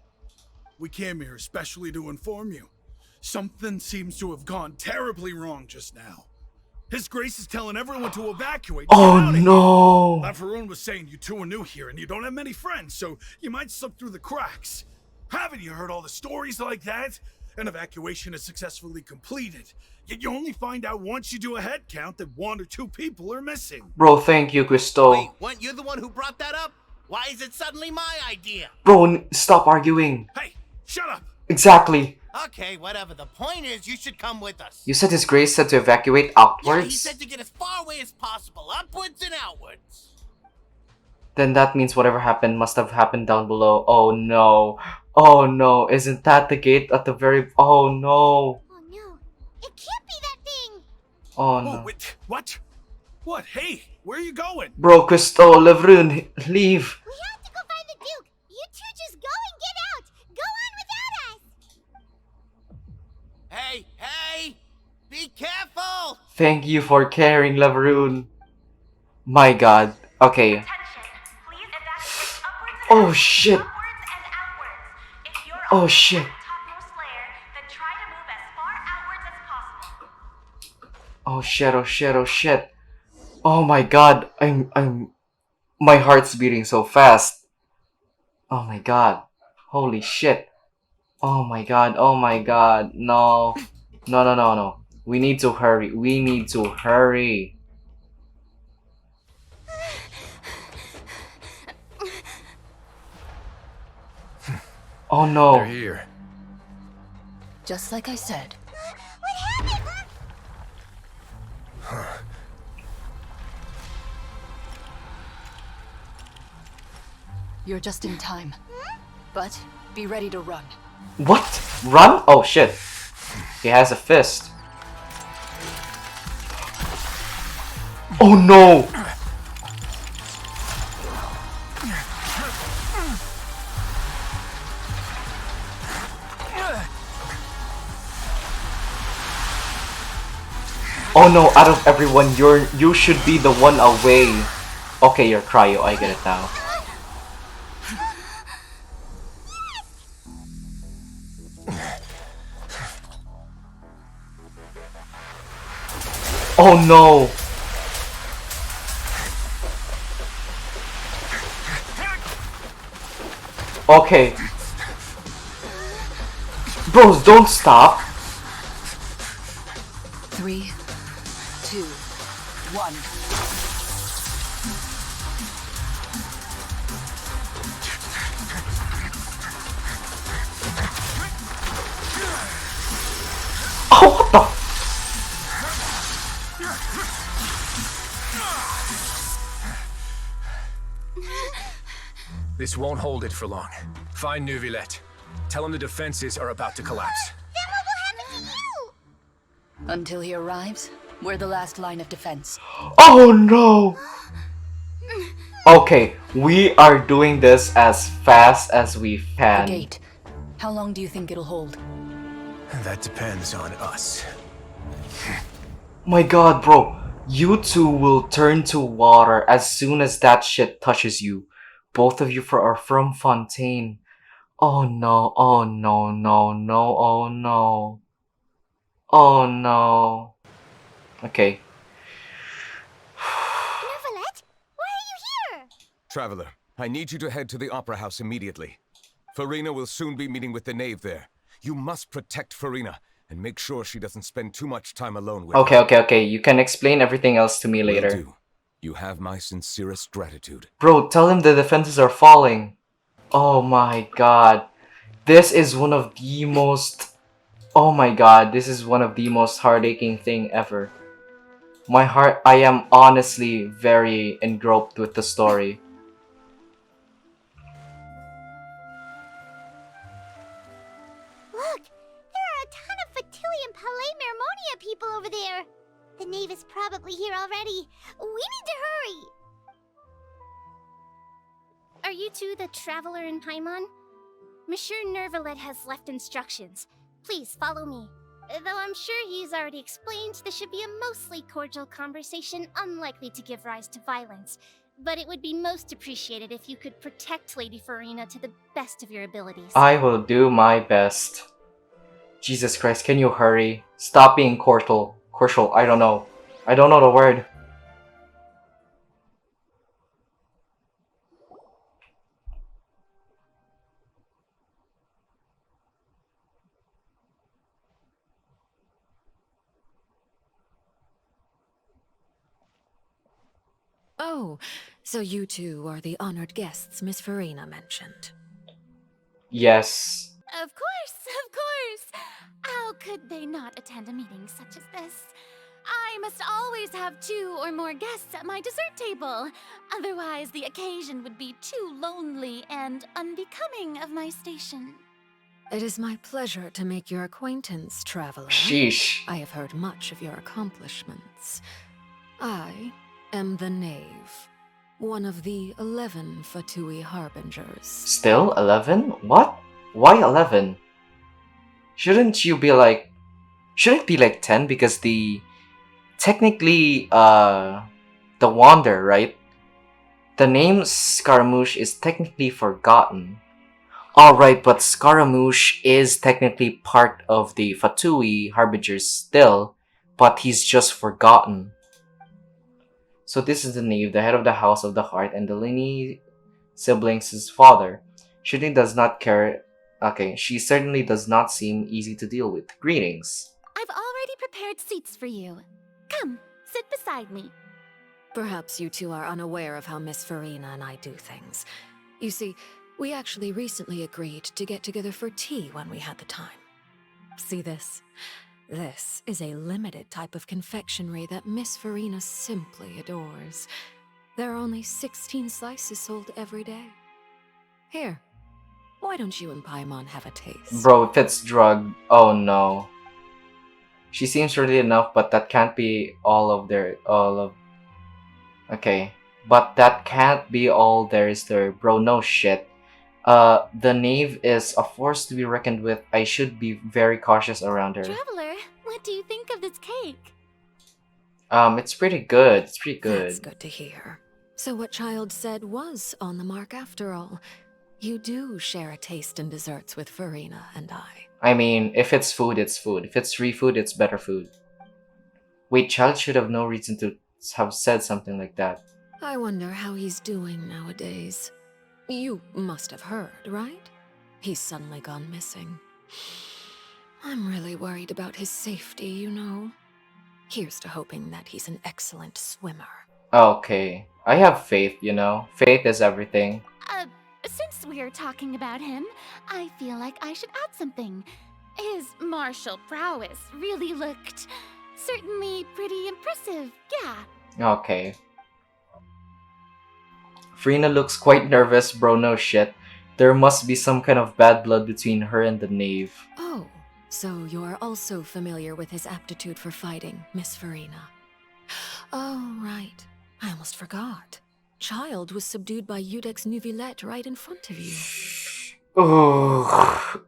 We came here especially to inform you. Something seems to have gone terribly wrong just now. His Grace is telling everyone to evacuate. Oh Get out of no. here. Lavaroon was saying you two are new here and you don't have many friends, so you might slip through the cracks. Haven't you heard all the stories like that? An evacuation is successfully completed, yet you only find out once you do a head count that 1 or 2 people are missing. Bro, thank you, Crystal. Wait, weren't you the one who brought that up? Why is it suddenly my idea? Bro, stop arguing. Hey, shut up! Exactly. Okay, whatever. The point is, you should come with us. You said His Grace said to evacuate Yeah, he outwards? said to get as far away as possible, upwards and outwards. Then that means whatever happened must have happened down below. Oh no. Oh no. Isn't that the gate at the very... Oh no. Oh no, it can't be that thing! Oh no. Wait, what? What? Hey, where are you going? Bro, Crystal, Lavrun, leave. We have to go find the Duke! You two just go and get out! Go on without us! Hey, hey! Be careful! Thank you for caring, Lavrun. My god. Okay. Attention. Please evacuate upwards and Oh outwards, shit. upwards and outwards. If you're Oh already shit. at the topmost layer, then try to move as far outwards as possible. Oh shit, oh shit, oh shit. Oh my god. My heart's beating so fast. Oh my god. Holy shit. Oh my god, oh my god. No. No, no, no, no. We need to hurry. We need to hurry. Oh no. They're here. Just like I said. What happened? You're just in time. But be ready to run. What? Run? Oh shit. He has a fist. Oh no! Oh no, out of everyone, you should be the one away. Okay, you're cryo, I get it now. Oh no! Okay. Bros, don't stop. 3, 2, 1. Oh, what the? This won't hold it for long. Find Neuvillette. Tell him the defenses are about to collapse. Then what will happen to you? Until he arrives, we're the last line of defense. Oh no! Okay, we are doing this as fast as we The can. gate. How long do you think it'll hold? That depends on us. My god, bro. You two will turn to water as soon as that shit touches you. Both of you are from Fontaine. Oh no, oh no, no, no, oh no. Oh no. Okay. Neuvillette, why are you here? Traveler, I need you to head to the Opera House immediately. Farina will soon be meeting with the knave there. You must protect Farina and make sure she doesn't spend too much time alone with Okay, her. okay, okay. You can explain everything else to me Will later. do. You have my sincerest gratitude. Bro, tell him the defenses are falling. Oh my god. This is one of the most... Oh my god, this is one of the most heartaching thing ever. My heart... I am honestly very engulfed with the story. Look, there are a ton of Fatili and Palais Mermonia people over there. The knave is probably here already. We need to hurry! Are you two the traveler in Paimon? Monsieur Nervalet has left instructions. Please follow me. Though I'm sure he's already explained, this should be a mostly cordial conversation, unlikely to give rise to violence. But it would be most appreciated if you could protect Lady Farina to the best of your abilities. I will do my best. Jesus Christ, can you hurry? Stop being cordial. Cordial, I don't know. I don't know the word. Oh, so you two are the honored guests Miss Farina mentioned. Yes. Of course, of course. How could they not attend a meeting such as this? I must always have 2 or more guests at my dessert table. Otherwise, the occasion would be too lonely and unbecoming of my station. It is my pleasure to make your acquaintance, traveler. Sheesh. I have heard much of your accomplishments. I am the Knave, one of the 11 Fatui Harbingers. Still 11? What? Why 11? Shouldn't you be like... Should it be like 10? Because technically, the Wander, right? The name Scaramouche is technically forgotten. Alright, but Scaramouche is technically part of the Fatui Harbingers still, but he's just forgotten. So this is the Knave, the head of the House of the Heart, and the Lini siblings' father. Shooting does not care... Okay, she certainly does not seem easy to deal with. Greetings. I've already prepared seats for you. Come, sit beside me. Perhaps you two are unaware of how Miss Farina and I do things. You see, we actually recently agreed to get together for tea when we had the time. See this? This is a limited type of confectionery that Miss Farina simply adores. There are only 16 slices sold every day. Here, why don't you and Paimon have a taste? Bro, if it's drug, oh no. She seems really enough, but that can't be Okay, but that can't be all there is there, bro. No shit. The Knave is a force to be reckoned with. I should be very cautious around her. Traveler, what do you think of this cake? It's pretty good. It's pretty good. That's good to hear. So what Child said was on the mark after all. You do share a taste in desserts with Farina and I. I mean, if it's food, it's food. If it's free food, it's better food. Wait, Child should have no reason to have said something like that. I wonder how he's doing nowadays. You must have heard, right? He's suddenly gone missing. I'm really worried about his safety, you know. Here's to hoping that he's an excellent swimmer. Okay, I have faith, you know. Faith is everything. Since we're talking about him, I feel like I should add something. His martial prowess really looked certainly pretty impressive, yeah. Okay. Farina looks quite nervous, bro, no shit. There must be some kind of bad blood between her and the Knave. Oh, so you're also familiar with his aptitude for fighting, Miss Farina. Oh, right. I almost forgot. Child was subdued by Udex Neuvillette right in front of you. Oh,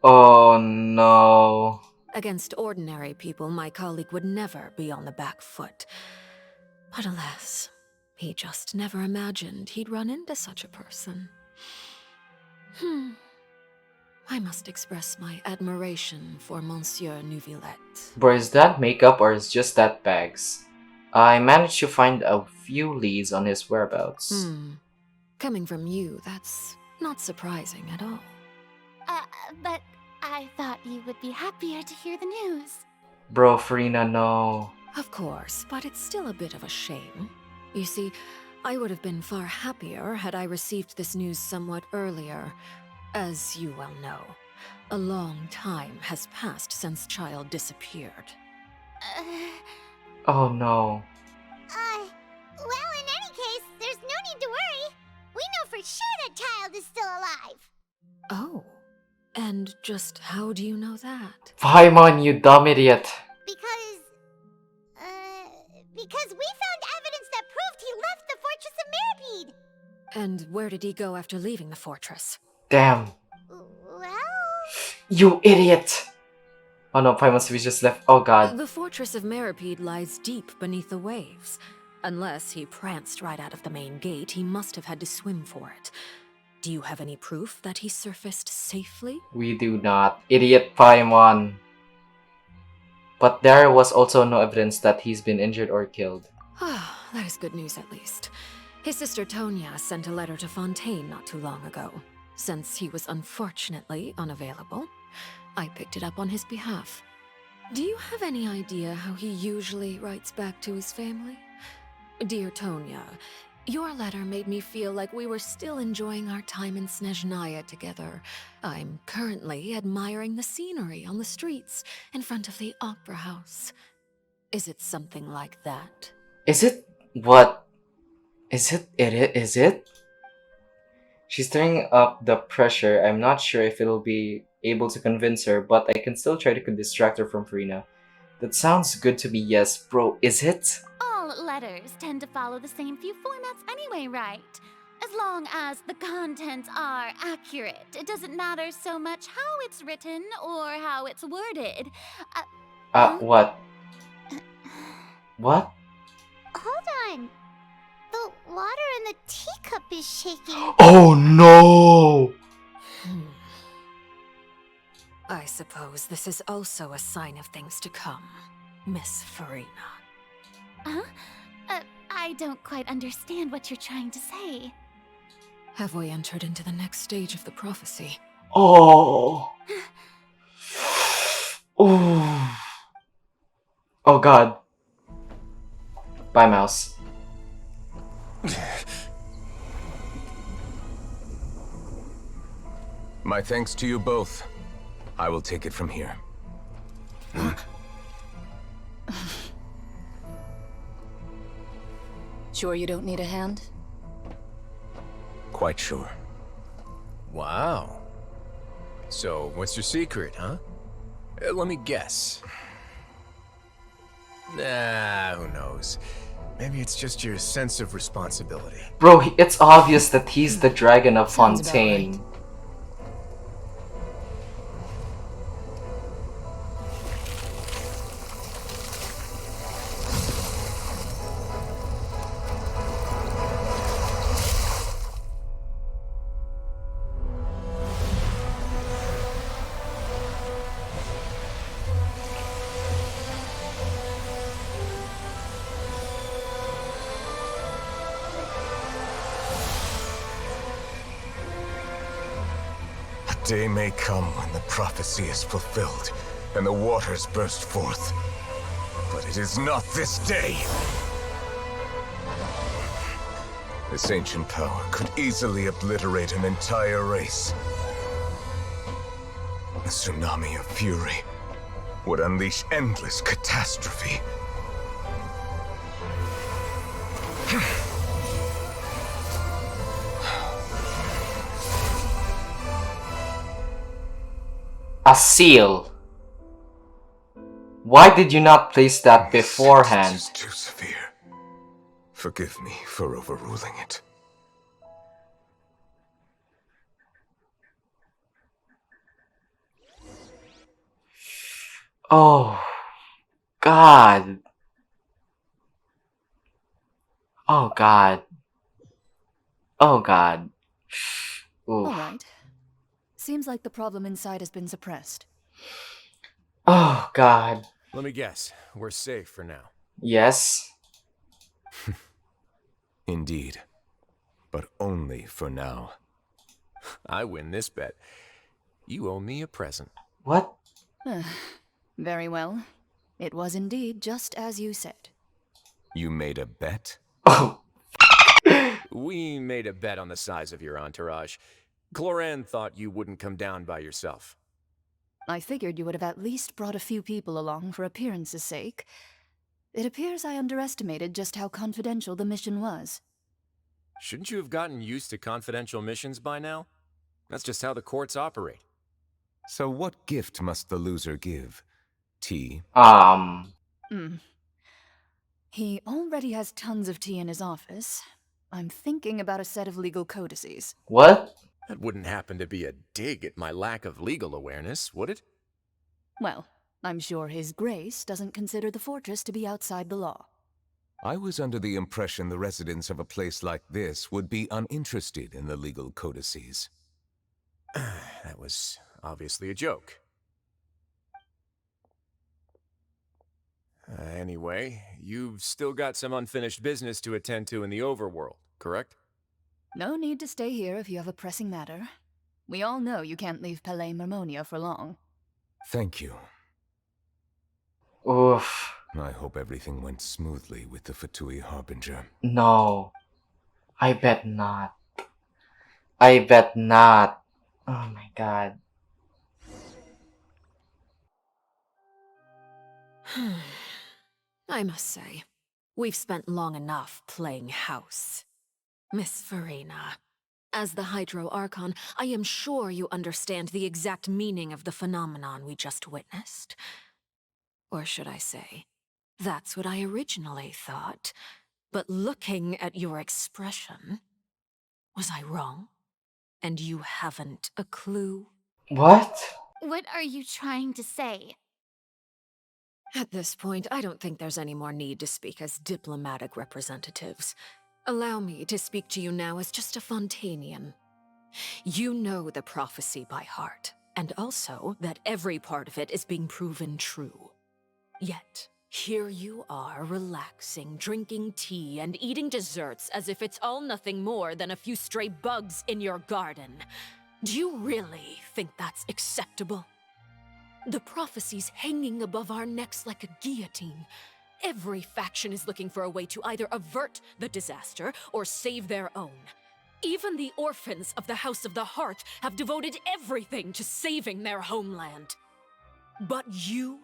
oh no. Against ordinary people, my colleague would never be on the back foot. But alas, he just never imagined he'd run into such a person. I must express my admiration for Monsieur Neuvillette. Bro, is that makeup or is just that bags? I managed to find a few leads on his whereabouts. Coming from you, that's not surprising at all. But I thought you would be happier to hear the news. Bro, Farina, no. Of course, but it's still a bit of a shame. You see, I would have been far happier had I received this news somewhat earlier. As you well know, a long time has passed since Child disappeared. Oh no. Well, in any case, there's no need to worry. We know for sure that Child is still alive. Oh, and just how do you know that? Paimon, you dumb idiot. Because, because we found evidence that proved he left the Fortress of Mirapede. And where did he go after leaving the fortress? Damn. Well... You idiot! Oh no, Paimon we just left. Oh god. The Fortress of Mirapede lies deep beneath the waves. Unless he pranced right out of the main gate, he must have had to swim for it. Do you have any proof that he surfaced safely? We do not. Idiot Paimon. But there was also no evidence that he's been injured or killed. That is good news at least. His sister Tonya sent a letter to Fontaine not too long ago. Since he was unfortunately unavailable, I picked it up on his behalf. Do you have any idea how he usually writes back to his family? Dear Tonya, your letter made me feel like we were still enjoying our time in Snezhnaya together. I'm currently admiring the scenery on the streets in front of the Opera House. Is it something like that? Is it what? Is it? She's turning up the pressure. I'm not sure if it'll be able to convince her, but I can still try to distract her from Furina. That sounds good to be yes, bro. Is it? All letters tend to follow the same few formats anyway, right? As long as the contents are accurate, it doesn't matter so much how it's written or how it's worded. What? What? Hold on. The water in the teacup is shaking. Oh no! I suppose this is also a sign of things to come, Miss Furina. Huh? I don't quite understand what you're trying to say. Have we entered into the next stage of the prophecy? Oh. Oh. Oh god. Bye, mouse. My thanks to you both. I will take it from here. Sure you don't need a hand? Quite sure. Wow. So, what's your secret, huh? Let me guess. Nah, who knows? Maybe it's just your sense of responsibility. Bro, it's obvious that he's the dragon of Sounds about Fontaine. right. A day may come when the prophecy is fulfilled and the waters burst forth. But it is not this day! This ancient power could easily obliterate an entire race. A tsunami of fury would unleash endless catastrophe. A seal. Why did you not place that beforehand? This is too severe. Forgive me for overruling it. Oh, God. Oh, God. Oh, God. Oof. Alright. Seems like the problem inside has been suppressed. Oh, God. Let me guess. We're safe for now. Yes. Indeed. But only for now. I win this bet. You owe me a present. What? Very well. It was indeed just as you said. You made a bet? We made a bet on the size of your entourage. Cloran thought you wouldn't come down by yourself. I figured you would have at least brought a few people along for appearance's sake. It appears I underestimated just how confidential the mission was. Shouldn't you have gotten used to confidential missions by now? That's just how the courts operate. So what gift must the loser give? Tea? He already has tons of tea in his office. I'm thinking about a set of legal codices. What? That wouldn't happen to be a dig at my lack of legal awareness, would it? Well, I'm sure His Grace doesn't consider the fortress to be outside the law. I was under the impression the residents of a place like this would be uninterested in the legal codices. That was obviously a joke. Anyway, you've still got some unfinished business to attend to in the overworld, correct? No need to stay here if you have a pressing matter. We all know you can't leave Palais Mermonia for long. Thank you. Oof. I hope everything went smoothly with the Fatui Harbinger. No. I bet not. I bet not. Oh my god. I must say, we've spent long enough playing house. Miss Farina, as the Hydro Archon, I am sure you understand the exact meaning of the phenomenon we just witnessed. Or should I say, that's what I originally thought. But looking at your expression, was I wrong? And you haven't a clue? What? What are you trying to say? At this point, I don't think there's any more need to speak as diplomatic representatives. Allow me to speak to you now as just a Fontanian. You know the prophecy by heart, and also that every part of it is being proven true. Yet, here you are relaxing, drinking tea, and eating desserts as if it's all nothing more than a few stray bugs in your garden. Do you really think that's acceptable? The prophecy's hanging above our necks like a guillotine. Every faction is looking for a way to either avert the disaster or save their own. Even the orphans of the House of the Heart have devoted everything to saving their homeland. But you?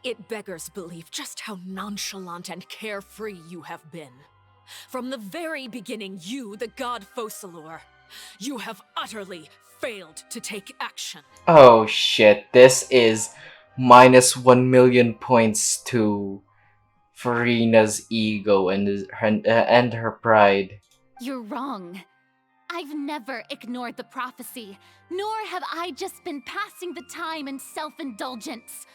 It beggars belief just how nonchalant and carefree you have been. From the very beginning, you, the god Focalor, you have utterly failed to take action. Oh shit, this is minus 1 million points to Farina's ego and her pride. You're wrong. I've never ignored the prophecy, nor have I just been passing the time in self-indulgence.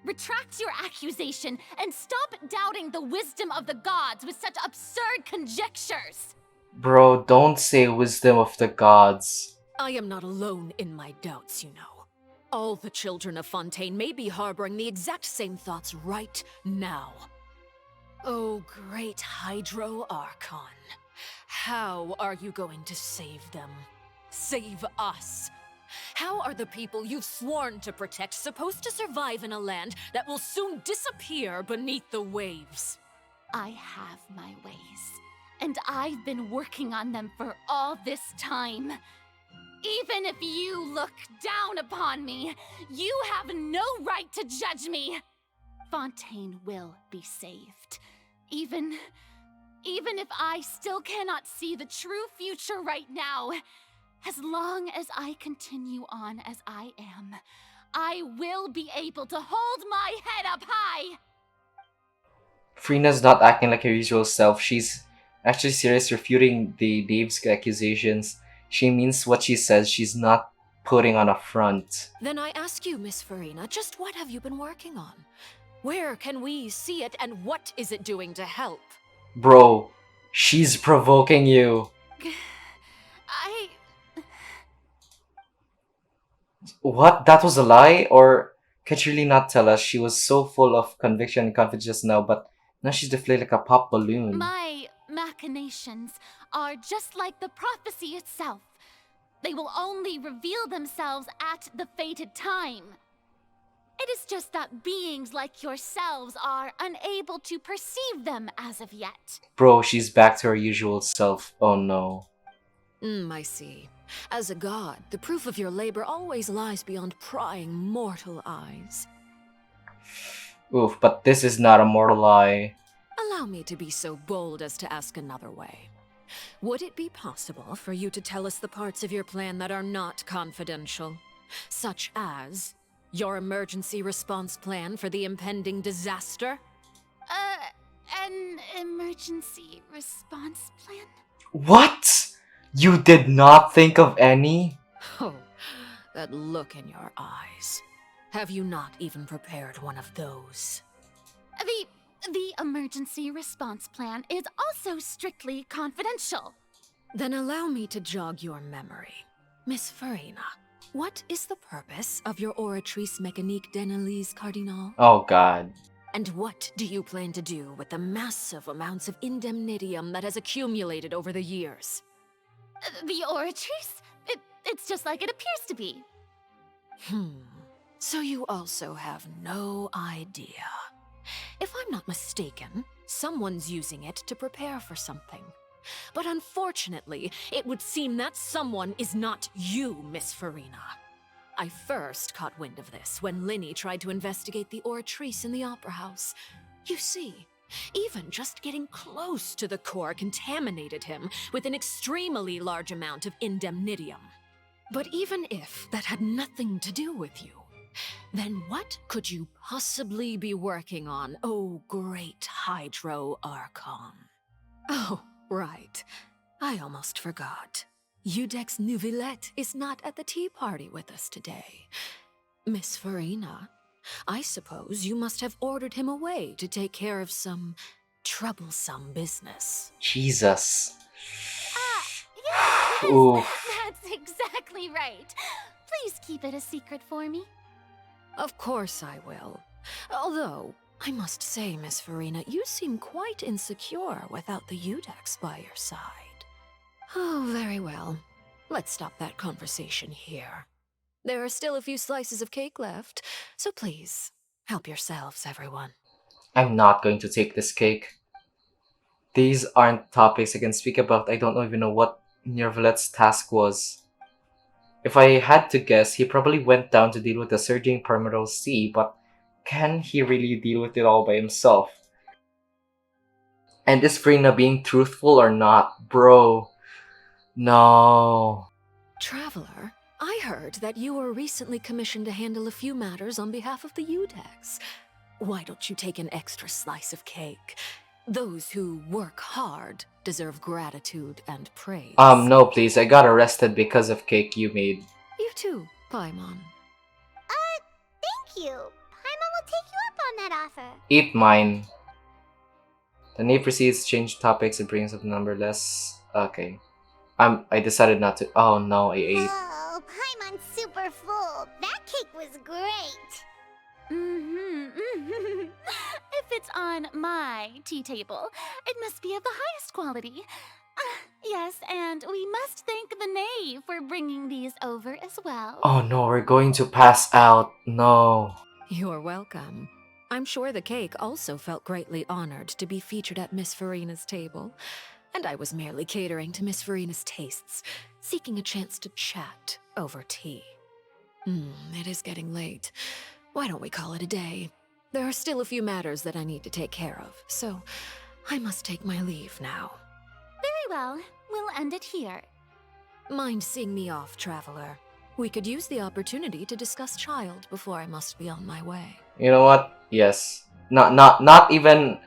Retract your accusation and stop doubting the wisdom of the gods with such absurd conjectures. Bro, don't say wisdom of the gods. I am not alone in my doubts, you know. All the children of Fontaine may be harboring the exact same thoughts right now. Oh, great Hydro Archon. How are you going to save them? Save us? How are the people you've sworn to protect supposed to survive in a land that will soon disappear beneath the waves? I have my ways, and I've been working on them for all this time. Even if you look down upon me, you have no right to judge me. Fontaine will be saved. Even if I still cannot see the true future right now, as long as I continue on as I am, I will be able to hold my head up high. Farina's not acting like her usual self. She's actually serious, refuting the Dave's accusations. She means what she says. She's not putting on a front. Then I ask you, Miss Farina, just what have you been working on? Where can we see it, and what is it doing to help? Bro, she's provoking you. What? That was a lie? Or can she really not tell us? She was so full of conviction and confidence just now, but now she's deflated like a pop balloon. My machinations are just like the prophecy itself. They will only reveal themselves at the fated time. It is just that beings like yourselves are unable to perceive them as of yet. Bro, she's back to her usual self. Oh no. I see. As a god, the proof of your labor always lies beyond prying mortal eyes. Oof, but this is not a mortal eye. Allow me to be so bold as to ask another way. Would it be possible for you to tell us the parts of your plan that are not confidential? Such as your emergency response plan for the impending disaster? an emergency response plan? What? You did not think of any? Oh, that look in your eyes. Have you not even prepared one of those? The emergency response plan is also strictly confidential. Then allow me to jog your memory. Miss Farina, what is the purpose of your Oratrice Mécanique d'Analyse Cardinal? Oh god. And what do you plan to do with the massive amounts of indemnitium that has accumulated over the years? The Oratrice? It's just like it appears to be. So you also have no idea. If I'm not mistaken, someone's using it to prepare for something. But unfortunately, it would seem that someone is not you, Miss Farina. I first caught wind of this when Linny tried to investigate the Oratrice in the Opera House. You see, even just getting close to the core contaminated him with an extremely large amount of indemnitium. But even if that had nothing to do with you, then what could you possibly be working on, oh great Hydro Archon? Oh, right. I almost forgot. Udex Neuvillette is not at the tea party with us today. Miss Farina, I suppose you must have ordered him away to take care of some troublesome business. Jesus. Yes, Oof. that's exactly right. Please keep it a secret for me. Of course I will. Although, I must say, Miss Farina, you seem quite insecure without the Udex by your side. Oh, very well. Let's stop that conversation here. There are still a few slices of cake left, so please, help yourselves, everyone. I'm not going to take this cake. These aren't topics I can speak about. I don't even know what Neuvillette's task was. If I had to guess, he probably went down to deal with the surging Primordial Sea, but can he really deal with it all by himself? And is Farina being truthful or not? Bro. No. Traveler, I heard that you were recently commissioned to handle a few matters on behalf of the Udex. Why don't you take an extra slice of cake? Those who work hard deserve gratitude and praise. No please, I got arrested because of cake you made. You too, Paimon. Thank you. Paimon will take you up on that offer. Eat mine. The knee proceeds to change topics and brings up the number less. Okay. I decided not to. Oh no, I ate. Oh, Paimon's super full. That cake was great. If it's on my tea table, it must be of the highest quality. Yes, and we must thank the knave for bringing these over as well. Oh no, we're going to pass out. No. You're welcome. I'm sure the cake also felt greatly honored to be featured at Miss Farina's table. And I was merely catering to Miss Farina's tastes, seeking a chance to chat over tea. It is getting late. Why don't we call it a day? There are still a few matters that I need to take care of, so I must take my leave now. Very well. We'll end it here. Mind seeing me off, Traveler? We could use the opportunity to discuss Child before I must be on my way. You know what? Yes. Not even...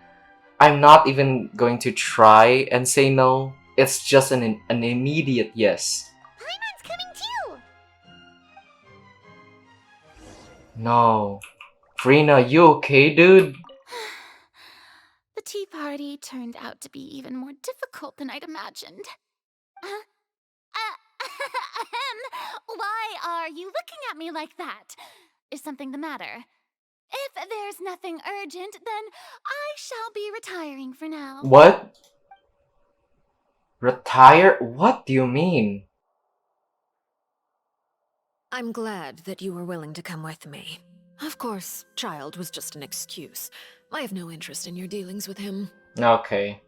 I'm not even going to try and say no. It's just an immediate yes. Paimon's coming too! No. Farina, you okay, dude? The tea party turned out to be even more difficult than I'd imagined. Why are you looking at me like that? Is something the matter? If there's nothing urgent, then I shall be retiring for now. What? Retire? What do you mean? I'm glad that you were willing to come with me. Of course, Child was just an excuse. I have no interest in your dealings with him. Okay.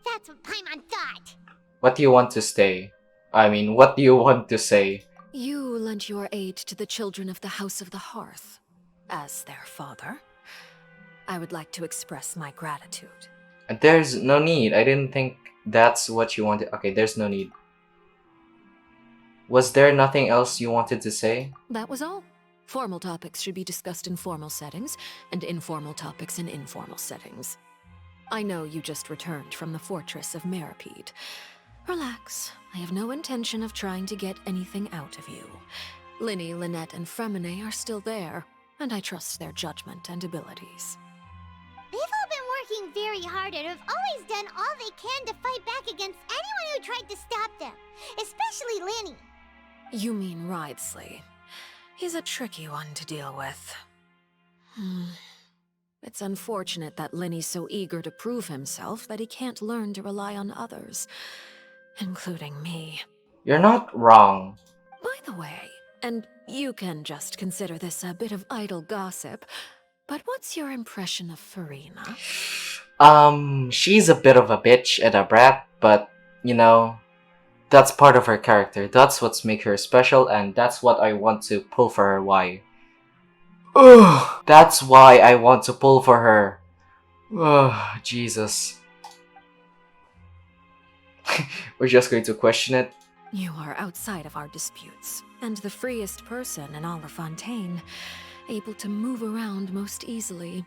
That's what Paimon thought. What do you want to say? What do you want to say? You lent your aid to the children of the House of the Hearth. As their father, I would like to express my gratitude. There's no need. I didn't think that's what you wanted. Okay, there's no need. Was there nothing else you wanted to say? That was all. Formal topics should be discussed in formal settings, and informal topics in informal settings. I know you just returned from the fortress of Meripede. Relax. I have no intention of trying to get anything out of you. Linny, Lynette, and Fremine are still there, and I trust their judgment and abilities. They've all been working very hard and have always done all they can to fight back against anyone who tried to stop them, especially Linny. You mean Ridesley. He's a tricky one to deal with. It's unfortunate that Linny's so eager to prove himself that he can't learn to rely on others, including me. You're not wrong. By the way, and you can just consider this a bit of idle gossip, but what's your impression of Furina? She's a bit of a bitch and a brat, but, you know, that's part of her character. That's what's make her special, and that's what I want to pull for her. Why? Ugh, that's why I want to pull for her. Ugh, Jesus. We're just going to question it. You are outside of our disputes, and the freest person in all of Fontaine, able to move around most easily.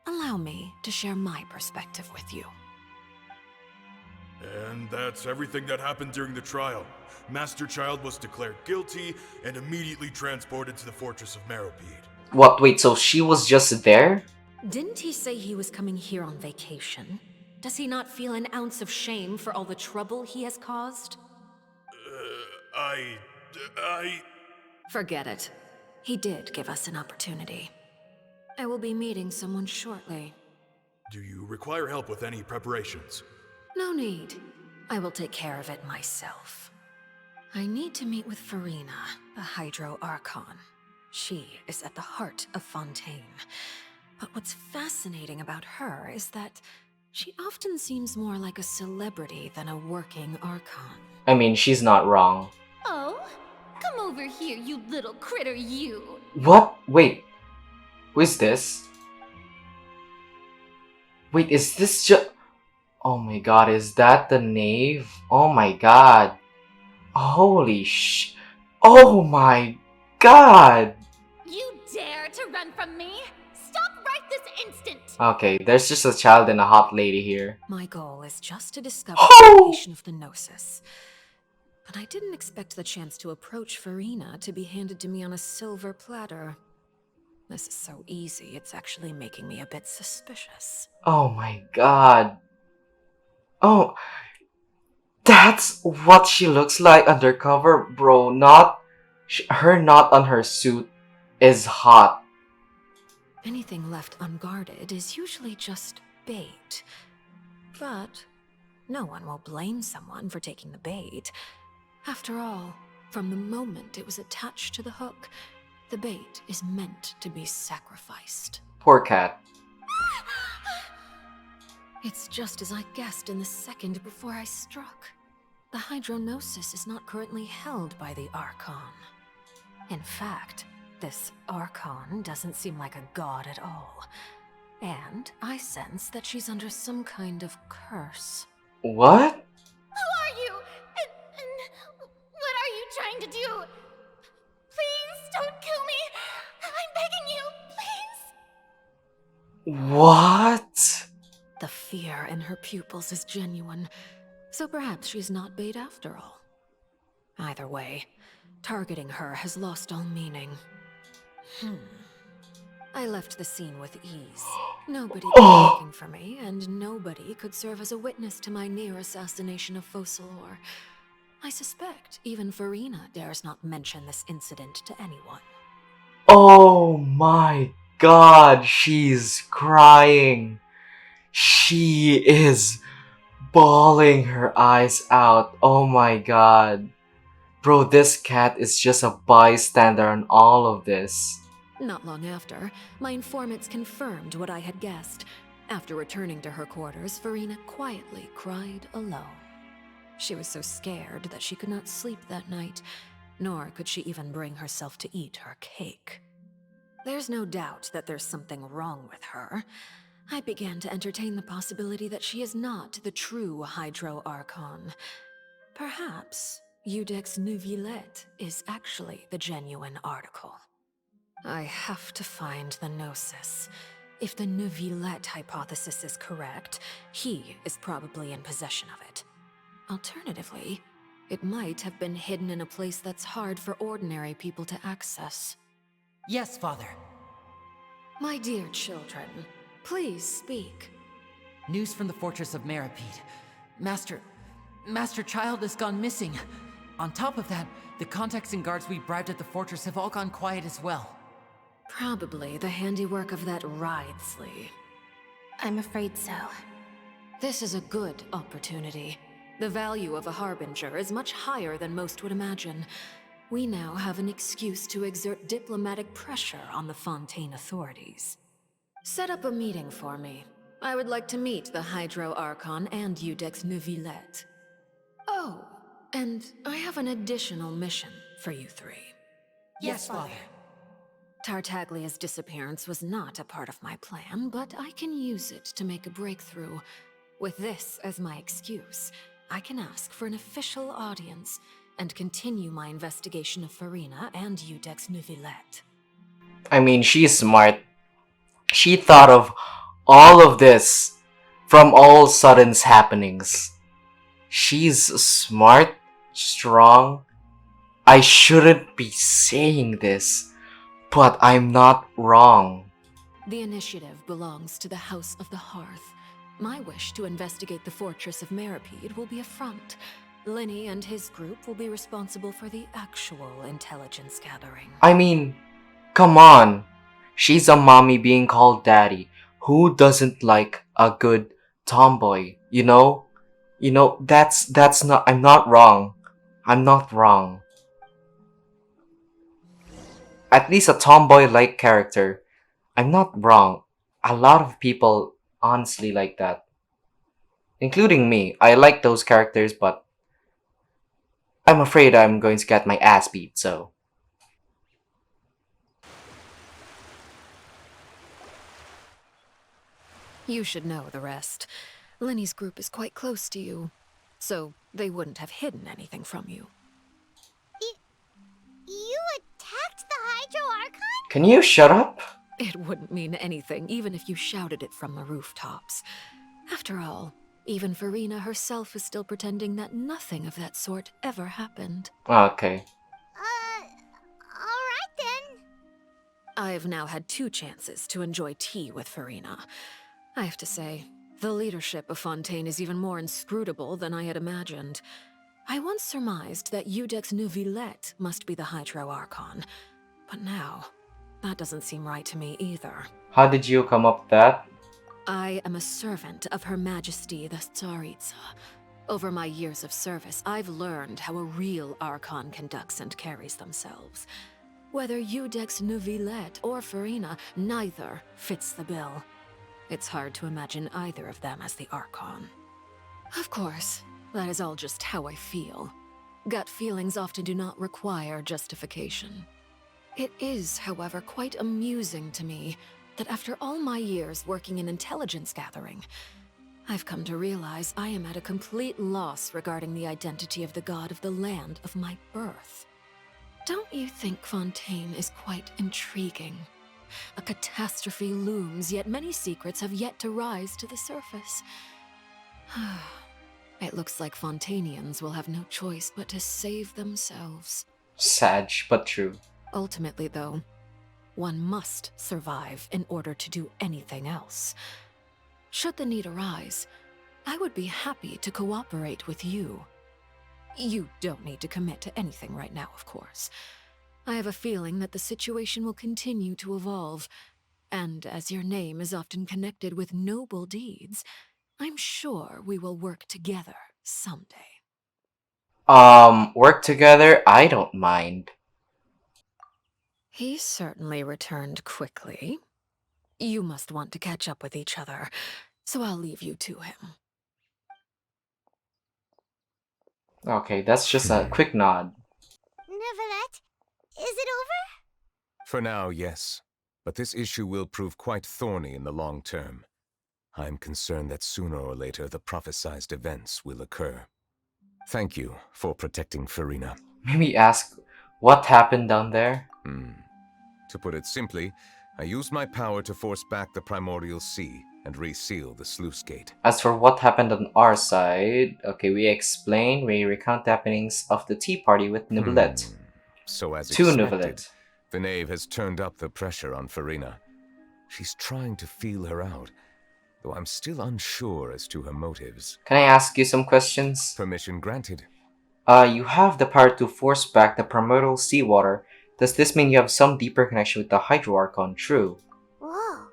Allow me to share my perspective with you. And that's everything that happened during the trial. Master Child was declared guilty and immediately transported to the Fortress of Meripede. What? Wait, so she was just there? Didn't he say he was coming here on vacation? Does he not feel an ounce of shame for all the trouble he has caused? Forget it. He did give us an opportunity. I will be meeting someone shortly. Do you require help with any preparations? No need. I will take care of it myself. I need to meet with Furina, the Hydro Archon. She is at the heart of Fontaine. But what's fascinating about her is that she often seems more like a celebrity than a working Archon. I mean, she's not wrong. Oh, come over here, you little critter, you. What? Wait. Who is this? Wait, is this just... Oh my god, is that the knave? Oh my god. Holy sh... Oh my god! You dare to run from me? Stop right this instant! Okay, there's just a child and a hot lady here. My goal is just to discover the location of the Gnosis. But I didn't expect the chance to approach Furina to be handed to me on a silver platter. This is so easy, it's actually making me a bit suspicious. Oh my god. Oh, that's what she looks like undercover, bro. Not her not on her suit is hot. Anything left unguarded is usually just bait. But no one will blame someone for taking the bait. After all, from the moment it was attached to the hook, the bait is meant to be sacrificed. Poor cat. It's just as I guessed in the second before I struck. The Hydronosis is not currently held by the Archon. In fact, this Archon doesn't seem like a god at all. And I sense that she's under some kind of curse. What? Who are you? And what are you trying to do? Please don't kill me. I'm begging you, please. What? The fear in her pupils is genuine, so perhaps she's not bait after all. Either way, targeting her has lost all meaning. I left the scene with ease. Nobody came looking for me, and nobody could serve as a witness to my near assassination of Focalor. I suspect even Furina dares not mention this incident to anyone. Oh my god, she's crying. She is bawling her eyes out. Oh my god. Bro, this cat is just a bystander on all of this. Not long after, my informants confirmed what I had guessed. After returning to her quarters, Furina quietly cried alone. She was so scared that she could not sleep that night, nor could she even bring herself to eat her cake. There's no doubt that there's something wrong with her. I began to entertain the possibility that she is not the true Hydro Archon. Perhaps Iudex Neuvillette is actually the genuine article. I have to find the Gnosis. if the Neuvillette hypothesis is correct, he is probably in possession of it. Alternatively, it might have been hidden in a place that's hard for ordinary people to access. Yes, Father. My dear children, please speak. News from the Fortress of Meripede. Master Child has gone missing. On top of that, the contacts and guards we bribed at the fortress have all gone quiet as well. Probably the handiwork of that Wriothesley. I'm afraid so. This is a good opportunity. The value of a Harbinger is much higher than most would imagine. We now have an excuse to exert diplomatic pressure on the Fontaine authorities. Set up a meeting for me. I would like to meet the Hydro Archon and Iudex Neuvillette. Oh, and I have an additional mission for you three. Yes, Father. Tartaglia's disappearance was not a part of my plan, but I can use it to make a breakthrough. With this as my excuse, I can ask for an official audience and continue my investigation of Farina and Iudex Neuvillette. I mean, she's smart. She thought of all of this from all Sudden's happenings. She's smart, strong. I shouldn't be saying this, but I'm not wrong. The initiative belongs to the House of the Hearth. My wish to investigate the Fortress of Meripede will be a front. Linny and his group will be responsible for the actual intelligence gathering. I mean, come on. She's a mommy being called daddy. Who doesn't like a good tomboy, you know? That's not, I'm not wrong. I'm not wrong. At least a tomboy-like character. I'm not wrong. A lot of people honestly like that. Including me. I like those characters, but I'm afraid I'm going to get my ass beat, so. You should know the rest. Linny's group is quite close to you, so they wouldn't have hidden anything from you. You attacked the Hydro Archon? Can you shut up? It wouldn't mean anything, even if you shouted it from the rooftops. After all, even Farina herself is still pretending that nothing of that sort ever happened. Okay. Alright then. I've now had 2 chances to enjoy tea with Farina. I have to say, the leadership of Fontaine is even more inscrutable than I had imagined. I once surmised that Iudex Neuvillette must be the Hydro Archon, but now, that doesn't seem right to me either. How did you come up with that? I am a servant of Her Majesty the Tsaritsa. Over my years of service, I've learned how a real Archon conducts and carries themselves. Whether Iudex Neuvillette or Farina, neither fits the bill. It's hard to imagine either of them as the Archon. Of course, that is all just how I feel. Gut feelings often do not require justification. It is, however, quite amusing to me that after all my years working in intelligence gathering, I've come to realize I am at a complete loss regarding the identity of the god of the land of my birth. Don't you think Fontaine is quite intriguing? A catastrophe looms, yet many secrets have yet to rise to the surface. It looks like Fontainians will have no choice but to save themselves. Sad, but true. Ultimately, though, one must survive in order to do anything else. Should the need arise, I would be happy to cooperate with you. You don't need to commit to anything right now, of course. I have a feeling that the situation will continue to evolve, and as your name is often connected with noble deeds, I'm sure we will work together someday. Work together? I don't mind. He certainly returned quickly. You must want to catch up with each other, so I'll leave you to him. Okay, that's just a quick nod. Neuvillette, is it over? For now, yes. But this issue will prove quite thorny in the long term. I'm concerned that sooner or later the prophesized events will occur. Thank you for protecting Farina. Maybe ask what happened down there? To put it simply, I used my power to force back the primordial sea and reseal the sluice gate. As for what happened on our side, okay, we recount the happenings of the tea party with Neuvillette. So as To expected, Neuvillette. the knave has turned up the pressure on Farina. She's trying to feel her out, though I'm still unsure as to her motives. Can I ask you some questions? Permission granted. You have the power to force back the primordial seawater. Does this mean you have some deeper connection with the Hydro Archon? True. Whoa.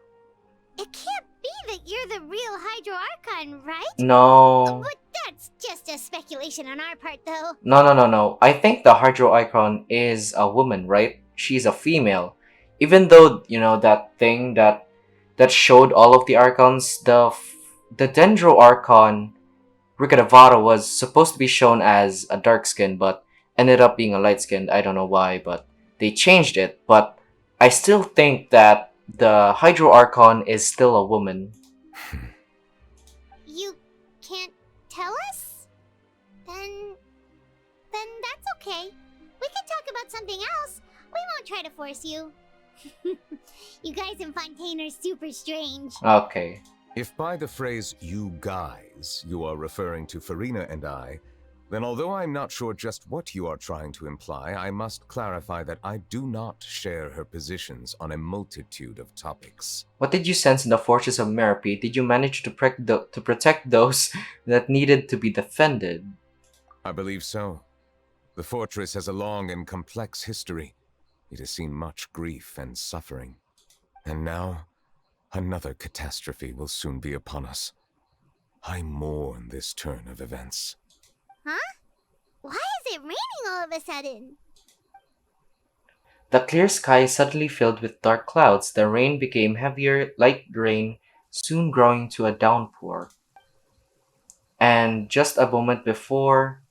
It can't be that you're the real Hydro Archon, right? No. But that's just a speculation on our part, though. No. I think the Hydro Archon is a woman, right? She's a female. Even though, you know, that thing that showed all of the Archons, the Dendro Archon, Ricadavara, was supposed to be shown as a dark skin, but ended up being a light skinned. I don't know why, but they changed it. But I still think that the Hydro Archon is still a woman. You can't tell us? Then that's okay. We can talk about something else. We won't try to force you. You guys in Fontaine are super strange. Okay. If by the phrase "you guys" you are referring to Farina and I, then although I'm not sure just what you are trying to imply, I must clarify that I do not share her positions on a multitude of topics. What did you sense in the Fortress of Merope? Did you manage to protect those that needed to be defended? I believe so. The fortress has a long and complex history. It has seen much grief and suffering. And now, another catastrophe will soon be upon us. I mourn this turn of events. Huh? Why is it raining all of a sudden? The clear sky suddenly filled with dark clouds. The rain became heavier, light rain, soon growing to a downpour. And just a moment before,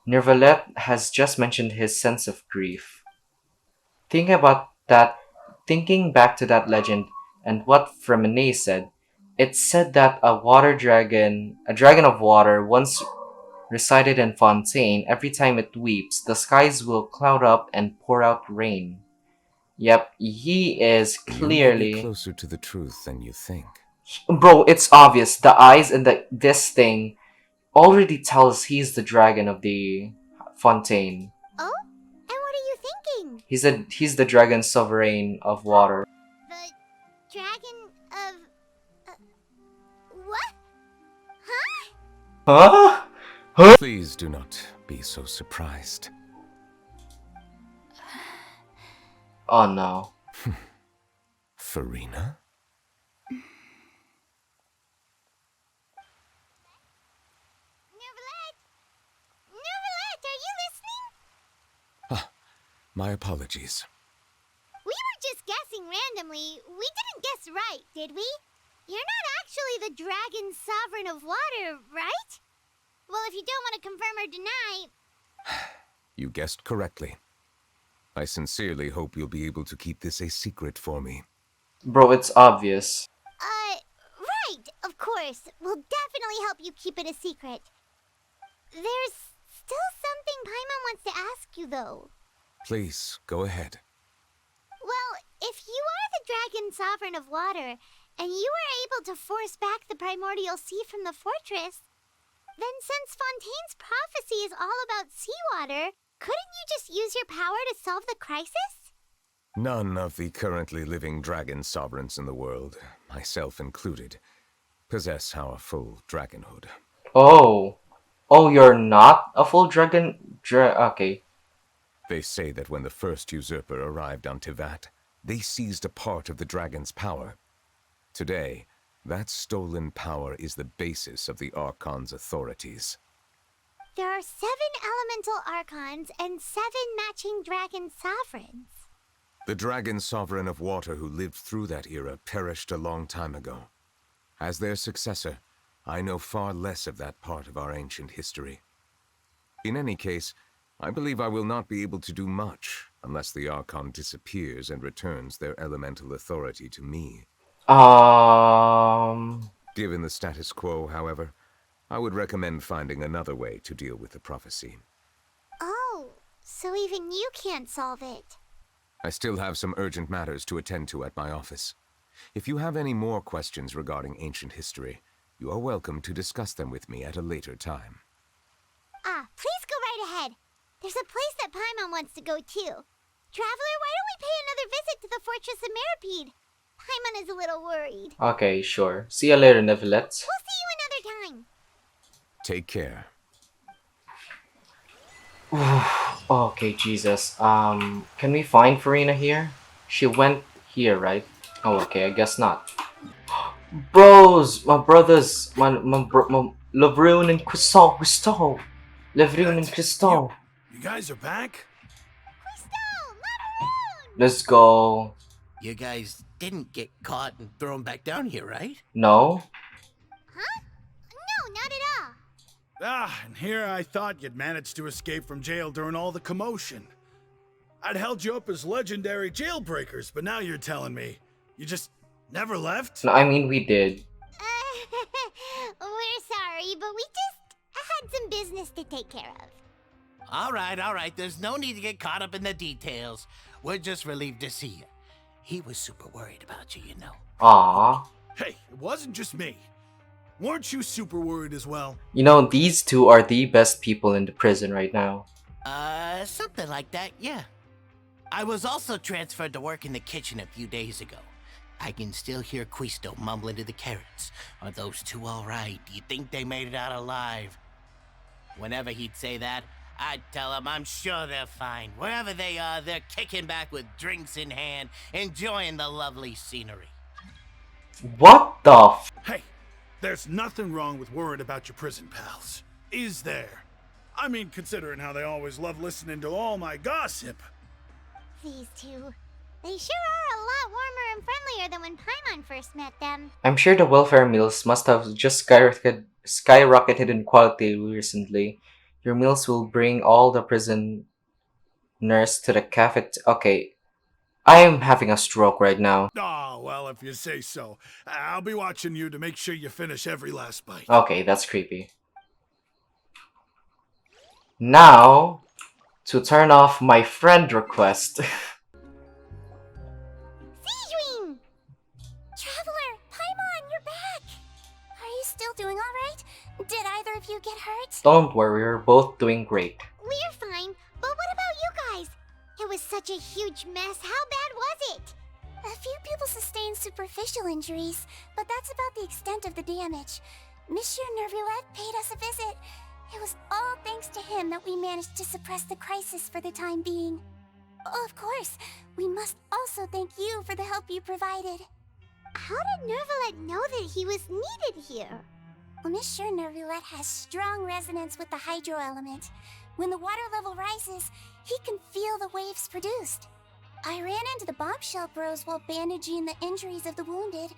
Neuvillette has just mentioned his sense of grief. Thinking back to that legend and what Freminet said, it said that a dragon of water, once resided in Fontaine. Every time it weeps, the skies will cloud up and pour out rain. Yep, he is You may clearly... be closer to the truth than you think. Bro, it's obvious. The eyes and this thing already tells he's the dragon of the Fontaine. Oh? And what are you thinking? He's the dragon sovereign of water. The dragon of... what? Huh? Huh? Please do not be so surprised. Oh no. Farina? Neuvillette, are you listening? My apologies. We were just guessing randomly. We didn't guess right, did we? You're not actually the dragon sovereign of water, right? Well, if you don't want to confirm or deny... You guessed correctly. I sincerely hope you'll be able to keep this a secret for me. Bro, it's obvious. Right, of course. We'll definitely help you keep it a secret. There's still something Paimon wants to ask you, though. Please, go ahead. Well, if you are the dragon sovereign of water, and you were able to force back the primordial sea from the fortress, then since Fontaine's prophecy is all about seawater, couldn't you just use your power to solve the crisis? None of the currently living dragon sovereigns in the world, myself included, possess our full dragonhood. Oh, you're not a full dragon? Okay. They say that when the first usurper arrived on Tivat, they seized a part of the dragon's power. Today, that stolen power is the basis of the Archon's authorities. There are 7 elemental archons and 7 matching dragon sovereigns. The dragon sovereign of water who lived through that era perished a long time ago. As their successor, I know far less of that part of our ancient history. In any case, I believe I will not be able to do much unless the Archon disappears and returns their elemental authority to me. Given the status quo, however, I would recommend finding another way to deal with the prophecy. Oh, so even you can't solve it. I still have some urgent matters to attend to at my office. If you have any more questions regarding ancient history, you are welcome to discuss them with me at a later time. Please go right ahead. There's a place that Paimon wants to go too. Traveler, why don't we pay another visit to the Fortress of Meripede? Paimon is a little worried. Okay, sure. See you later, Neuvillette. We'll see you another time. Take care. Okay, Jesus. Can we find Farina here? She went here, right? Oh, okay, I guess not. Bros! My brothers! My Lavroon and Crystal! Lavroon and Crystal! You guys are back? Let's go. You guys didn't get caught and thrown back down here, right? No? Huh? No, not at all. And here I thought you'd managed to escape from jail during all the commotion. I'd held you up as legendary jailbreakers, but now you're telling me you just never left? No, I mean, we did. We're sorry, but we just had some business to take care of. All right. There's no need to get caught up in the details. We're just relieved to see you. He was super worried about you, you know. Aww. Hey, it wasn't just me. Weren't you super worried as well? You know, these two are the best people in the prison right now. Something like that, yeah. I was also transferred to work in the kitchen a few days ago. I can still hear Quisto mumbling to the carrots. Are those two all right? Do you think they made it out alive? Whenever he'd say that, I'd tell him I'm sure they're fine. Wherever they are, they're kicking back with drinks in hand, enjoying the lovely scenery. What the f- Hey, there's nothing wrong with worrying about your prison pals. Is there? I mean, considering how they always love listening to all my gossip. These two. They sure are a lot warmer and friendlier than when Paimon first met them. I'm sure the welfare meals must have just skyrocketed in quality recently. Your meals will bring all the prisoners to the cafe. Okay, I am having a stroke right now. Oh, well, if you say so. I'll be watching you to make sure you finish every last bite. Okay, that's creepy. Now, to turn off my friend request. Seedwing! Traveler, Paimon, you're back! Are you still doing alright? Did either of you get hurt? Don't worry, we're both doing great. We're fine, but what about you guys? It was such a huge mess. How bad was it? A few people sustained superficial injuries, but that's about the extent of the damage. Monsieur Neuvillette paid us a visit. It was all thanks to him that we managed to suppress the crisis for the time being. Of course, we must also thank you for the help you provided. How did Neuvillette know that he was needed here? Well, Monsieur Neuvillette has strong resonance with the hydro element. When the water level rises, he can feel the waves produced. I ran into the bombshell bros while bandaging the injuries of the wounded.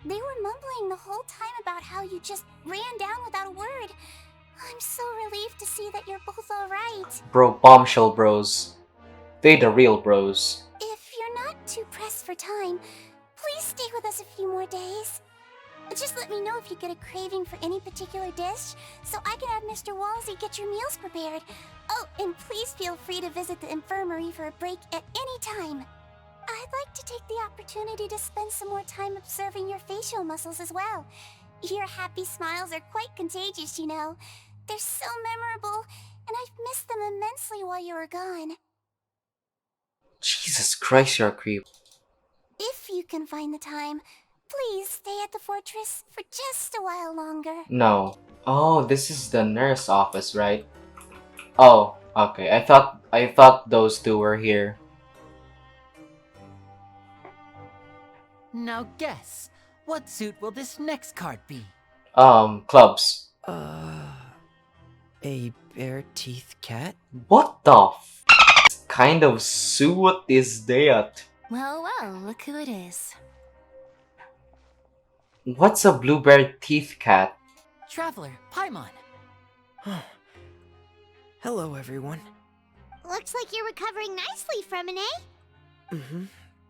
They were mumbling the whole time about how you just ran down without a word. I'm so relieved to see that you're both alright. Bro, bombshell bros. They the real bros. If you're not too pressed for time, please stay with us a few more days. Just let me know if you get a craving for any particular dish, so I can have Mr. Walsey get your meals prepared. Oh, and please feel free to visit the infirmary for a break at any time. I'd like to take the opportunity to spend some more time observing your facial muscles as well. Your happy smiles are quite contagious, you know. They're so memorable, and I've missed them immensely while you were gone. Jesus Christ, you're a creep. If you can find the time, please stay at the fortress for just a while longer. No. Oh, this is the nurse office, right? Oh, okay. I thought those two were here. Now guess, what suit will this next card be? Clubs. A bare teeth cat? What the f kind of suit is that? Well, look who it is. What's a blueberry teeth cat? Traveler, Paimon. Hello, everyone. Looks like you're recovering nicely from it, eh? Mm-hmm.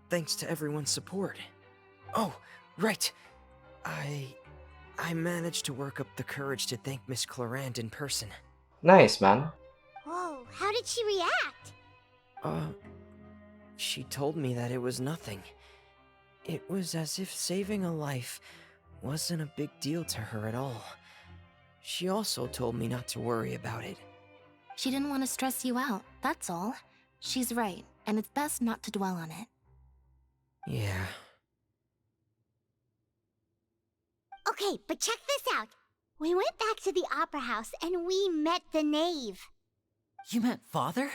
Thanks to everyone's support. Oh, right. I managed to work up the courage to thank Miss Clorant in person. Nice, man. Whoa, how did she react? She told me that it was nothing. It was as if saving a life wasn't a big deal to her at all. She also told me not to worry about it. She didn't want to stress you out, that's all. She's right, and it's best not to dwell on it. Yeah. Okay, but check this out. We went back to the opera house and we met the knave. You met Father?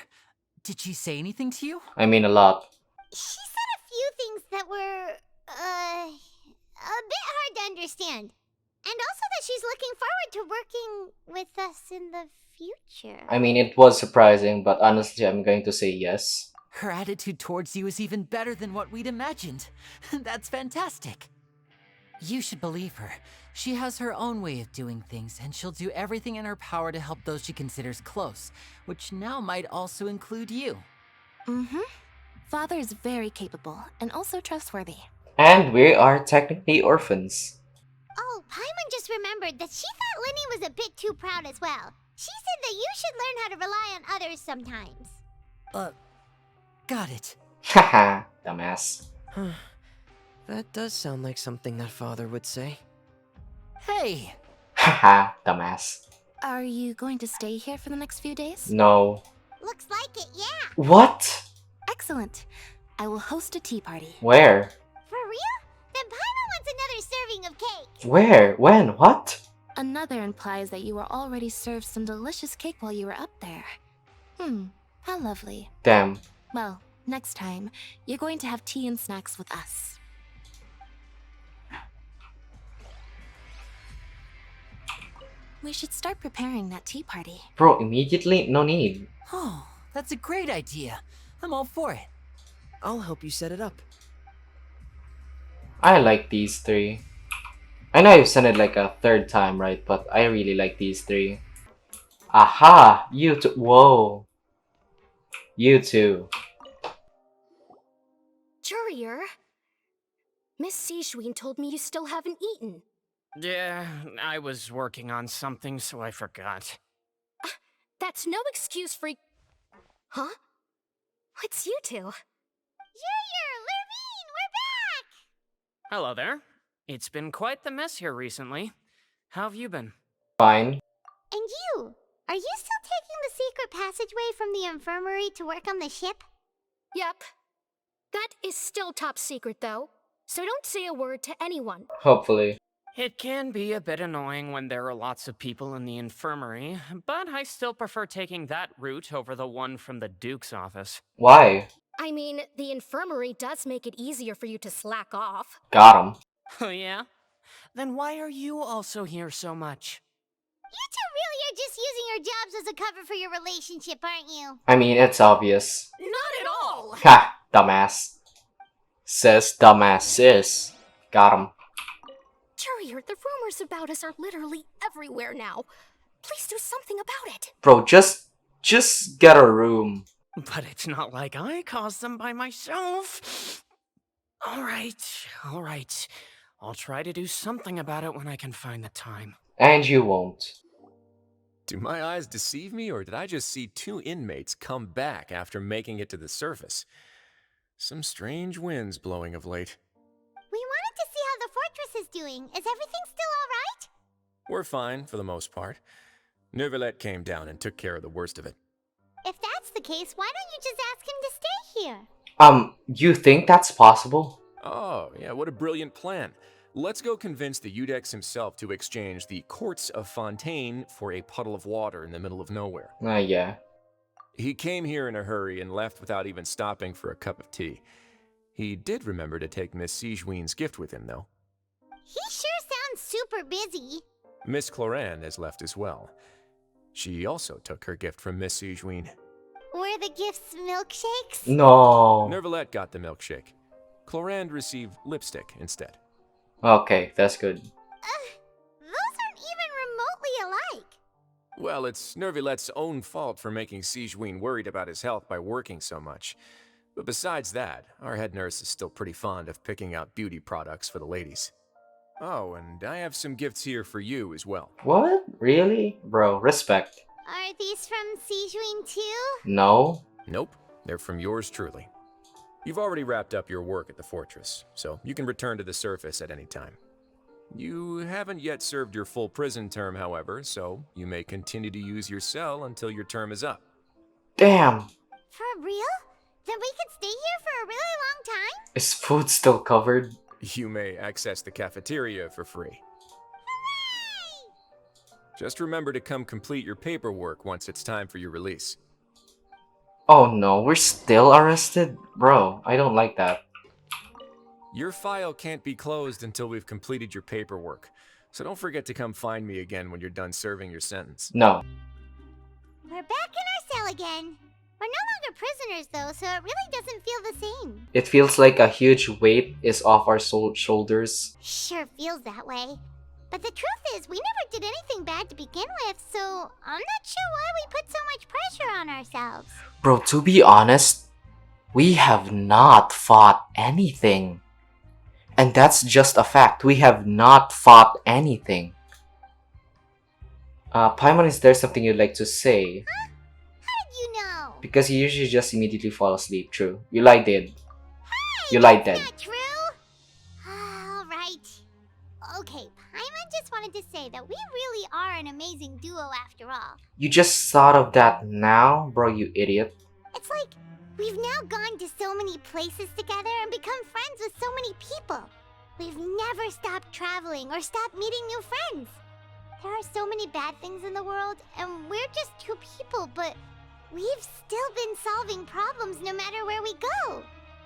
Did she say anything to you? I mean, a lot. She said a few things that were, a bit hard to understand. And also that she's looking forward to working with us in the future. I mean, it was surprising, but honestly, I'm going to say yes. Her attitude towards you is even better than what we'd imagined. That's fantastic. You should believe her. She has her own way of doing things, and she'll do everything in her power to help those she considers close, which now might also include you. Mm-hmm. Father is very capable, and also trustworthy. And we are technically orphans. Oh, Paimon just remembered that she thought Linny was a bit too proud as well. She said that you should learn how to rely on others sometimes. Got it. Haha, dumbass. That does sound like something that Father would say. Hey! Haha, dumbass. Are you going to stay here for the next few days? No. Looks like it, yeah. What? Excellent. I will host a tea party. Where? For real? Then Paimon wants another serving of cake. Where? When? What? Another implies that you were already served some delicious cake while you were up there. How lovely. Damn. Well, next time, you're going to have tea and snacks with us. We should start preparing that tea party. Bro, immediately? No need. Oh, that's a great idea. I'm all for it. I'll help you set it up. I like these three. I know I've said it like a third time, right? But I really like these three. Aha! You too. Whoa. You too. Jurier, Miss Sijwin told me you still haven't eaten. Yeah, I was working on something, so I forgot. That's no excuse for... Huh? What's you two? Jurier, Lurvine, we're back! Hello there. It's been quite the mess here recently. How have you been? Fine. And you? Are you still taking the secret passageway from the infirmary to work on the ship? Yep. That is still top secret, though. So don't say a word to anyone. Hopefully. It can be a bit annoying when there are lots of people in the infirmary, but I still prefer taking that route over the one from the Duke's office. Why? I mean, the infirmary does make it easier for you to slack off. Got him. Oh yeah? Then why are you also here so much? You two really are just using your jobs as a cover for your relationship, aren't you? I mean, it's obvious. Not at all! Ha! Dumbass. Sis, dumbass, sis. Got him. Jurier, the rumors about us are literally everywhere now. Please do something about it. Bro, just get a room. But it's not like I caused them by myself. Alright. I'll try to do something about it when I can find the time. And you won't. Do my eyes deceive me, or did I just see two inmates come back after making it to the surface? Some strange winds blowing of late. We wanted to see how the fortress is doing. Is everything still alright? We're fine, for the most part. Neuvillette came down and took care of the worst of it. If that's the case, why don't you just ask him to stay here? You think that's possible? Oh, yeah, what a brilliant plan. Let's go convince the Eudex himself to exchange the Courts of Fontaine for a puddle of water in the middle of nowhere. Yeah. He came here in a hurry and left without even stopping for a cup of tea. He did remember to take Miss Sijwin's gift with him, though. He sure sounds super busy. Miss Cloran has left as well. She also took her gift from Miss Sijwin. Were the gifts milkshakes? No. Neuvillette got the milkshake. Clorand received lipstick instead. Okay, that's good. Those aren't even remotely alike. Well, it's Neuvillette's own fault for making Sijwin worried about his health by working so much. But besides that, our head nurse is still pretty fond of picking out beauty products for the ladies. Oh, and I have some gifts here for you as well. What? Really? Bro, respect. Are these from Sijwin too? No. Nope, they're from yours truly. You've already wrapped up your work at the fortress, so you can return to the surface at any time. You haven't yet served your full prison term, however, so you may continue to use your cell until your term is up. Damn. For real? Then we could stay here for a really long time? Is food still covered? You may access the cafeteria for free. Just remember to come complete your paperwork once it's time for your release. Oh no, we're still arrested? Bro, I don't like that. Your file can't be closed until we've completed your paperwork, so don't forget to come find me again when you're done serving your sentence. No. We're back in our cell again. We're no longer prisoners though, so it really doesn't feel the same. It feels like a huge weight is off our shoulders. Sure feels that way. But the truth is, we never did anything bad to begin with, so I'm not sure why we put so much pressure on ourselves. Bro, to be honest, we have not fought anything. And that's just a fact. We have not fought anything. Paimon, is there something you'd like to say? Huh? How did you know? Because you usually just immediately fall asleep. True. You lie dead. Hey, you lie dead. Not true. Alright. Okay, Paimon just wanted to say that we really are an amazing duo after all. You just thought of that now? Bro, you idiot. It's like, we've now gone to so many places together and become friends with so many people. We've never stopped traveling or stopped meeting new friends. There are so many bad things in the world, and we're just two people, but we've still been solving problems no matter where we go.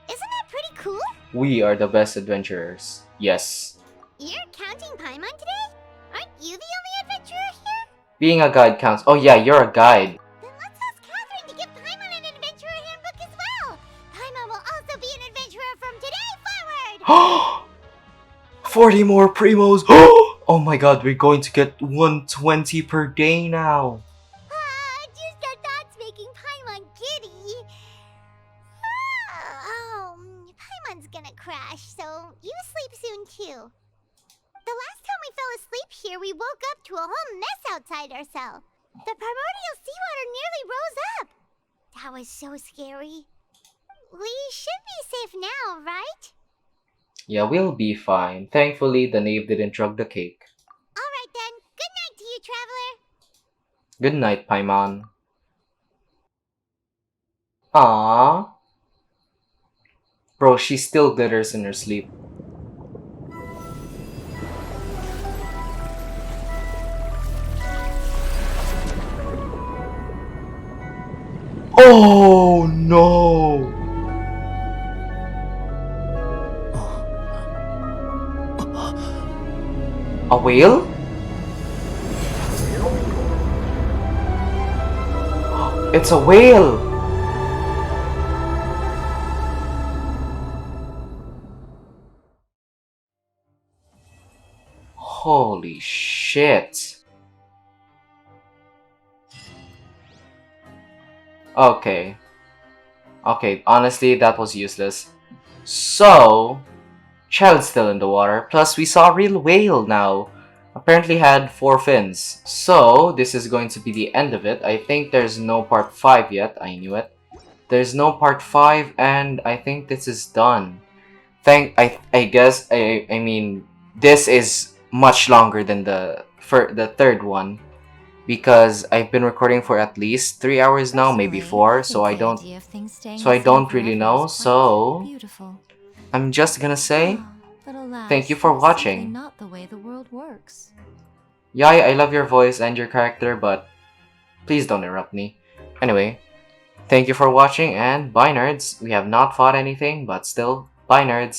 Isn't that pretty cool? We are the best adventurers. Yes. You're counting Paimon today? Aren't you the only adventurer here? Being a guide counts. Oh yeah, you're a guide. Then let's ask Catherine to give Paimon an adventurer handbook as well. Paimon will also be an adventurer from today forward. 40 more primos. Oh my god, we're going to get 120 per day now. Just our thoughts making Paimon giddy. Paimon's gonna crash, so you sleep soon too. The last time we fell asleep here, we woke up to a whole mess outside our cell. The primordial seawater nearly rose up. That was so scary. We should be safe now, right? Yeah, we'll be fine. Thankfully, the knave didn't drug the cake. Alright then. Good night to you, Traveler. Good night, Paimon. Aww. Bro, she still glitters in her sleep. Oh no! A whale? It's a whale! Holy shit. Okay. Okay, honestly, that was useless. So, Child's still in the water, plus we saw a real whale now. Apparently had 4 fins. So, this is going to be the end of it. I think there's no part 5 yet. I knew it. There's no part 5 and I think this is done. I mean, this is much longer than the third one. Because I've been recording for at least 3 hours now, maybe 4, so I don't really know. So I'm just gonna say thank you for watching. Not the way the world works. Yai, I love your voice and your character, but please don't interrupt me. Anyway, thank you for watching and bye nerds. We have not fought anything, but still, bye nerds.